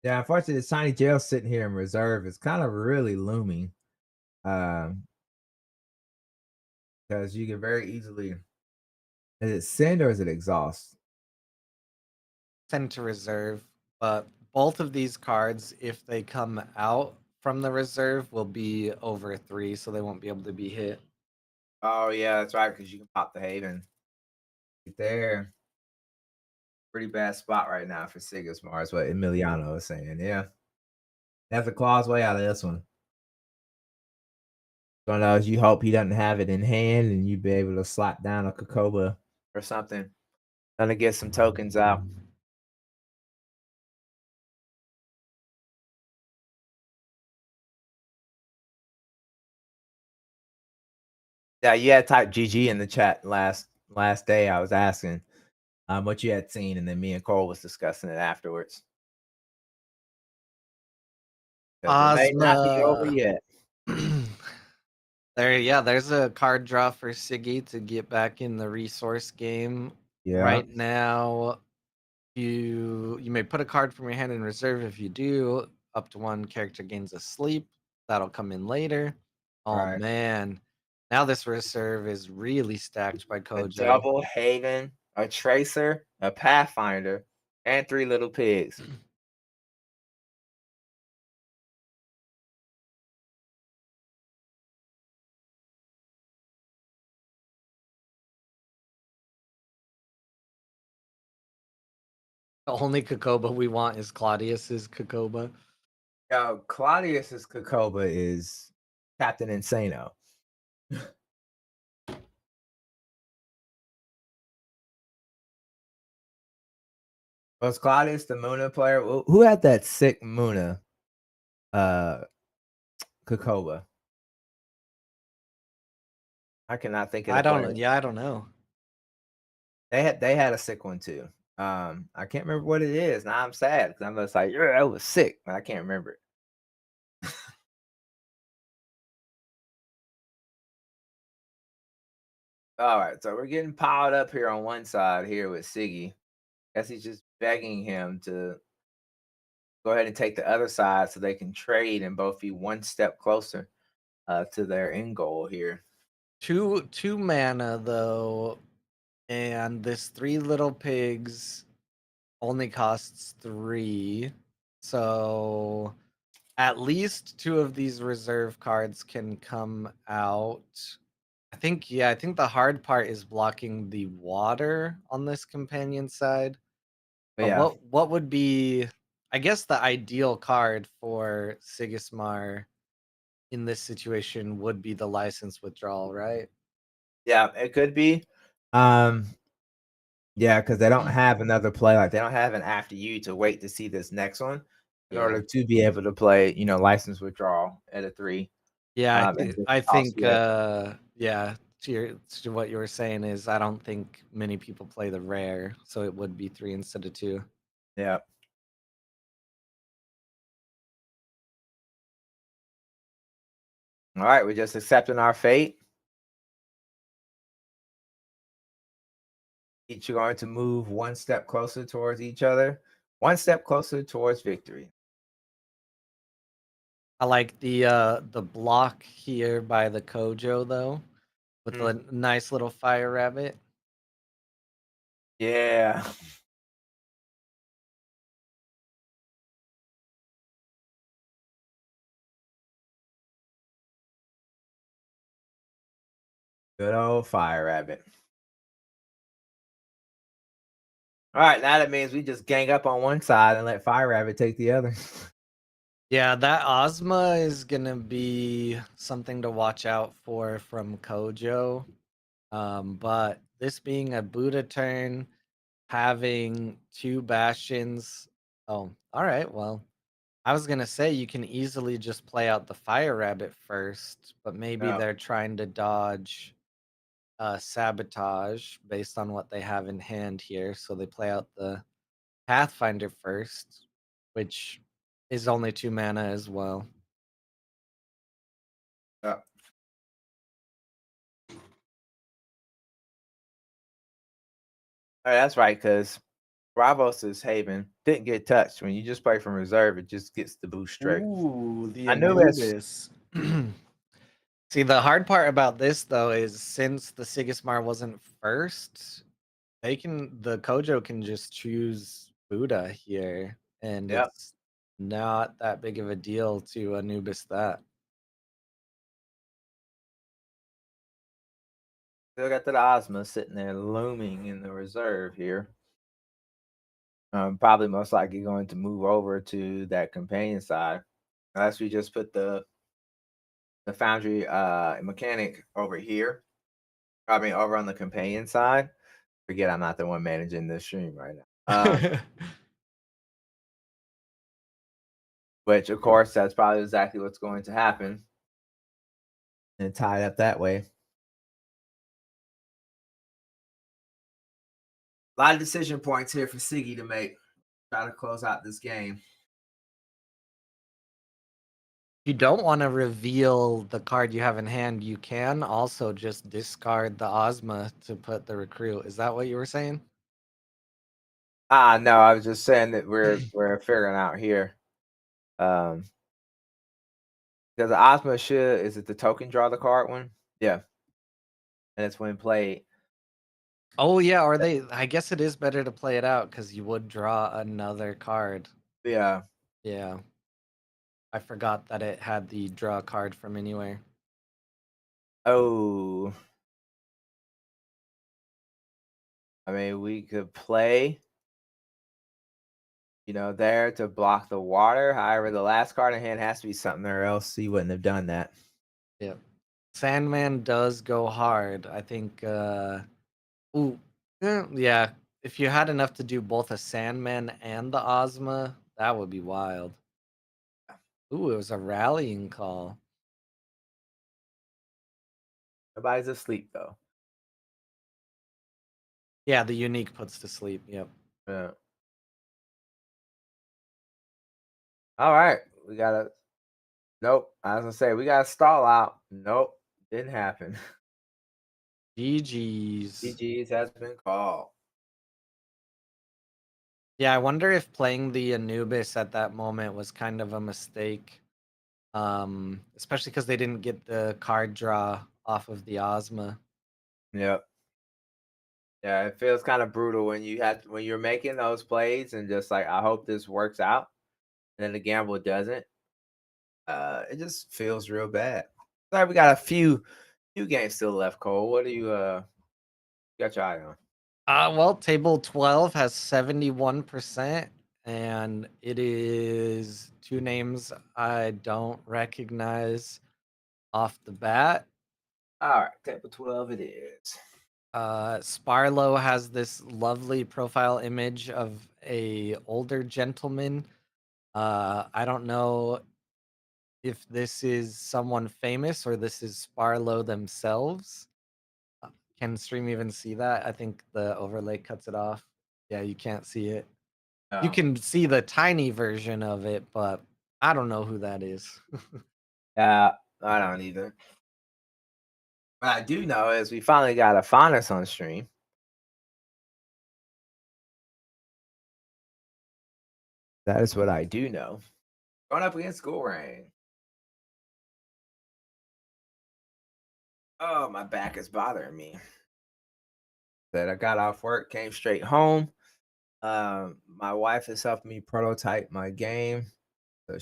Yeah, unfortunately, this tiny jail sitting here in reserve is kind of really looming. Because you can very easily. Is it send or is it exhaust? Send to reserve, but both of these cards, if they come out from the reserve, will be over 3, so they won't be able to be hit. Oh yeah, that's right. Because you can pop the Haven. Right there. Pretty bad spot right now for Sigismar is what Emiliano is saying. Yeah. That's a claw's way out of this one. So know you hope he doesn't have it in hand and you'd be able to slap down a Kokoba or something. Gonna get some tokens out. Yeah, you had type GG in the chat last day. I was asking what you had seen, and then me and Cole was discussing it afterwards. Because it may not be over Ozma. yet. There's a card draw for Siggy to get back in the resource game. Yeah. Right now, you may put a card from your hand in reserve. If you do, up to 1 character gains a sleep. That'll come in later. Oh Right. man. Now this reserve is really stacked by A Kojo. double Haven, a Tracer, a Pathfinder, and 3 little pigs. The only Kokoba we want is Claudius's Kokoba. Yo, Claudius's Kokoba is Captain Insano. Was Claudius the Muna player? Who had that sick Muna Kokoba? I cannot think of the player. I don't know. They had a sick one too. I can't remember what it is. Now I'm sad because I'm just like, yeah, that was sick, but I can't remember it. All right, so we're getting piled up here on one side here with Siggy. Guess he's just begging him to go ahead and take the other side so they can trade and both be one step closer to their end goal here. Two mana though, and this 3 little pigs only costs 3. So at least 2 of these reserve cards can come out. I think the hard part is blocking the water on this companion side. But yeah, what would be, I guess, the ideal card for Sigismar in this situation would be the license withdrawal, right? yeah, it could be. Um, yeah, because they don't have another play. Like they don't have an after you to wait to see this next one in Yeah. order to be able to play, license withdrawal at a 3. Yeah, And just I toss think switch. yeah, to what you were saying is I don't think many people play the rare, so it would be 3 instead of 2. Yeah. All right, we're just accepting our fate. Each are going to move one step closer towards each other, one step closer towards victory. I like the block here by the Kojo though, with Mhm. a nice little fire rabbit. Yeah. Good old fire rabbit. All right, now that means we just gang up on one side and let fire rabbit take the other. Yeah, that Ozma is gonna be something to watch out for from Kojo. But this being a Buddha turn, having 2 bastions. Oh, all right. Well, I was gonna say you can easily just play out the fire rabbit first, but maybe Yeah. they're trying to dodge sabotage based on what they have in hand here. So they play out the Pathfinder first, which is only 2 mana as well. Yeah. Oh, that's right, because Bravos' Haven didn't get touched. When you just play from reserve, it just gets the boost straight. Ooh, the I knew it's Anubis. See, the hard part about this though is since the Sigismar wasn't first, the Kojo can just choose Buddha here, and yep. it's not that big of a deal to Anubis that. Still got that Ozma sitting there looming in the reserve here. Probably most likely going to move over to that companion side. Unless we just put the foundry mechanic over here. I mean over on the companion side. Forget I'm not the one managing this stream right now. Which of course that's probably exactly what's going to happen. And tie it up that way. A lot of decision points here for Siggy to make. Try to close out this game. You don't want to reveal the card you have in hand, you can also just discard the Ozma to put the recruit. Is that what you were saying? No, I was just saying that we're figuring out here. Because the Ozma should, is it the token draw the card one? Yeah. And it's when played. Oh yeah, or I guess it is better to play it out because you would draw another card. Yeah. Yeah. I forgot that it had the draw card from anywhere. Oh. I mean, we could play, there to block the water. However, the last card in hand has to be something or else he wouldn't have done that. Yeah. Sandman does go hard. I think ooh, yeah. If you had enough to do both a Sandman and the Ozma, that would be wild. Ooh, it was a rallying call. Nobody's asleep though. Yeah, the unique puts to sleep. Yep. Yeah. All right. We gotta nope. I was gonna say we gotta stall out. Nope. Didn't happen. GG's. GG's has been called. Yeah, I wonder if playing the Anubis at that moment was kind of a mistake. Especially because they didn't get the card draw off of the Ozma. Yep. Yeah, it feels kind of brutal when you're making those plays and just like I hope this works out, and then the gamble doesn't. It just feels real bad. Sorry, we got a few games still left, Cole. What do you got your eye on? Well, table 12 has 71%, and it is two names I don't recognize off the bat. All right, table 12 it is. Sparlow has this lovely profile image of a older gentleman. I don't know if this is someone famous or this is Sparlow themselves. Can stream even see that? I think the overlay cuts it off. Yeah, you can't see it. You Oh. can see the tiny version of it, but I don't know who that is. I don't either. What I do know is we finally got a Faunus on stream. That is what I do know. Going up against School Rain. Oh, my back is bothering me. That I got off work, came straight home. My wife has helped me prototype my game. So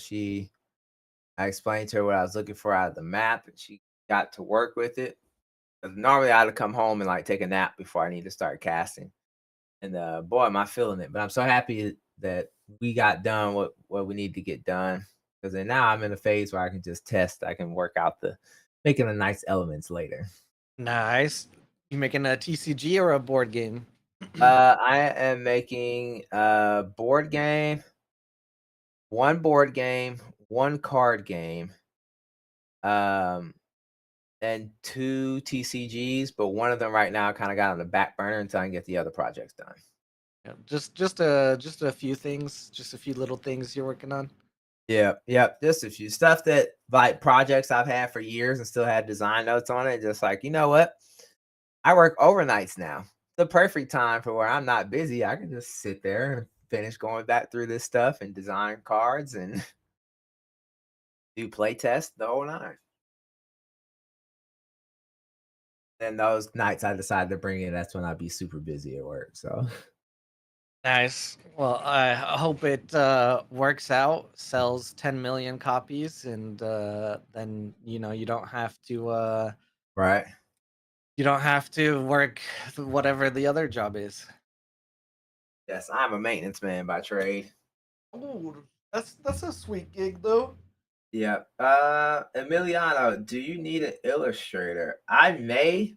I explained to her what I was looking for out of the map, and she got to work with it. 'Cause normally I'd come home and like take a nap before I need to start casting. And boy, am I feeling it. But I'm so happy that we got done what we need to get done. Because then now I'm in a phase where I can just test. I can work out making the nice elements later. Nice. You making a TCG or a board game? I am making a board game, one card game, um, and two TCGs, but one of them right now kind of got on the back burner until I can get the other projects done. Yeah, just a few things, just a few little things you're working on. Yep. Just a few stuff that like projects I've had for years and still had design notes on it. Just like, you know what? I work overnights now. The perfect time for where I'm not busy. I can just sit there and finish going back through this stuff and design cards and do play tests the whole nine. And those nights I decide to bring it, that's when I'd be super busy at work. So Nice. Well, I hope it works out, sells 10 million copies, and then you don't have to right. work whatever the other job is. Yes, I'm a maintenance man by trade. Oh, that's a sweet gig though. Yep. Emiliano, do you need an illustrator? I may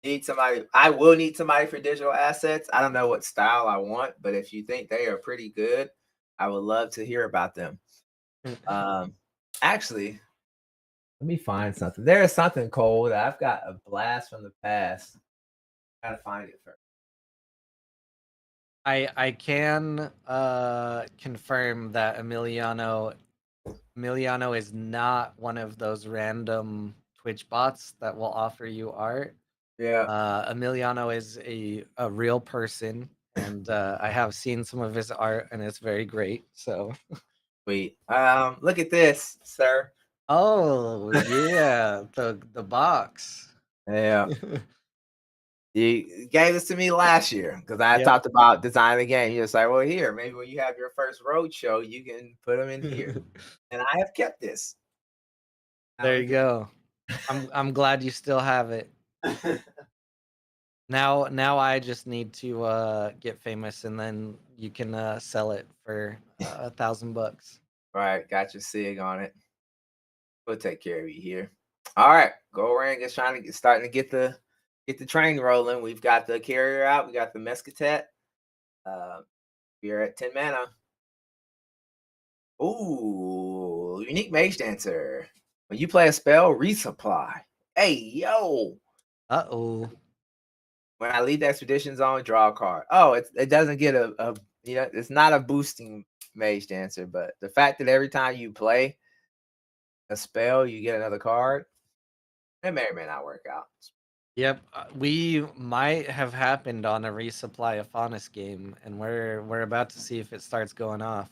need somebody. I will need somebody for digital assets. I don't know what style I want, but if you think they are pretty good, I would love to hear about them. Actually, let me find something. There is something cool that I've got a blast from the past. Gotta find it first. I can confirm that Emiliano is not one of those random Twitch bots that will offer you art. Yeah. Emiliano is a real person, and I have seen some of his art, and it's very great. So, Sweet. Look at this, sir. oh yeah, the box. Yeah. You gave this to me last year because I Yep. talked about designing the game. You're just like, well, here, maybe when you have your first road show, you can put them in here. And I have kept this. There you go. I'm glad you still have it. Now I just need to get famous, and then you can sell it for $1,000. Right, got your SIG on it. We'll take care of you here. All right, Go Ring is starting to get the train rolling. We've got the carrier out. We got the Mescatet. We are at 10 mana. Ooh, unique mage dancer. When you play a spell, resupply. Hey, yo. Uh-oh. When I leave the expedition zone, draw a card. Oh, it doesn't get a it's not a boosting mage dancer, but the fact that every time you play a spell, you get another card, it may or may not work out. Yep, we might have happened on a resupply of Faunus game, and we're about to see if it starts going off.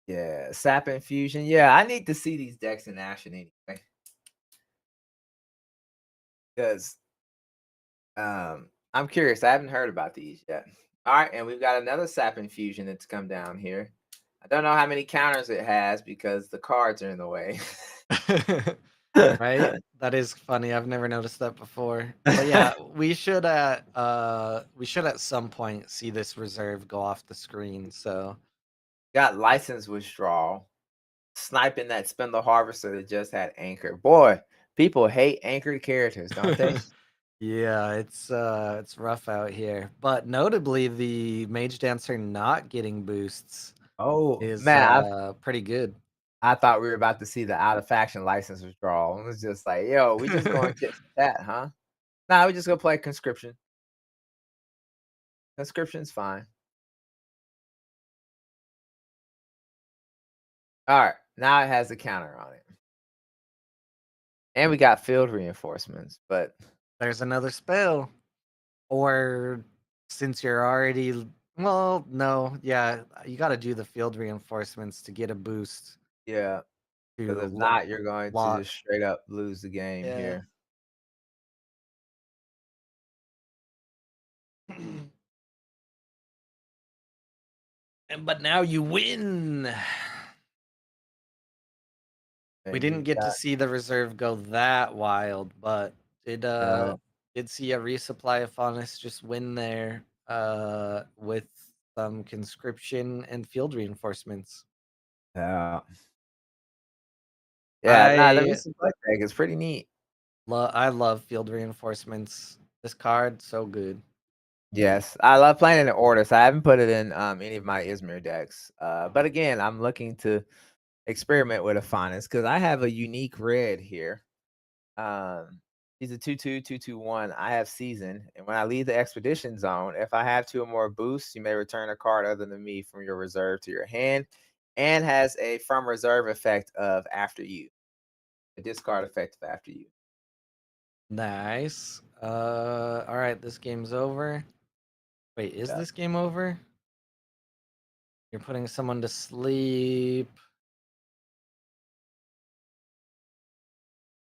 Yeah, sap infusion. Yeah, I need to see these decks in action anyway. Because I'm curious. I haven't heard about these yet. All right, and we've got another sap infusion that's come down here. I don't know how many counters it has because the cards are in the way. Right? That is funny. I've never noticed that before. But yeah, we should at some point see this reserve go off the screen. So Got license withdrawal. Sniping that spindle harvester that just had anchor. Boy, people hate anchored characters, don't they? yeah, it's rough out here. But notably the Mage Dancer not getting boosts Oh is man, pretty good. I thought we were about to see the out of faction license withdrawal. It was just like, yo, we just going tit for tat, huh? Nah, we just gonna play conscription. Conscription's fine. All right, now it has a counter on it, and we got field reinforcements. But There's another spell. Or since you're already well, no, yeah, you got to do the field reinforcements to get a boost yeah, because to if not, you're going to lock. just straight up lose the game Yeah. here. But now you win. We And didn't you get to got see the reserve go that wild, but did uh, did see a resupply of Faunus just win there with some conscription and field reinforcements. yeah, yeah. Nah, the I recent blood tag is pretty neat. I love field reinforcements. This card so good. Yes, I love playing in the order, so I haven't put it in any of my Izmir decks. But again, I'm looking to experiment with a Faunus because I have a unique red here. He's a 2/2/2/2/1. I have season, and when I leave the expedition zone, if I have two or more boosts, you may return a card other than me from your reserve to your hand, and has a from reserve effect of after you, a discard effect of after you. Nice. All right, this game's over. Wait, is Yeah. this game over? You're putting someone to sleep.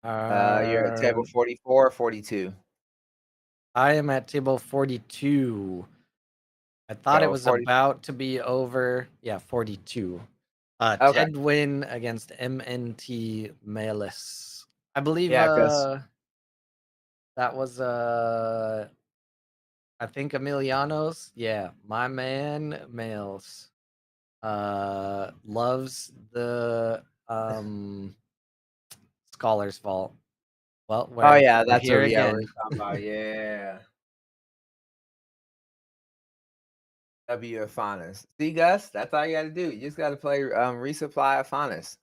You're at table 44 or 42. I am at table 42. I thought it So was 40. about to be over. Yeah, 42. Okay. Ted win against MNT Melis. I believe Yeah, because that was I think Emiliano's. Yeah, my man Males loves the Scholar's Vault. Well, oh we're yeah, we're that's here what yeah we're again. talking about. Yeah. W of Faunus. See, Gus, that's all you got to do. You just got to play resupply of Faunus.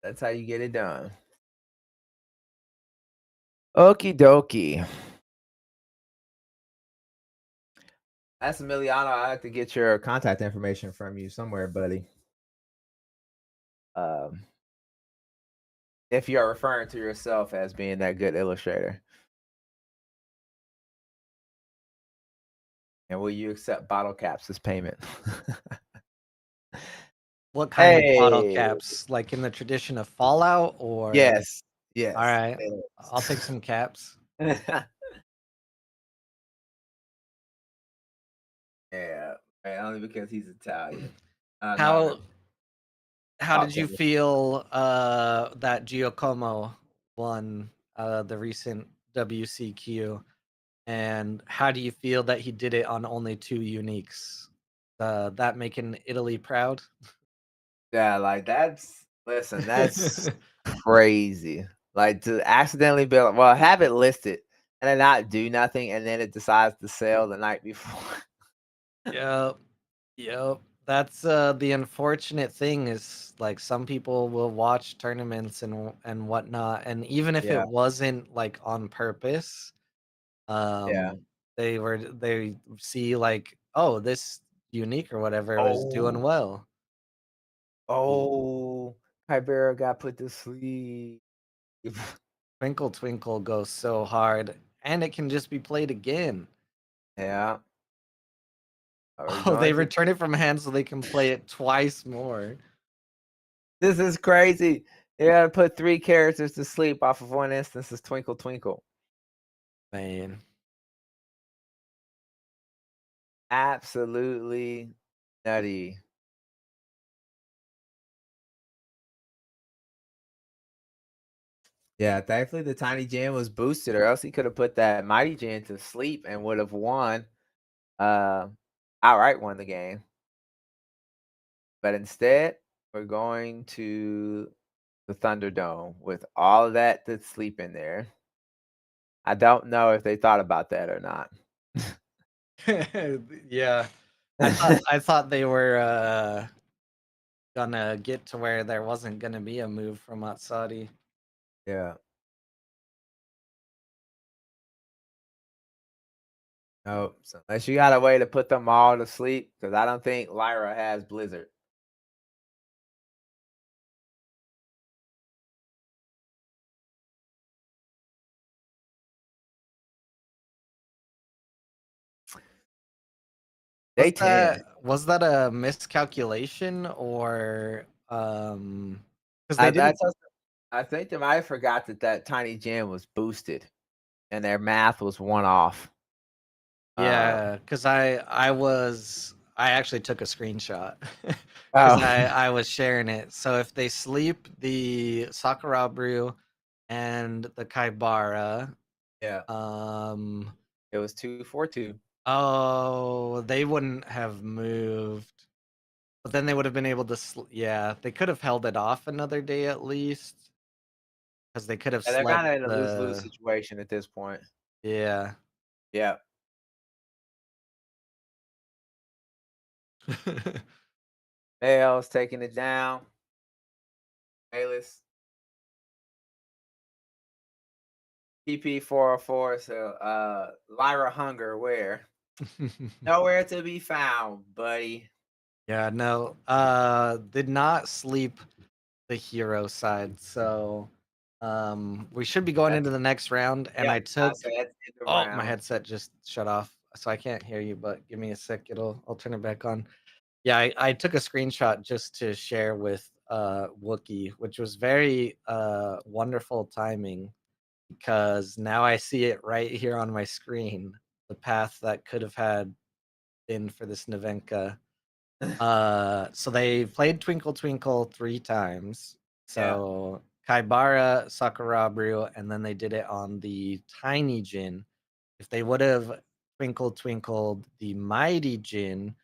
That's how you get it done. Okie dokie. That's Emiliano. I have to get your contact information from you somewhere, buddy. Um, if you're referring to yourself as being that good illustrator. And will you accept bottle caps as payment? What kind of bottle Hey. caps? Like in the tradition of Fallout or Yes. all Yes. right. I'll take some caps. Yeah. And only because he's Italian. No, no. How how I'll did you take it. feel that Giacomo won the recent WCQ? And how do you feel that he did it on only two uniques? That making Italy proud? Yeah, like that's crazy. Like to accidentally build well, have it listed and then not do nothing and then it decides to sell the night before. Yep. Yep. That's the unfortunate thing is like some people will watch tournaments and whatnot, and even if it Yeah, wasn't like on purpose, yeah. um, they see like, oh, this unique or whatever is doing Oh, well. oh, Kybera got put to sleep. Twinkle Twinkle goes so hard, and it can just be played again. Yeah. Are we Oh, they going to return it from hand so they can play it twice more. this is crazy. You gotta put three characters to sleep off of one instance is Twinkle Twinkle. Man. Absolutely nutty. Yeah, thankfully the Tiny Gin was boosted, or else he could have put that Mighty Gin to sleep and would have won, uh, outright won the game. But instead, we're going to the Thunderdome with all of that to sleep in there. I don't know if they thought about that or not. Yeah. I thought they were gonna get to where there wasn't gonna be a move from Matsadi. Yeah. No, so unless you got a way to put them all to sleep, because I don't think Lyra has Blizzard. Day 10. Was that a miscalculation or because I they that's didn't. also, I think they might have forgot that that Tiny Gem was boosted, and their math was one off. Uh, Yeah, because I actually took a screenshot because oh, I was sharing it. So if they sleep the Sakura Brew and the Kaibara, yeah, um, it was 2-4-2. oh, they wouldn't have moved. But then they would have been able to, yeah, they could have held it off another day at least because they could have And they're slept kind of in a lose-lose the, situation at this point. yeah. Yeah, Nails taking it down. Bayless. PP 404. So, Lyra Hunger, where? Nowhere to be found, buddy. Yeah, no, did not sleep the hero side. So we should be going That's into the next round and Yep. I I took say that's in the oh my round. headset just shut off so I can't hear you, but give me a sec, I'll turn it back on. Yeah, I took a screenshot just to share with Wookie, which was very wonderful timing because now I see it right here on my screen, the path that could have had been for this Nevenka. So they played Twinkle Twinkle 3 times. Yeah. So Kaibara, Sakurabru, and then they did it on the Tiny Jin. If they would have Twinkle Twinkled the Mighty Jin,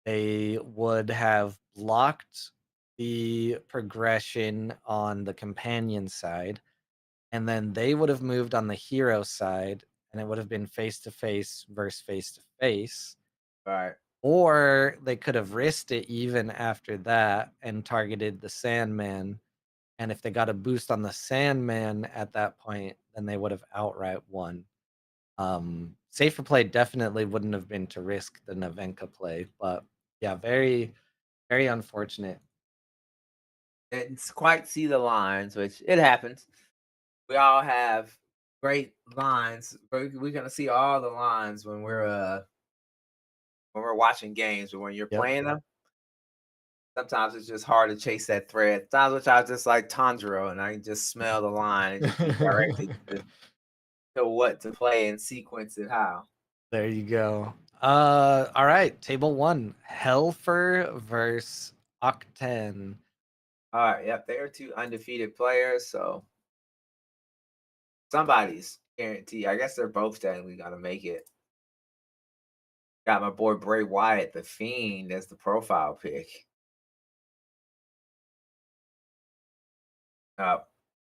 they would have blocked the progression on the companion side, and then they would have moved on the hero side, and it would have been face to face versus face to face. Right. Or they could have risked it even after that and targeted the Sandman. And if they got a boost on the Sandman at that point, then they would have outright won. Safer play definitely wouldn't have been to risk the Navenka play, but yeah, very, very unfortunate. Didn't quite see the lines, which it happens. We all have great lines. We're gonna see all the lines when we're watching games, but when you're Yep. playing them, sometimes it's just hard to chase that thread. Times which I just like Tanjiro and I can just smell the line and just be directed to what to play and sequence it how. There you go. All right, table 1, Helfer versus Octen. All right, yep, they are two undefeated players, so somebody's guarantee. I guess they're both technically gonna make it. Got my boy Bray Wyatt, the Fiend, as the profile pick.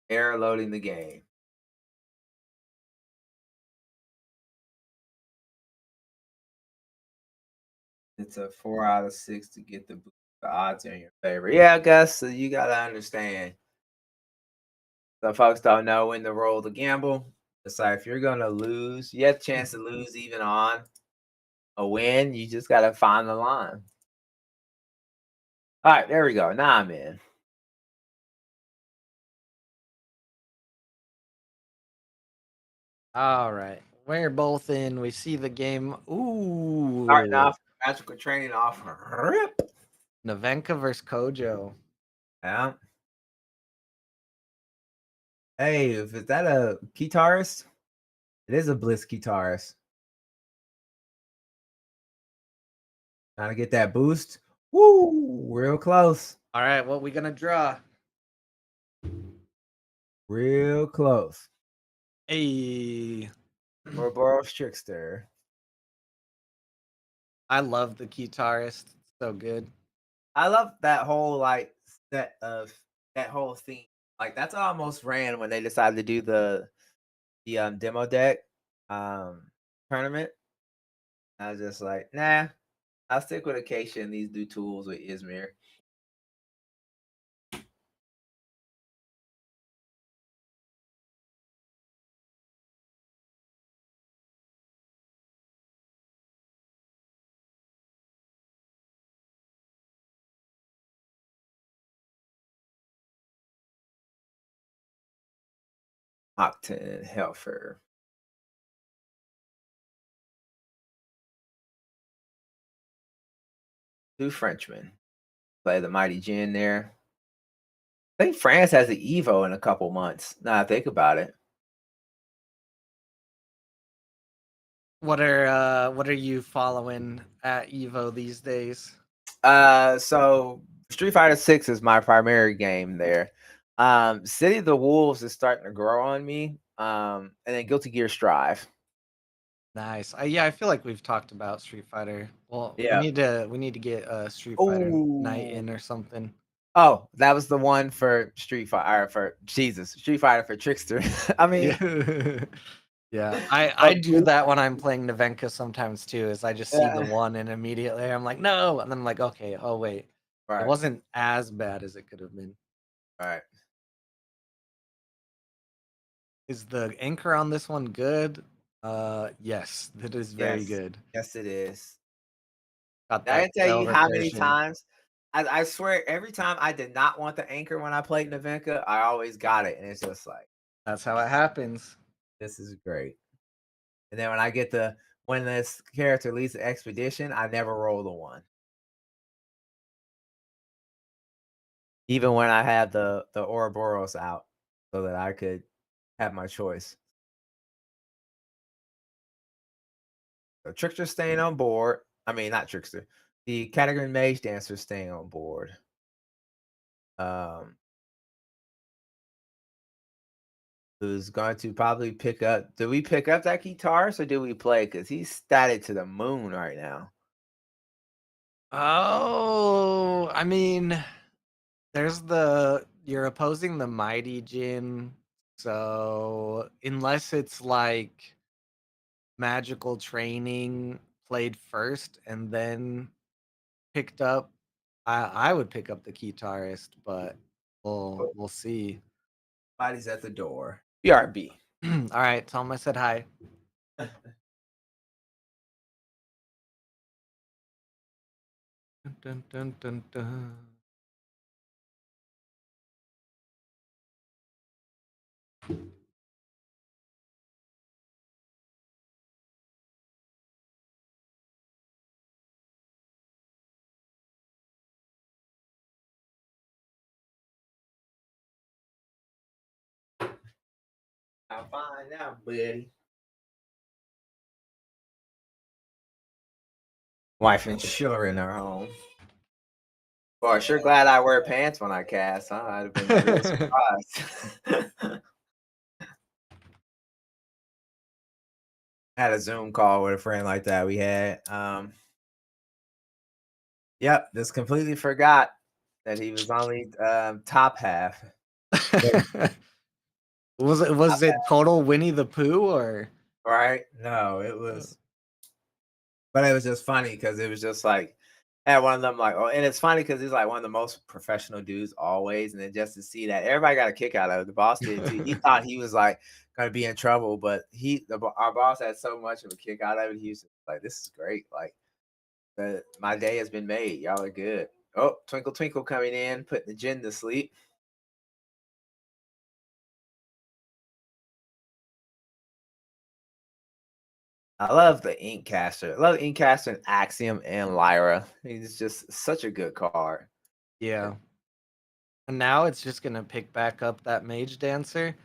Error loading the game. It's a 4 out of 6 to get the boost. The odds are in your favor. Yeah, Gus, so you gotta understand. Some folks don't know when to roll the gamble. It's like if you're gonna lose, you have a chance to lose even on a win. You just gotta find the line. All right, there we go. Now I'm in. All right. We're both in. We see the game. Starting Ooh. off magical training off rip. Navenka versus Kojo. Yeah. Hey, if is that a guitarist? It is a Bliss guitarist. Trying to get that boost. Woo! Real close. All right, what we gonna draw? real close. Hey, Ouroboros Trickster. I love the guitarist. It's so good. I love that whole like set of that whole theme. Like that's almost ran when they decided to do the demo deck um tournament. I was just like, nah, I'll stick with Acacia and these new tools with Izmir. Octane Helfer. Two Frenchmen. Play the Mighty Jin there. I think France has an Evo in a couple months. Now I think about it. What are you following at Evo these days? So Street Fighter 6 is my primary game there. City of the Wolves is starting to grow on me. And then Guilty Gear Strive. Nice. Yeah, I feel like we've talked about Street Fighter. Well, Yeah. we need to get a Street Fighter night in Oh, or something. oh, that was the one for Street Fighter for Jesus, Street Fighter for Trickster. I mean, Yeah. Yeah, I uh, do that when I'm playing Nevenka sometimes too. Is I just see the yeah, one and immediately I'm like, no, and then I'm like, okay, oh wait, it right, wasn't as bad as it could have been. right. Is the anchor on this one good? Yes, it is very Yes, good. yes, it is. Got I that can tell you velvet how many version. times. I swear, every time I did not want the anchor when I played Navenka, I always got it, and it's just like That's how it happens. this is great. And then when I get the when this character leads the expedition, I never roll the one, even when I had the Ouroboros out, so that I could have my choice. So Trickster staying on board. I mean, not Trickster. The category Mage Dancer staying on board. Um, who's going to probably pick up? Do we pick up that guitarist or do we play? Because he's statted to the moon right now. Oh, I mean, you're opposing the Mighty Jin, so unless it's like magical training played first and then picked up, I would pick up the guitarist, but we'll see. Body's at the door. BRB. All right, tell him I said hi. Dun, dun, dun, dun, dun. I'll find out, buddy. Wife and children are home. Boy, sure glad I wear pants when I cast, huh? I'd have been real surprised. Had a Zoom call with a friend like that we had. Yep, just completely forgot that he was only top half. Was it total Winnie the Pooh or? Right? No, it was, but it was just funny because it was just like, had one of them like, oh, and it's funny because he's like one of the most professional dudes always, and then just to see that everybody got a kick out of it. The boss did too. He thought he was like gonna be in trouble, but our boss had so much of a kick out of it. He was just like, this is great. Like, my day has been made. Y'all are good. Oh, Twinkle Twinkle coming in, putting the gin to sleep. I love the Inkcaster. I love Inkcaster and Axiom and Lyra. He's just such a good card. Yeah. And now it's just gonna pick back up that Mage Dancer.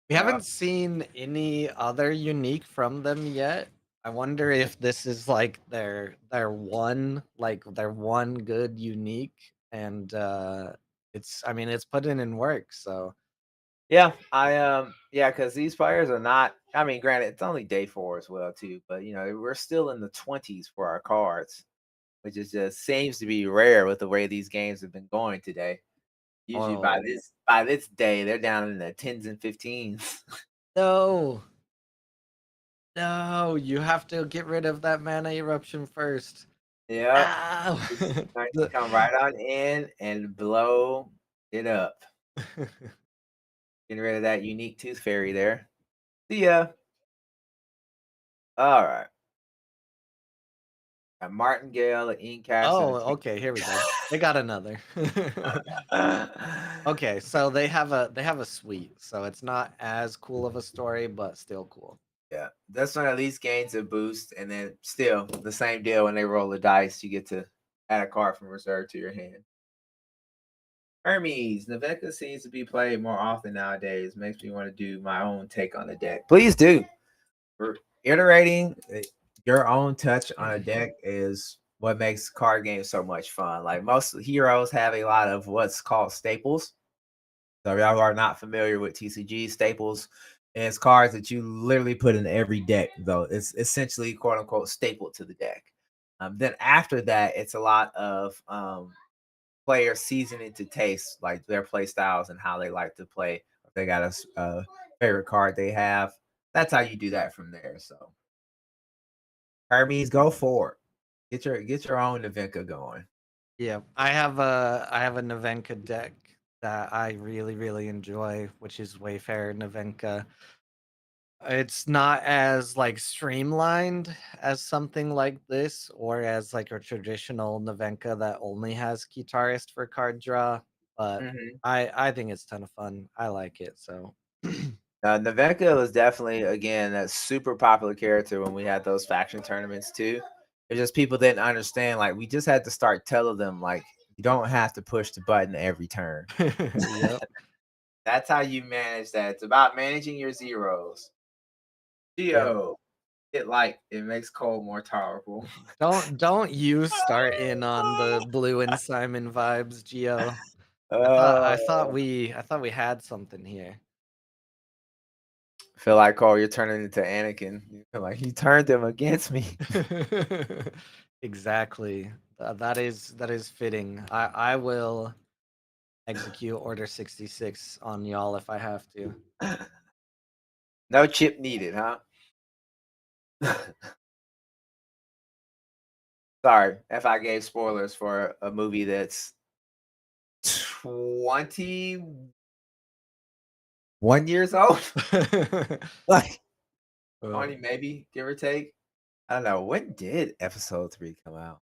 We Yeah. haven't seen any other unique from them yet. I wonder if this is like their one good unique, and it's, I mean, it's putting in work, so Yeah, yeah, because these players are not. I mean, granted, it's only day four as well too, but we're still in the 20s for our cards, which is just seems to be rare with the way these games have been going today. Usually by Oh this day, they're down in the tens and 15s. no, no! You have to get rid of that mana eruption first. Yep, Ow! it's going to come right on in and blow it up. Getting rid of that unique tooth fairy there. See ya. All right. Got Martingale, an Inkcaster, Oh, and okay. Here we go. They got another. a Okay, so they have a suite, so it's not as cool of a story, but still cool. Yeah, this one at least gains a boost, and then still the same deal when they roll the dice, you get to add a card from reserve to your hand. Hermes, Navenka seems to be played more often nowadays. Makes me want to do my own take on the deck. Please do. Iterating your own touch on a deck is what makes card games so much fun. Like most heroes have a lot of what's called staples. So if y'all are not familiar with TCG staples, it's cards that you literally put in every deck, though. It's essentially quote unquote stapled to the deck. Then after that, it's a lot of players seasoning to taste, like their play styles and how they like to play. If they got a favorite card they have, that's how you do that from there. So Hermes, go for it. Get your own Navenka going. Yeah, I have a Navenka deck that I really really enjoy, which is Wayfarer Navenka. It's not as like streamlined as something like this, or as like a traditional Navenka that only has guitarist for card draw. But Mhm. I think it's a ton of fun. I like it so. Navenka was definitely again a super popular character when we had those faction tournaments too. It's just people didn't understand. Like we just had to start telling them like you don't have to push the button every turn. Yep. That's how you manage that. It's about managing your zeros. Yep. Geo, it like it makes cold more tolerable. Don't you start in on the Blue and Simon vibes, Geo. Oh, I thought we had something here. feel like Cole, you're turning into Anakin. You feel like you turned them against me. Exactly. That is fitting. I will execute Order 66 on y'all if I have to. No chip needed, huh? Sorry if I gave spoilers for a movie that's 21 years old. Like Uh, 20, maybe, give or take. I don't know. When did episode 3 come out?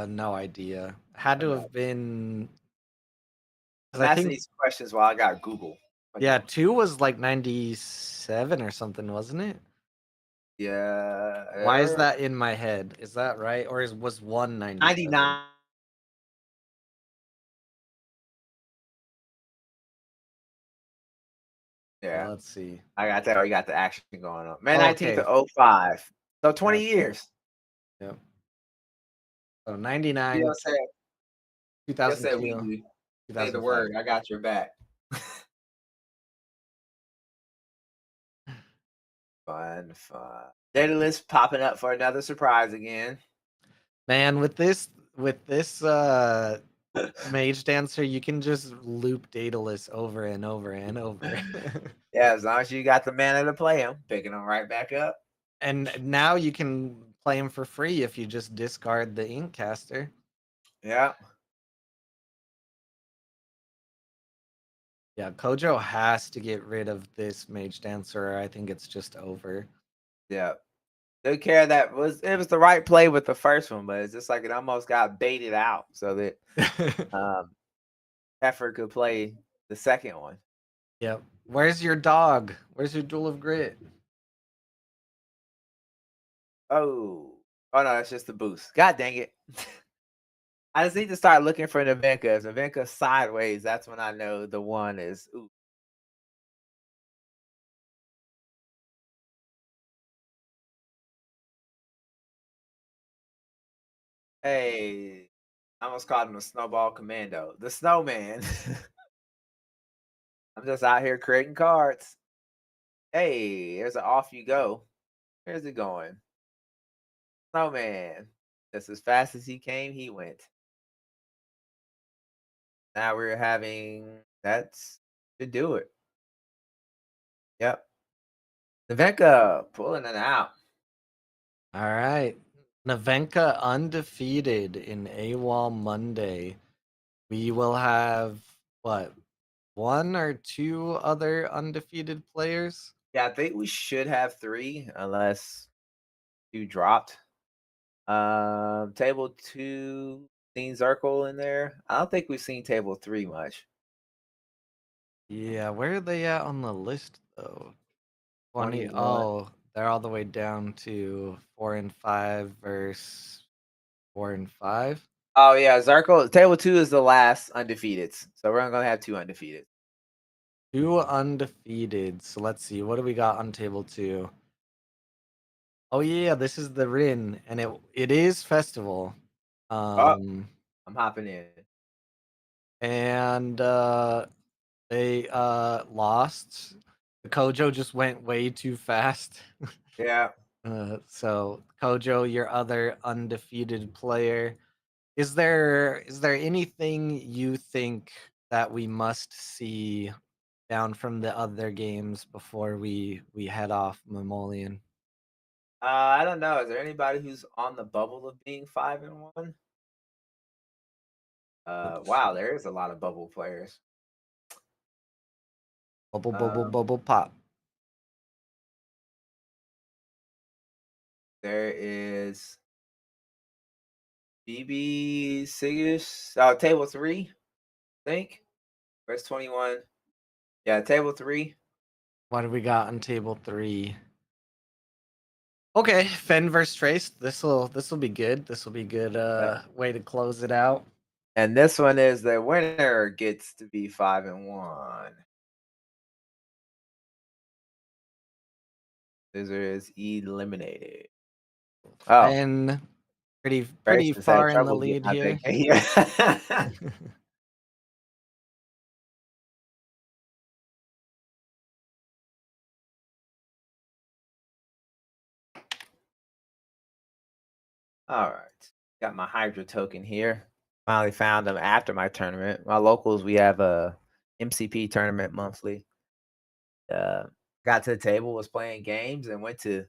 no idea. Had to I'm have been because I asking think these questions while I got Google. Hold yeah, on. 2 was like 97 or something, wasn't it? Yeah. Why is that in my head? Is that right? Or was 197? 99. Yeah. Let's see. I got that. Oh, you got the action going on. May Oh, 19th okay. of '05. So 20 Gotcha. years. Yep. So 99, Gio said, Gio said we 2002, do. Say the 2005. word. I got your back. Fun, fun. Daedalus popping up for another surprise again. Man, with this mage dancer, you can just loop Daedalus over and over and over. Yeah, as long as you got the mana to play him, picking him right back up. And now you can play him for free if you just discard the ink caster. Yeah, Yeah, Kojo has to get rid of this mage dancer, or I think it's just over. yeah. Took care of that. It was the right play with the first one, but it's just like it almost got baited out so that um Heifer could play the second one. Yep. Where's your dog? Where's your Duel of Grit? Oh. Oh no, that's just the boost. God dang it. I just need to start looking for Navenka. If Navenka sideways, that's when I know the one is ooh. Hey. I almost called him a snowball commando. The snowman. I'm just out here creating cards. Hey, there's an off you go. Where's it going? Snowman. Just as fast as he came, he went. Now we're having that's to do it. Yep. Navenka pulling it out. All right. Navenka undefeated in AWOL Monday. We will have what, one or two other undefeated players? Yeah, I think we should have three unless two dropped. Table two seen Zirkle in there. I don't think we've seen table three much. Yeah, where are they at on the list though? 20. 21. Oh, they're all the way down to 4 and 5 versus 4 and 5. Oh yeah, Zirkle. Table two is the last undefeated. So we're not gonna have two undefeated. Two undefeated. So let's see. What do we got on table two? Oh yeah, this is the Rin, and it is festival. Oh, I'm hopping in. And they lost. The Kojo just went way too fast. Yeah. So Kojo, your other undefeated player, is there anything you think that we must see down from the other games before we head off Mimolian? I don't know. Is there anybody who's on the bubble of being 5-1? Let's Wow, see. there is a lot of bubble players. Bubble bubble Um, bubble pop. there is BB Sigish. Oh, table three, I think. Where's 21? Yeah, table three. What do we got on table 3? Okay, Fen versus Trace. This'll be good. This will be good Yep. way to close it out. And this one is the winner gets to be 5-1. Loser is eliminated. Oh, Fen pretty Grace is having far in the trouble getting lead my here. big here. All right. Got my Hydra token here. Finally found them after my tournament. My locals, we have a MCP tournament monthly. Got to the table, was playing games, and went to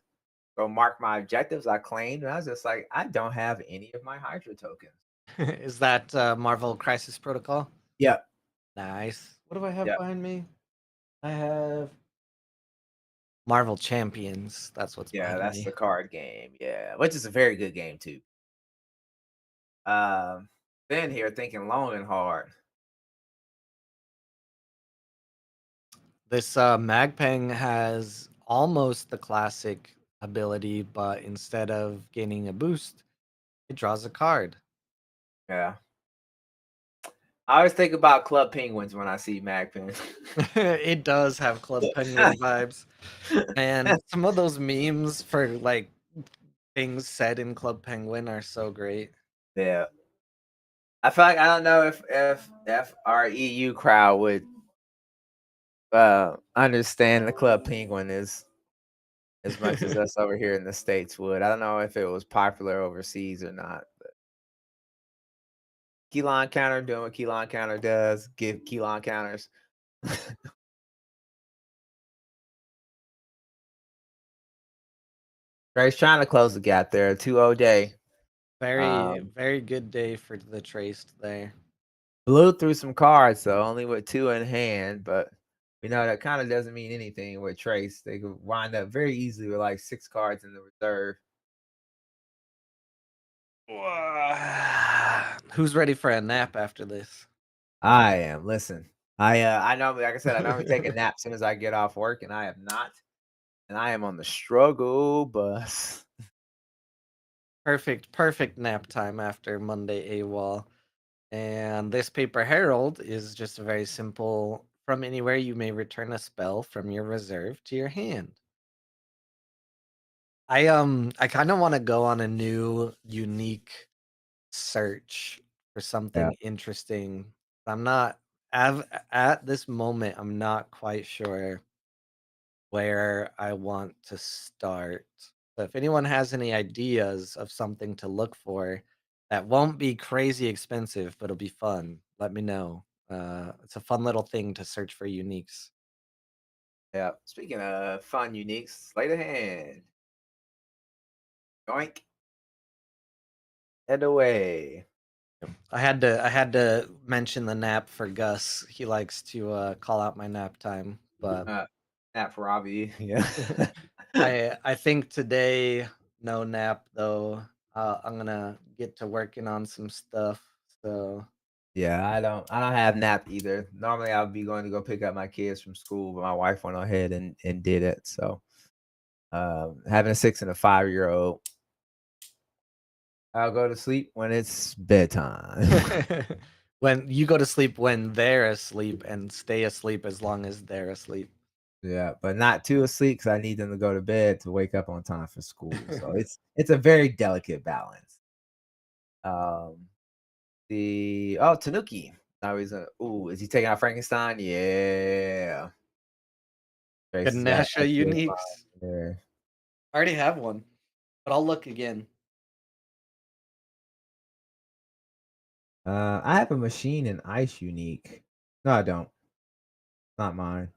go mark my objectives. I claimed, and I was just like, I don't have any of my Hydra tokens. Is that Marvel Crisis Protocol? Yep. Nice. What do I have Yep. behind me? I have Marvel Champions. That's what's Yeah, behind that's me. the card game. Yeah, which is a very good game too. Then here thinking long and hard. This Magpeng has almost the classic ability, but instead of gaining a boost, it draws a card. Yeah. I always think about Club Penguins when I see Magpin. It does have Club Penguin vibes. And some of those memes for like things said in Club Penguin are so great. Yeah. I feel like I don't know if our EU crowd would understand the Club Penguin as much as us over here in the States would. I don't know if it was popular overseas or not. But Keylon counter doing what Keylon counter does, give Keylon counters. Trey's trying to close the gap there. 2-0 day. Very good day for the Traced there. Blew through some cards though, only with two in hand, but we know that kind of doesn't mean anything with Trace. They could wind up very easily with like 6 cards in the reserve. Who's ready for a nap after this? I am. Listen, I normally, like I said, I normally take a nap as soon as I get off work, and I have not, and I am on the struggle bus. Perfect nap time after Monday AWOL. And this Paper Herald is just a very simple, from anywhere you may return a spell from your reserve to your hand. I kind of want to go on a new unique search for Yeah. something interesting. I'm not at this moment, I'm not quite sure where I want to start. So if anyone has any ideas of something to look for that won't be crazy expensive, but it'll be fun, let me know. It's a fun little thing to search for uniques. Yeah. Speaking of fun uniques, slay the hand. Yoink. And away. I had to mention the nap for Gus. He likes to call out my nap time, but Uh, Nap for Robbie. Yeah. I think today no nap though. I'm gonna get to working on some stuff. So Yeah, I don't have nap either. Normally I would be going to go pick up my kids from school, but my wife went ahead and did it. So having a 6 and a 5-year old, I'll go to sleep when it's bedtime. when you go to sleep when they're asleep and stay asleep as long as they're asleep. Yeah, but not too asleep because I need them to go to bed to wake up on time for school. So it's a very delicate balance. Um Tanuki. Now he's is he taking out Frankenstein? Yeah. Trace got Ganesha X-ray uniques. file there. I already have one, but I'll look again. I have a machine and ice unique. No, I don't. Not mine.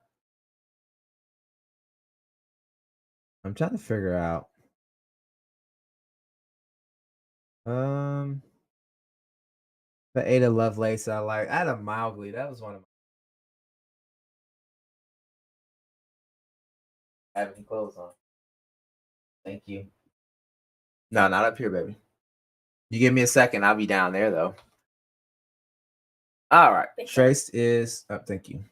I'm trying to figure out. Um, the Ada Lovelace I like. I had a Mowgli. That was one of my. Have any clothes on? Thank you. No, not up here, baby. You give me a second. I'll be down there though. All right. Trace is up. Thank you.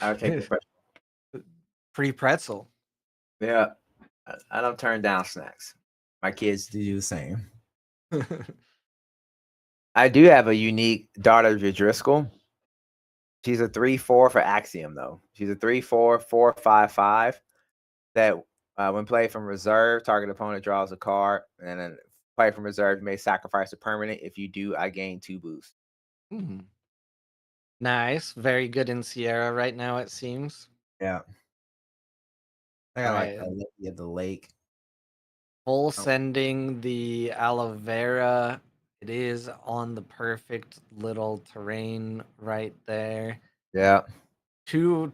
I'll take the pressure. Free pretzel. Yeah. I don't turn down snacks. My kids do the same. I do have a unique daughter Driscoll. She's a 3/4 for Axiom though. She's a 3/4, 4/5/5. That when played from reserve, target opponent draws a card, and then play from reserve, you may sacrifice a permanent. If you do, I gain 2 boosts. Nice. Very good in Sierra right now, it seems. Yeah. I All got like right. Olivia the Lake. Full Oh, sending the aloe vera. It is on the perfect little terrain right there. yeah. Two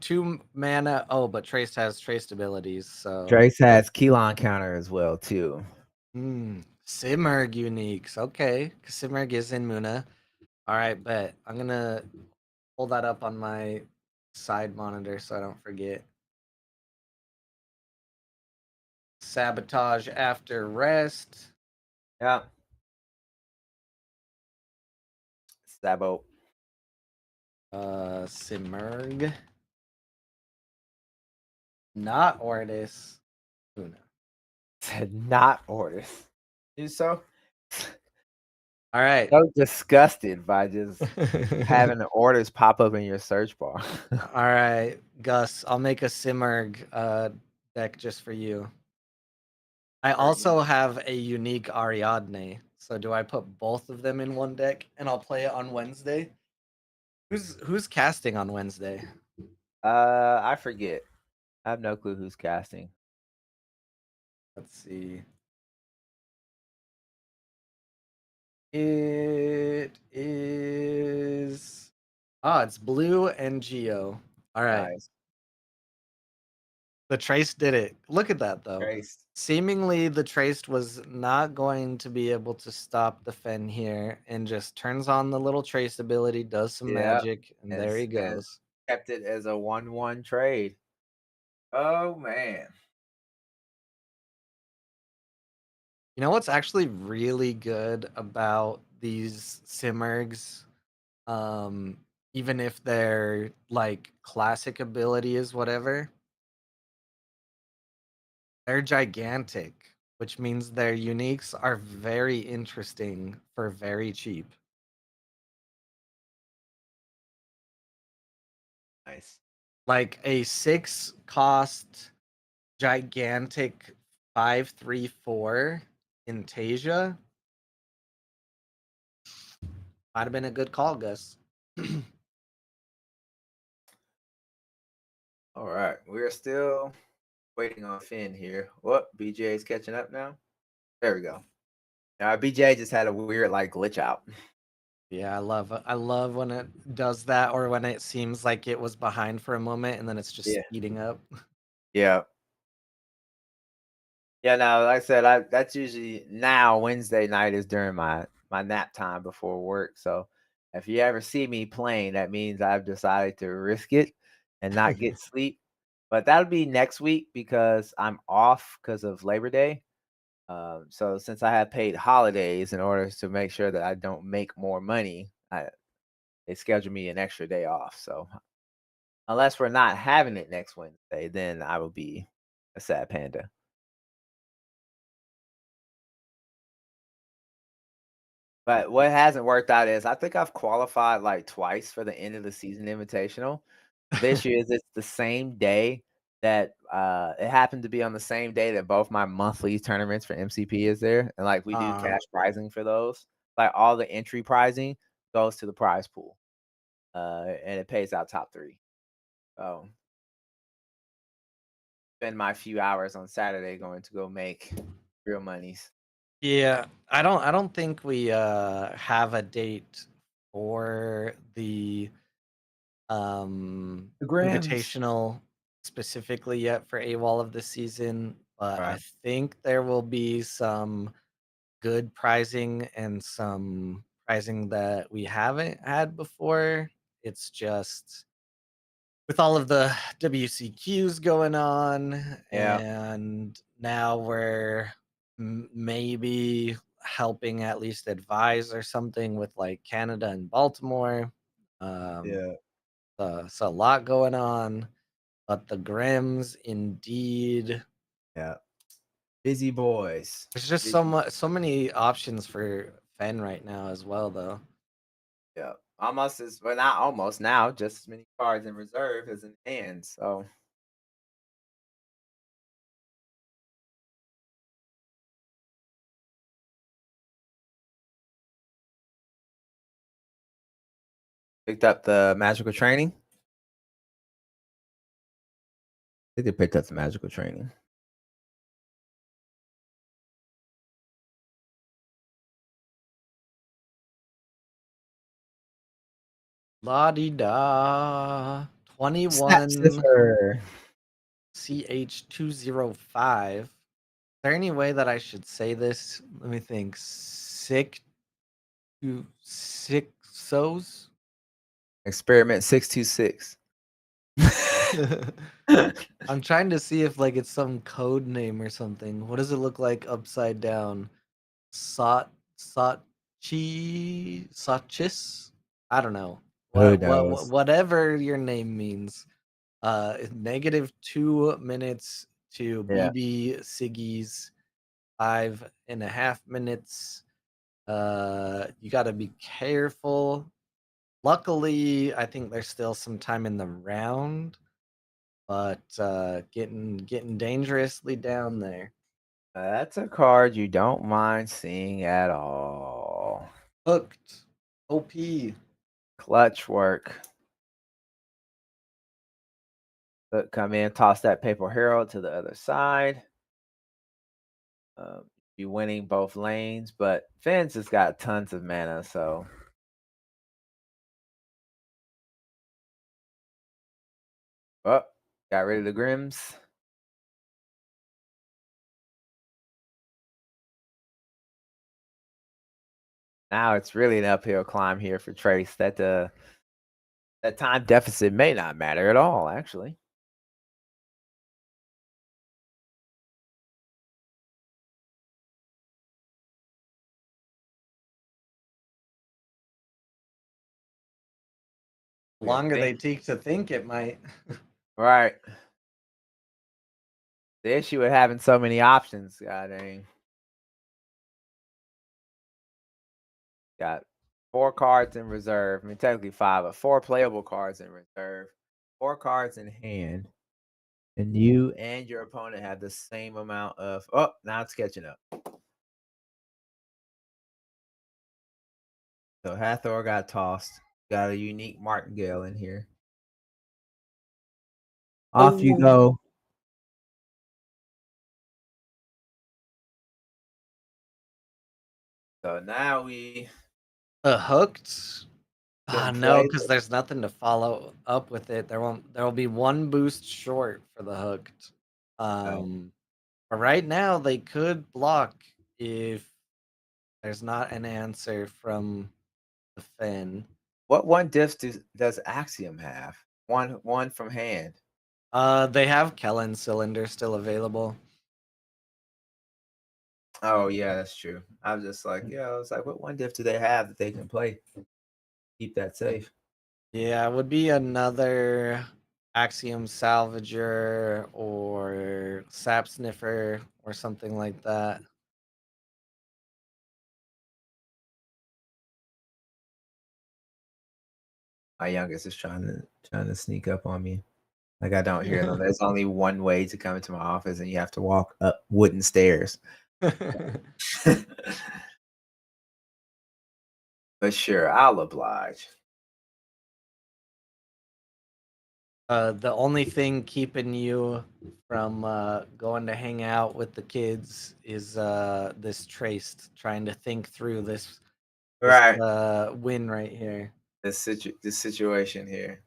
mana. Oh, but Trace has traced abilities, so Trace has Keylon counter as well too. Simurg uniques. Okay. Simurg is in Muna. Alright, bet. I'm gonna pull that up on my side monitor so I don't forget. Sabotage after rest. Yeah. Sabo. Simurg. Not Ortis. Una. Said not orders. You so Alright. so disgusted by just having the orders pop up in your search bar. Alright, Gus, I'll make a Simurg deck just for you. I also have a unique Ariadne. So do I put both of them in one deck and I'll play it on Wednesday? Who's casting on Wednesday? I forget. I have no clue who's casting. Let's see. It is it's Blue and Geo. All right. Nice. The Trace did it. Look at that though. Trace. Seemingly the Traced was not going to be able to stop the Fen here and just turns on the little Trace ability, does some Yeah. magic, and there he And goes. kept it as a 1/1 trade. Oh man. You know what's actually really good about these Simurgs? Even if their like classic ability is whatever, they're gigantic, which means their uniques are very interesting for very cheap. Nice. Like a 6 cost gigantic 5/3/4 in Tasia might have been a good call, Gus. All right, we're still waiting on Finn here. What? BJ's catching up now. There we go. BJ just had a weird like glitch out. Yeah, I love when it does that, or when it seems like it was behind for a moment and then it's just Yeah. speeding up. Yeah. Yeah, no, like I said, that's usually now Wednesday night is during my nap time before work. So if you ever see me playing, that means I've decided to risk it and not get sleep. But that'll be next week because I'm off because of Labor Day. So since I have paid holidays in order to make sure that I don't make more money, they schedule me an extra day off. So unless we're not having it next Wednesday, then I will be a sad panda. But what hasn't worked out is I think I've qualified like twice for the end of the season invitational. The issue is it's the same day that it happened to be on the same day that both my monthly tournaments for MCP is there. And like we do Uh, cash prizing for those. Like all the entry prizing goes to the prize pool. And it pays out top three. So spend my few hours on Saturday going to go make real monies. yeah, I don't think we have a date for the The Grams. invitational specifically yet for AWOL of the season, but I Right. think there will be some good pricing and some pricing that we haven't had before. It's just with all of the WCQs going on, Yeah. and now we're maybe helping at least advise or something with like Canada and Baltimore. Um, Yeah. so a lot going on, but the Grims indeed. Yeah. Busy boys. There's just so Busy. much, so many options for Fen right now as well, though. Yeah, almost as well, not almost now, just as many cards in reserve as in hand. So picked up the magical training. I think they picked up the magical training. La di da. Snap 21 Sniffer. CH205. Is there any way that I should say this? Let me think. Sick so's? Experiment 626. I'm trying to see if like it's some code name or something. What does it look like upside down? Sachis? I don't know. Who What knows? whatever your name means. Negative 2 minutes to Yeah, BB Siggy's 5.5 minutes. You got to be careful. Luckily, I think there's still some time in the round, but getting dangerously down there. that's a card you don't mind seeing at all. Hooked. OP. Clutch work. Look, come in, toss that paper hero to the other side. Be winning both lanes, but Finn's has got tons of mana, so oh, got rid of the Grims. Now it's really an uphill climb here for Trace. That time deficit may not matter at all, actually. We're Longer they think take to think, it might. right. The issue with having so many options, god dang. Got 4 cards in reserve. I mean technically 5, but 4 playable cards in reserve. 4 cards in hand. And you and your opponent have the same amount of oh, now it's catching up. So Hathor got tossed. Got a unique martingale in here. Off you Oh, go. So now we Hooked. can No, play because there's nothing to follow up with it. There will be one boost short for the hooked. But right now they could block if there's not an answer from the Finn. What one diff does Axiom have? One from hand. They have Kellen cylinder still available. Oh yeah, that's true. I was just like, yeah, I was like, what one diff do they have that they can play? Keep that safe. Yeah, it would be another Axiom Salvager or Sap Sniffer or something like that. My youngest is trying to sneak up on me. Like I don't hear them. There's only one way to come into my office, and you have to walk up wooden stairs. But sure, I'll oblige. The only thing keeping you from going to hang out with the kids is this traced trying to think through this Right. win right here. This situation here.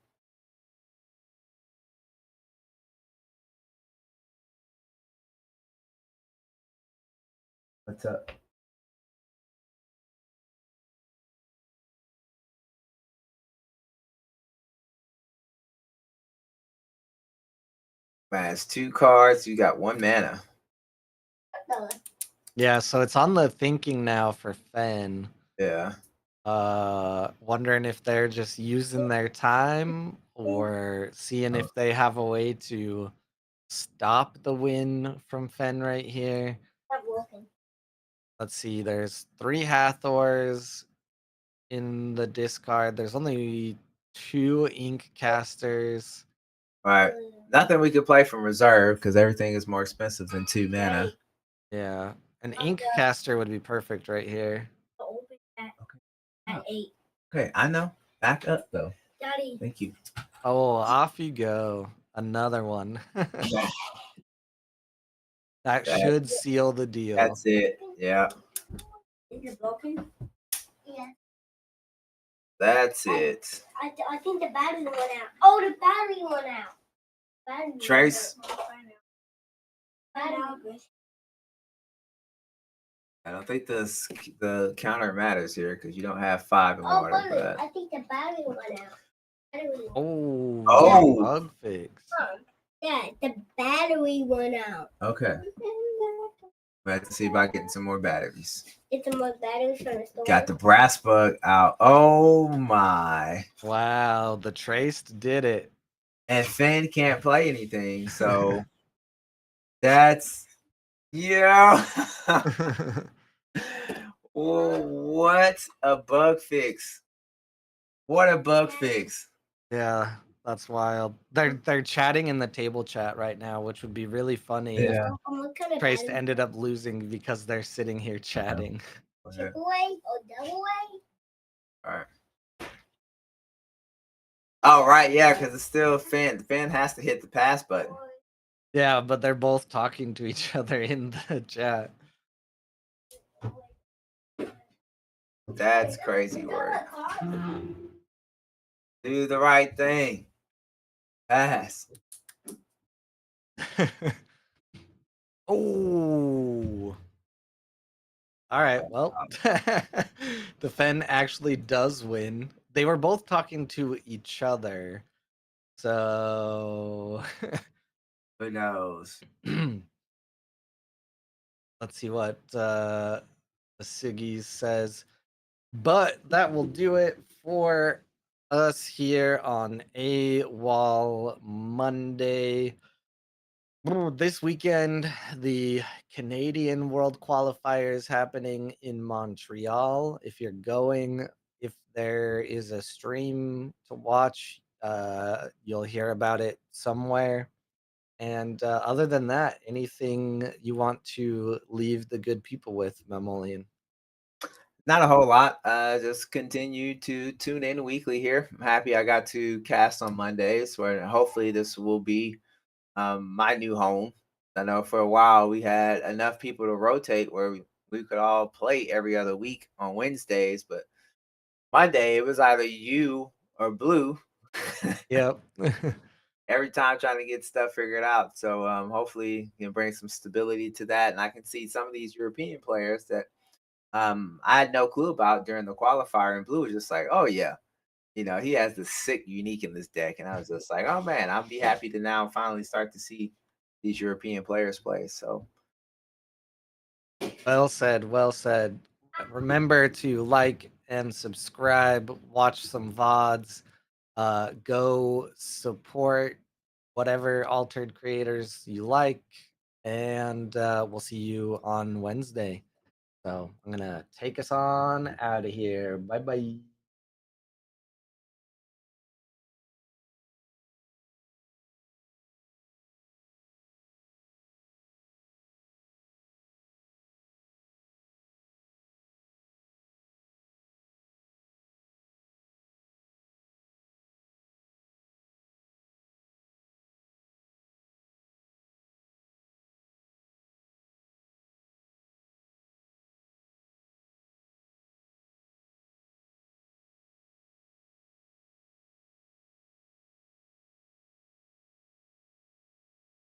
What's up? Man, it's 2 cards. You got 1 mana. Yeah, so it's on the thinking now for Fen. Yeah. Wondering if they're just using their time or seeing if they have a way to stop the win from Fen right here. Let's see, there's 3 Hathors in the discard. There's only 2 Ink Casters. Right. Nothing we could play from reserve because everything is more expensive than 2 mana. Yeah, an Ink Caster would be perfect right here. At 8. Okay, I know. Back up though. Daddy. Thank you. Oh, off you go. Another one. That should seal the deal. That's it. Yeah. Is it broken? Yeah. That's it. I think the battery went out. Oh, the battery went out. Battery Trace. battery. I don't think the counter matters here because you don't have 5 in Oh, water for that. I think the battery went out. Oh, bug fix. Yeah, the battery went out. Okay. We have to see about getting some more batteries. Get some more batteries from the store. Got the brass bug out. Oh my. Wow, the traced did it. And Finn can't play anything, so that's yeah. What a bug fix. What a bug fix. Yeah, that's wild. They're chatting in the table chat right now, which would be really funny Yeah. if Traced ended up losing because they're sitting here chatting. Triple A or double A? All right. Oh right, yeah, because it's still Finn. The Finn has to hit the pass button. Yeah, but they're both talking to each other in the chat. That's crazy work. Do the right thing. Pass. Oh. All right, well, the Fen actually does win. They were both talking to each other. So Who knows? let's see what the Siggy says. But that will do it for us here on AWOL Monday. This weekend, the Canadian World Qualifiers happening in Montreal. If you're going, if there is a stream to watch, you'll hear about it somewhere. And other than that, anything you want to leave the good people with, Memolian? Not a whole lot. Just continue to tune in weekly here. I'm happy I got to cast on Mondays, where hopefully this will be my new home. I know for a while we had enough people to rotate where we could all play every other week on Wednesdays, but Monday it was either you or Blue. Yep. Every time trying to get stuff figured out. So hopefully you can bring some stability to that. And I can see some of these European players that I had no clue about during the qualifier, and Blue was just like, oh yeah, he has the sick unique in this deck. And I was just like, oh man, I'll be happy to now finally start to see these European players play. So Well said. Well said. Remember to like and subscribe. Watch some VODs. Go support whatever altered creators you like, and we'll see you on Wednesday. So I'm gonna take us on out of here. Bye bye.